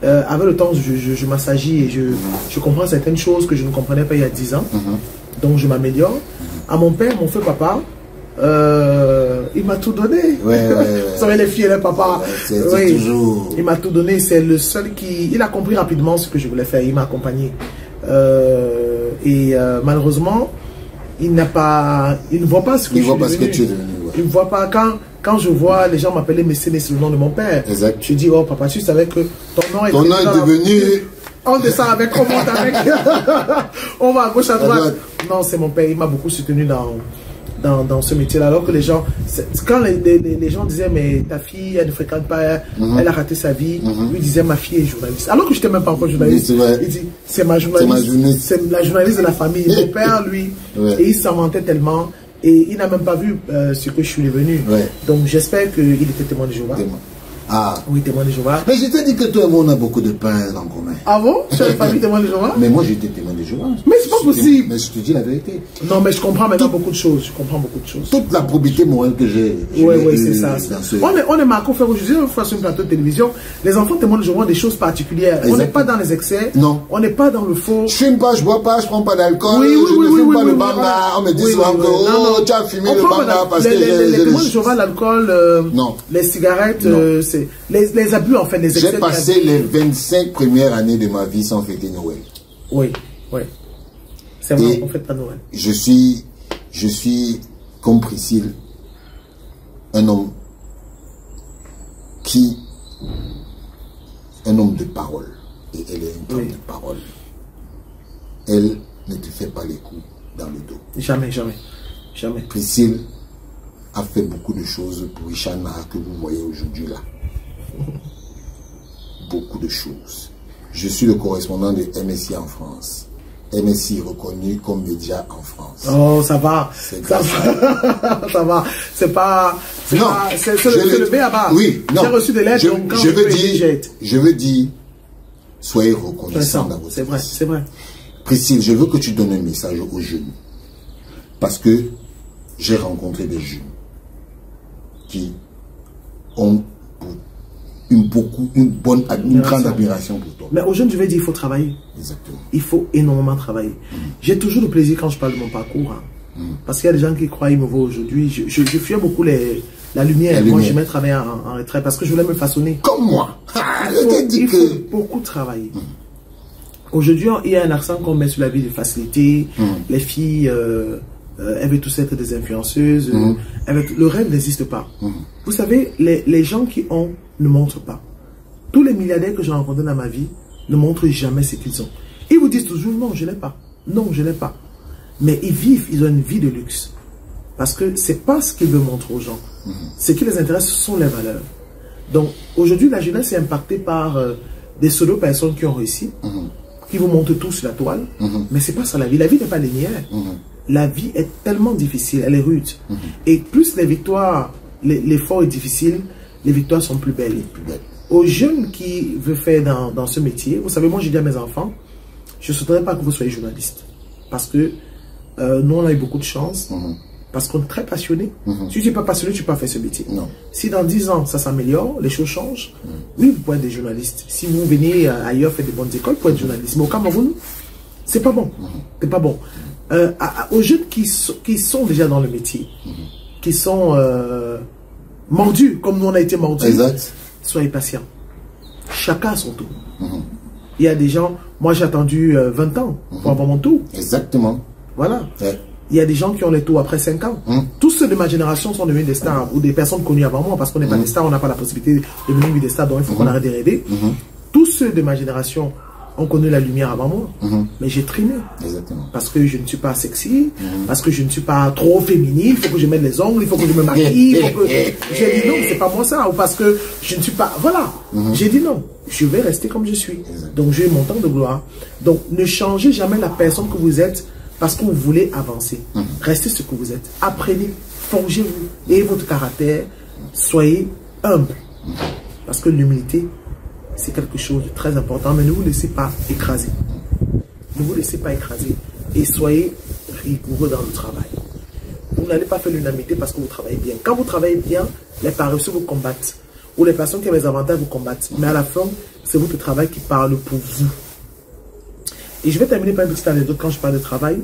Avec le temps, je m'assagis et je comprends certaines choses que je ne comprenais pas il y a 10 ans. Donc, je m'améliore. À mon père, mon feu papa, il m'a tout donné. Vous savez, les filles et les papas. Toujours... Il m'a tout donné. C'est le seul qui... Il a compris rapidement ce que je voulais faire. Il m'a accompagné. Malheureusement, il ne voit pas ce que je suis devenu. Il ne voit pas quand je vois les gens m'appeler Messé, c'est le nom de mon père. Exact. Je dis, oh papa, tu savais que ton nom est devenu... On descend avec, on monte avec. On va à gauche, à droite. Non, c'est mon père. Il m'a beaucoup soutenu dans ce métier-là. Alors que les gens, quand les gens disaient, mais ta fille, elle ne fréquente pas, elle a raté sa vie. Lui disait, ma fille est journaliste. Alors que je n'étais même pas encore journaliste. Il dit, c'est ma journaliste. C'est la journaliste de la famille. Mon père, lui, et il s'en vantait tellement. Et il n'a même pas vu ce que je suis devenu. Donc j'espère qu'il était témoin de Jéhovah. Ah. Oui, témoin de Jéhovah. Mais je t'ai dit que toi et moi, on a beaucoup de pains en commun. Ah bon? Tu as une famille témoin de Jéhovah? Mais moi, j'étais témoin de je lance. Mais c'est pas possible. Mais je te dis la vérité. Non, mais je comprends maintenant beaucoup de choses. Je comprends beaucoup de choses. Toute la probité morale que j'ai. Oui, c'est ça. On est Marco Ferro, je disais une fois sur un plateau de télévision, les enfants témoignent de des choses particulières. Exactement. On n'est pas dans les excès. Non. On n'est pas dans le faux. Je fume pas, je bois pas, je prends pas d'alcool. Oui, je ne fume pas le banga. Voilà. On me dit souvent que oh, tu as fumé le banga parce que les témoins de Jéhovah, l'alcool, les cigarettes, les abus en fait, les excès. J'ai passé les 25 premières années de ma vie sans fêter Noël. Oui. C'est vrai qu'on fête pas Noël. Je suis comme Priscille, un homme de parole. Et elle est une femme de parole. Elle ne te fait pas les coups dans le dos. Jamais. Priscille a fait beaucoup de choses pour Richard Nara que vous voyez aujourd'hui là. Beaucoup de choses. Je suis le correspondant de MSI en France. MSI reconnu comme média en France. Oh, ça va. Ça va. C'est pas... C'est le B.A.B.A. Oui, non. J'ai reçu des lettres. Je veux dire, soyez reconnaissants dans votre service. C'est vrai. Priscille, je veux que tu donnes un message aux jeunes. Parce que j'ai rencontré des jeunes qui ont une grande admiration pour toi. Mais aux jeunes, je vais dire, il faut travailler. Exactement. Il faut énormément travailler. J'ai toujours le plaisir quand je parle de mon parcours. Parce qu'il y a des gens qui croient, ils me voient aujourd'hui. Je fuis beaucoup la lumière. Moi, j'aimais travailler en retrait parce que je voulais me façonner. Comme moi. Il faut beaucoup travailler. Aujourd'hui, il y a un accent qu'on met sur la vie de facilité. Les filles... elles veulent tous être des influenceuses. Le rêve n'existe pas. Vous savez, les gens qui ont ne montrent pas. Tous les milliardaires que j'ai rencontrés dans ma vie ne montrent jamais ce qu'ils ont. Ils vous disent toujours non, je n'ai pas. Non, je n'ai pas. Mais ils ont une vie de luxe. Parce que c'est pas ce qu'ils veulent montrer aux gens. Ce qui les intéresse, ce sont les valeurs. Donc aujourd'hui, la jeunesse est impactée par des pseudo-personnes qui ont réussi, qui vous montrent tout sur la toile. Mais c'est pas ça la vie. La vie n'est pas linéaire. La vie est tellement difficile, elle est rude. Et plus les victoires, l'effort est difficile, les victoires sont plus belles. Aux jeunes qui veulent faire dans ce métier, vous savez, moi j'ai dit à mes enfants, je ne souhaiterais pas que vous soyez journaliste. Parce que nous on a eu beaucoup de chance, parce qu'on est très passionné. Si tu n'es pas passionné, tu ne peux pas faire ce métier. Si dans 10 ans ça s'améliore, les choses changent, oui, vous pouvez être des journalistes. Si vous venez ailleurs faire des bonnes écoles, vous pouvez être journaliste. Mais au Cameroun, c'est pas bon. C'est pas bon. Aux jeunes qui sont déjà dans le métier, qui sont mordus, comme nous on a été mordus, soyez patients. Chacun a son tour. Il y a des gens, moi j'ai attendu 20 ans pour avoir mon tour. Exactement. Voilà. Il y a des gens qui ont les tours après 5 ans. Tous ceux de ma génération sont devenus des stars ou des personnes connues avant moi parce qu'on n'est pas des stars, on n'a pas la possibilité de devenir des stars, donc il faut qu'on arrête de rêver. Tous ceux de ma génération ont connu la lumière avant moi, mais j'ai trimé. Exactement. Parce que je ne suis pas sexy, parce que je ne suis pas trop féminine, il faut que je mette les ongles, il faut que je me maquille, j'ai dit non, c'est pas moi ça, ou parce que je ne suis pas... Voilà, j'ai dit non, je vais rester comme je suis. Donc j'ai mon temps de gloire. Donc ne changez jamais la personne que vous êtes parce que vous voulez avancer. Restez ce que vous êtes. Apprenez, forgez-vous, ayez votre caractère, soyez humble. Parce que l'humilité, c'est quelque chose de très important, mais ne vous laissez pas écraser. Ne vous laissez pas écraser. Et soyez rigoureux dans le travail. Vous n'allez pas faire l'unanimité parce que vous travaillez bien. Quand vous travaillez bien, les paresseux vous combattent. Ou les personnes qui ont les avantages vous combattent. Mais à la fin, c'est votre travail qui parle pour vous. Et je vais terminer par une petite anecdote quand je parle de travail.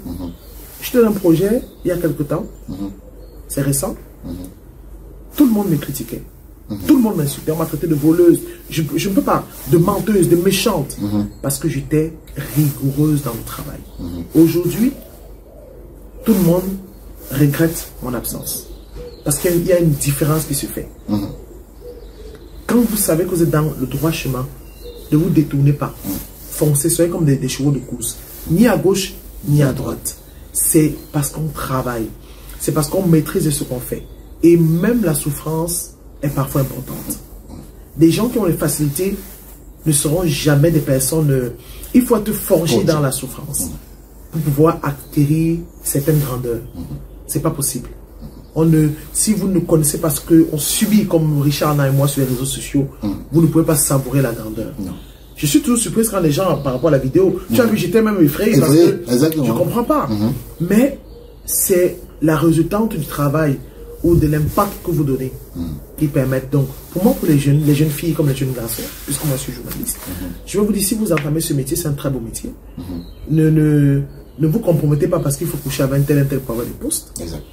J'étais dans un projet il y a quelque temps. C'est récent. Tout le monde me critiquait. Tout le monde m'insultait, on m'a traité de voleuse, je ne peux pas, de menteuse, de méchante, parce que j'étais rigoureuse dans le travail. Aujourd'hui, tout le monde regrette mon absence, parce qu'il y a une différence qui se fait. Quand vous savez que vous êtes dans le droit chemin, ne vous détournez pas, foncez, soyez comme des chevaux de course, ni à gauche, ni à droite. C'est parce qu'on travaille, c'est parce qu'on maîtrise ce qu'on fait. Et même la souffrance est parfois importante. Des gens qui ont les facilités ne seront jamais des personnes... il faut être forgé dans la souffrance pour pouvoir acquérir certaines grandeurs. C'est pas possible. Si vous ne connaissez pas ce qu'on subit comme Richard et moi sur les réseaux sociaux, vous ne pouvez pas savourer la grandeur. Je suis toujours surprise quand les gens, par rapport à la vidéo, tu as vu, j'étais même effrayé parce que je ne comprends pas. Mais c'est la résultante du travail ou de l'impact que vous donnez qui permettent. Donc, pour moi, pour les jeunes filles comme les jeunes garçons, puisque moi je suis journaliste, je vais vous dire, si vous entamez ce métier, c'est un très beau métier. Ne vous compromettez pas parce qu'il faut coucher avec un tel pour avoir des postes. Exact.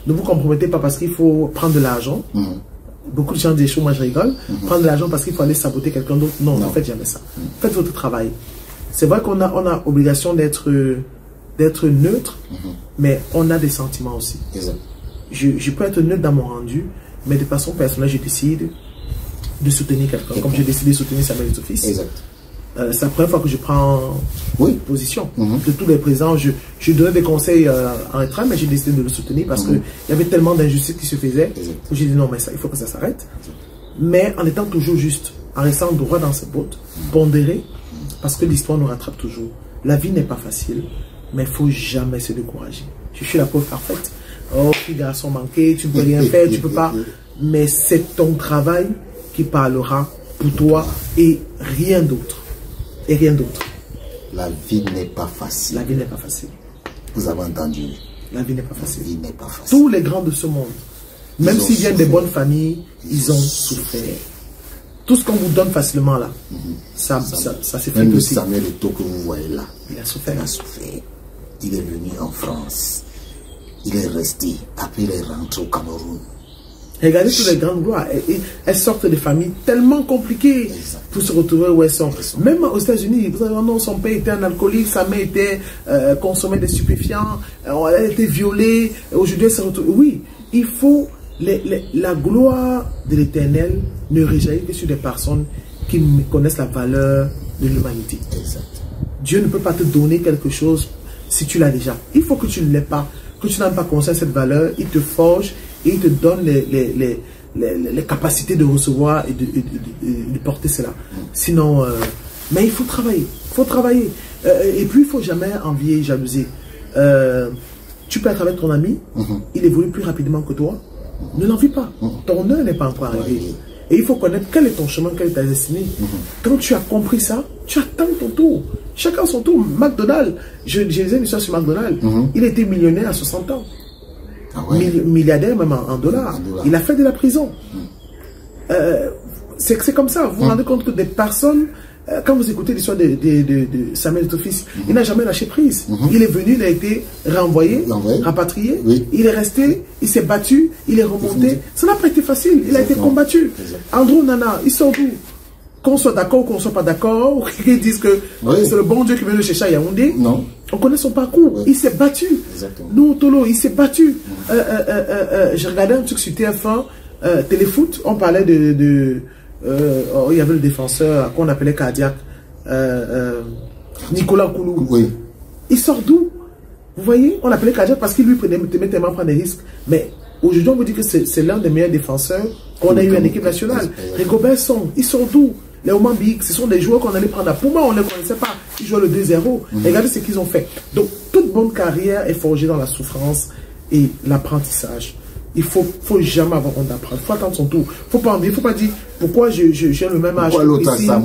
Ne vous compromettez pas parce qu'il faut prendre de l'argent. Beaucoup de gens disent, moi je rigole, prendre de l'argent parce qu'il faut aller saboter quelqu'un d'autre. Non, ne faites jamais ça. Faites votre travail. C'est vrai qu'on a obligation d'être neutre, mais on a des sentiments aussi. Exact. Je peux être neutre dans mon rendu, mais de façon personnelle, je décide de soutenir quelqu'un, comme j'ai décidé de soutenir Samuel Eto'o-Fils. Exact. C'est la première fois que je prends position. De tous les présidents, je donnais des conseils en retraite, mais j'ai décidé de le soutenir parce qu'il y avait tellement d'injustices qui se faisaient que j'ai dit non, mais ça, il faut que ça s'arrête. Mais en étant toujours juste, en restant droit dans ses bottes, pondéré, parce que l'histoire nous rattrape toujours. La vie n'est pas facile, mais il ne faut jamais se décourager. Je suis la pauvre parfaite. Oh, petit garçon manqué, tu ne peux rien faire, tu ne peux pas. Mais c'est ton travail qui parlera pour toi et rien d'autre. Et rien d'autre. La vie n'est pas facile. La vie n'est pas facile. Vous avez entendu? La vie n'est pas facile. La vie n'est pas facile. Tous les grands de ce monde, même s'ils viennent des bonnes familles, ils ont souffert. Tout ce qu'on vous donne facilement là, ça s'effrite même aussi. Samuel Eto'o que vous voyez là, il a souffert. Il a souffert. Il est venu en France. Il est resté. Après, il est rentré au Cameroun. Regardez toutes les grandes gloires. Elles sortent de familles tellement compliquées pour se retrouver où elles sont. Même aux États-Unis, vous savez, non, son père était un alcoolique, sa mère était consommée des stupéfiants, elle était violée. Aujourd'hui, elle se retrouve. Oui, il faut. La gloire de l'Éternel ne réjaillit que sur des personnes qui connaissent la valeur de l'humanité. Dieu ne peut pas te donner quelque chose si tu l'as déjà. Il faut que tu ne l'aies pas, que tu n'as pas conscience de cette valeur. Il te forge et il te donne les capacités de recevoir et de porter cela. Sinon, mais il faut travailler. Il faut travailler. Et puis, il ne faut jamais envier, jalouser. Tu peux être avec ton ami, il évolue plus rapidement que toi. Ne l'envie pas. Ton heure n'est pas encore arrivée. Et il faut connaître quel est ton chemin, quelle est ta destinée. Quand tu as compris ça, tu attends ton tour. Chacun son tour. McDonald's, je disais une histoire sur McDonald's. Il était millionnaire à 60 ans. Milliardaire même en dollars. Il a fait de la prison. C'est comme ça. Vous vous rendez compte que des personnes, quand vous écoutez l'histoire de Samuel Eto'o-Fils, il n'a jamais lâché prise. Il est venu, il a été renvoyé, rapatrié. Il est resté, il s'est battu, il est remonté. Ça n'a pas été facile. Il a été combattu. Andrew Nana, ils sont où? Qu'on soit d'accord ou qu'on ne soit pas d'accord, ils disent que c'est le bon Dieu qui vient le chercher à Yaoundé. Non. On connaît son parcours. Il s'est battu. Nous, Tolo, il s'est battu. J'ai regardé un truc sur TF1, Téléfoot, on parlait il y avait le défenseur qu'on appelait cardiaque, Nicolas Koulou. Il sort d'où? Vous voyez, on l'appelait cardiaque parce qu'il lui mettait tellement prendre des risques. Mais aujourd'hui, on vous dit que c'est l'un des meilleurs défenseurs qu'on a eu en équipe nationale. Rigobert Song, ils sont d'où? Les Omambik, ce sont des joueurs qu'on allait prendre à Puma, on ne les connaissait pas. Ils jouaient le 2-0. Regardez ce qu'ils ont fait. Donc, toute bonne carrière est forgée dans la souffrance et l'apprentissage. Il ne faut jamais avoir honte d'apprendre. Il faut attendre son tour. Il ne faut pas dire pourquoi j'ai le même âge que Priscilla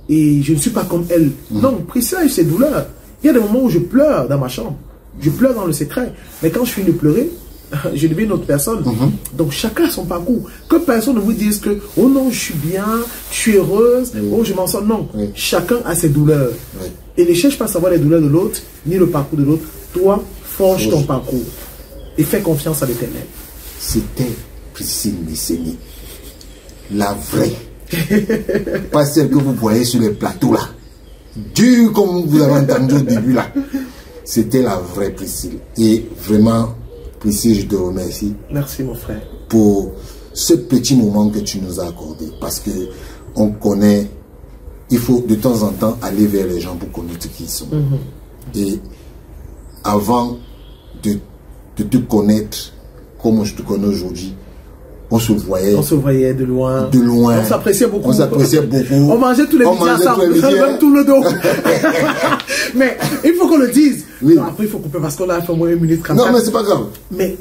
et je ne suis pas comme elle. Non, Priscilla a eu ses douleurs. Il y a des moments où je pleure dans ma chambre. Je pleure dans le secret. Mais quand je finis de pleurer, je deviens une autre personne. Donc chacun a son parcours. Que personne ne vous dise que oh non, je suis bien, je suis heureuse, oh je m'en sors. Non, chacun a ses douleurs. Et ne cherche pas à savoir les douleurs de l'autre, ni le parcours de l'autre. Toi, forge ton parcours. Et fais confiance à l'Éternel. C'était Priscille Messény. La vraie. Pas celle que vous voyez sur les plateaux là. Dure comme vous avez entendu au début là. C'était la vraie Priscille. Et vraiment, Priscille, je te remercie. Merci mon frère. Pour ce petit moment que tu nous as accordé. Parce que on connaît, il faut de temps en temps aller vers les gens pour connaître qui ils sont. Et avant de te connaître comme je te connais aujourd'hui, on se voyait de loin. On s'appréciait beaucoup. On mangeait tous les midis ensemble. Même tout le dos. Mais il faut qu'on le dise. Non, après, il faut couper parce qu'on a fait au moins 1 minute 34. Non, mais c'est pas grave. Mais,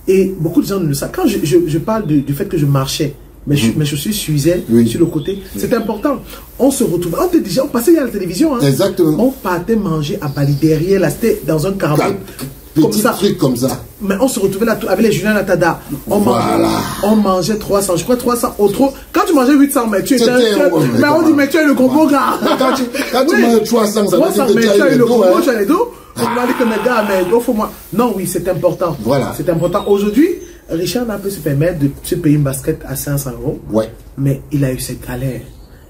et beaucoup de gens ne le savent. Quand je parle du fait que je marchais Mes chaussures suisaient sur le côté. C'est important. On se retrouvait. On passait à la télévision. Hein. Exactement. On partait manger à Bali derrière. Là, c'était dans un carreau. Petit truc comme ça. Mais on se retrouvait là avec les Julien Latada. On mangeait 300. Je crois 300 au trop. Quand tu mangeais 800, mais tu étais. Mais on dit, mais tu as le combo, gars. Quand tu manges 300, ça veut dire que tu as eu le combo, tu as les dos. On m'a dit que mes gars, mais il faut moi. Non, oui, c'est important. Voilà. C'est important. Aujourd'hui, Richard n'a pu se permettre de se payer une basket à 500 €. Ouais. Mais il a eu ses galères.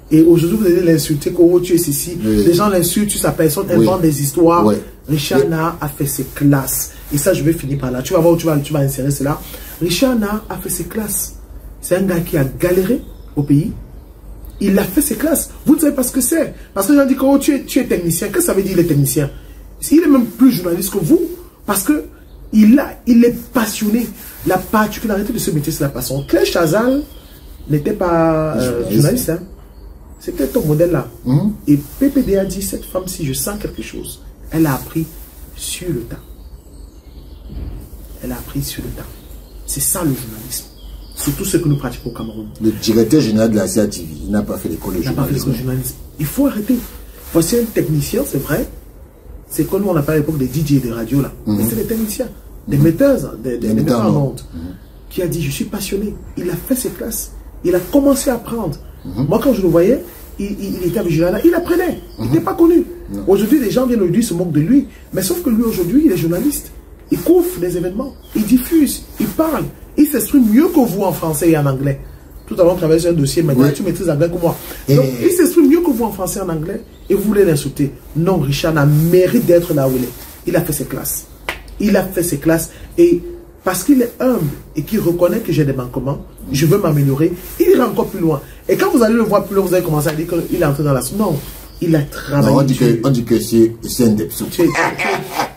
Et aujourd'hui, vous allez l'insulter, que tu es ici. Les gens l'insultent, tu sa personne, invente des histoires. Richard Na a fait ses classes. Et ça, je vais finir par là. Tu vas voir où tu vas insérer cela. Richard Na a fait ses classes. C'est un gars qui a galéré au pays. Il a fait ses classes. Vous ne savez pas ce que c'est. Parce que les gens disent que tu es technicien. Qu'est-ce que ça veut dire, il est technicien? Il est même plus journaliste que vous. Parce que il est passionné. La particularité de ce métier, c'est la passion. Claire Chazal n'était pas journaliste. Hein. C'était ton modèle là. Et PPD a dit, cette femme-ci, je sens quelque chose. Elle a appris sur le tas. Elle a appris sur le tas. C'est ça le journalisme. C'est tout ce que nous pratiquons au Cameroun. Le directeur général de la CATV, il n'a pas fait l'école de journalisme. Il faut arrêter. Voici un technicien, c'est vrai. C'est comme nous on appelle à l'époque des DJ de radio là. Mais c'est des techniciens, des metteurs, des metteurs en ondes. Qui a dit, je suis passionné. Il a fait ses classes. Il a commencé à apprendre. Moi, quand je le voyais, il était avec Julana, il apprenait. Il n'était pas connu. Aujourd'hui, les gens viennent aujourd'hui se moquent de lui. Mais sauf que lui, aujourd'hui, il est journaliste. Il couvre des événements. Il diffuse. Il parle. Il s'exprime mieux que vous en français et en anglais. Tout à l'heure, on travaille sur un dossier, maintenant, tu maîtrises l'anglais que moi. Donc, il s'exprime mieux que vous en français et en anglais. Et vous voulez l'insulter. Non, Richard a mérite d'être là où il est. Il a fait ses classes. Il a fait ses classes. Et parce qu'il est humble et qu'il reconnaît que j'ai des manquements, je veux m'améliorer, il ira encore plus loin. Et quand vous allez le voir plus loin, vous allez commencer à dire qu'il est entré dans la... Non, il a travaillé. Non, on dit que c'est un depsou.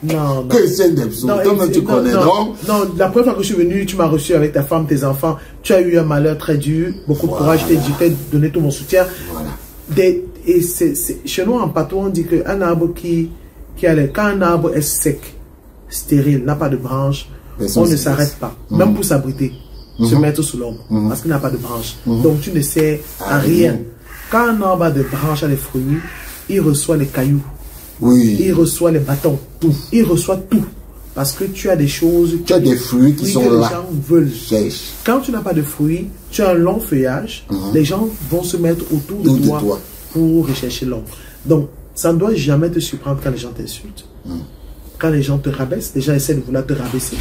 Non. Que c'est un depsou. Toi-même, tu connais, non? Non, la première fois que je suis venu, tu m'as reçu avec ta femme, tes enfants. Tu as eu un malheur très dur, beaucoup de courage, je t'ai donné tout mon soutien. Voilà. Et chez nous, en patois, on dit qu'un arbre quand un arbre est sec, stérile, n'a pas de branche, on ne s'arrête pas, même pour s'abriter, se mettre sous l'ombre, parce qu'il n'a pas de branche. Donc tu ne sais à rien. Quand un arbre a des branches, a des fruits, il reçoit les cailloux, il reçoit les bâtons, il reçoit tout. Parce que tu as des choses, tu as des fruits qui sont là. Les gens veulent. Quand tu n'as pas de fruits, tu as un long feuillage, les gens vont se mettre autour de toi pour rechercher l'ombre. Donc, ça ne doit jamais te surprendre quand les gens t'insultent. Quand les gens te rabaissent, les gens essaient de vouloir te rabaisser.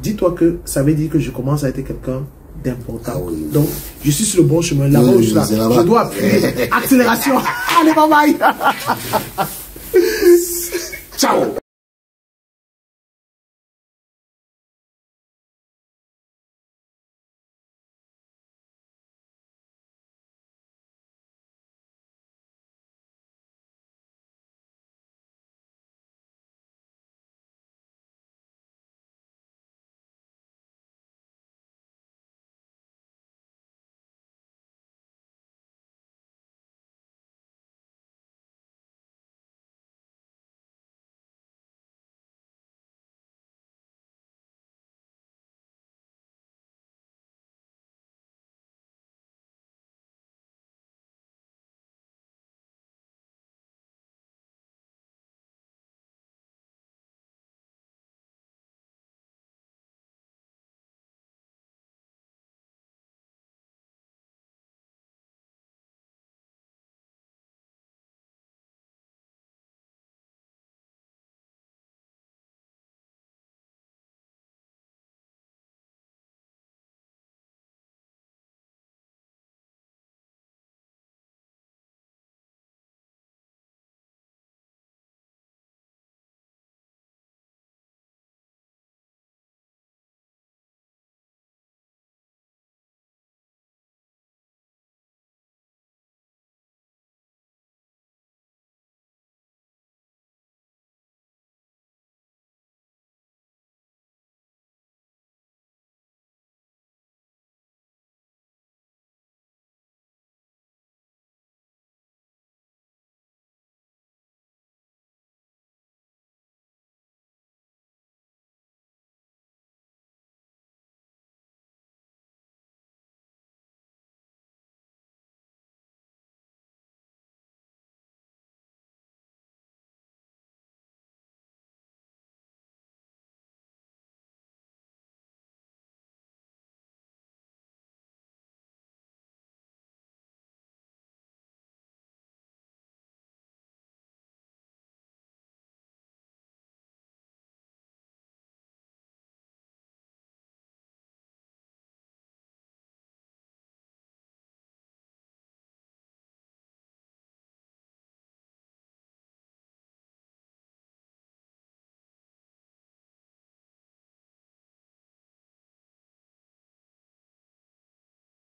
Dis-toi que ça veut dire que je commence à être quelqu'un d'important. Donc, je suis sur le bon chemin. Là-bas où je suis là, je dois appuyer. Accélération. Allez, bye bye.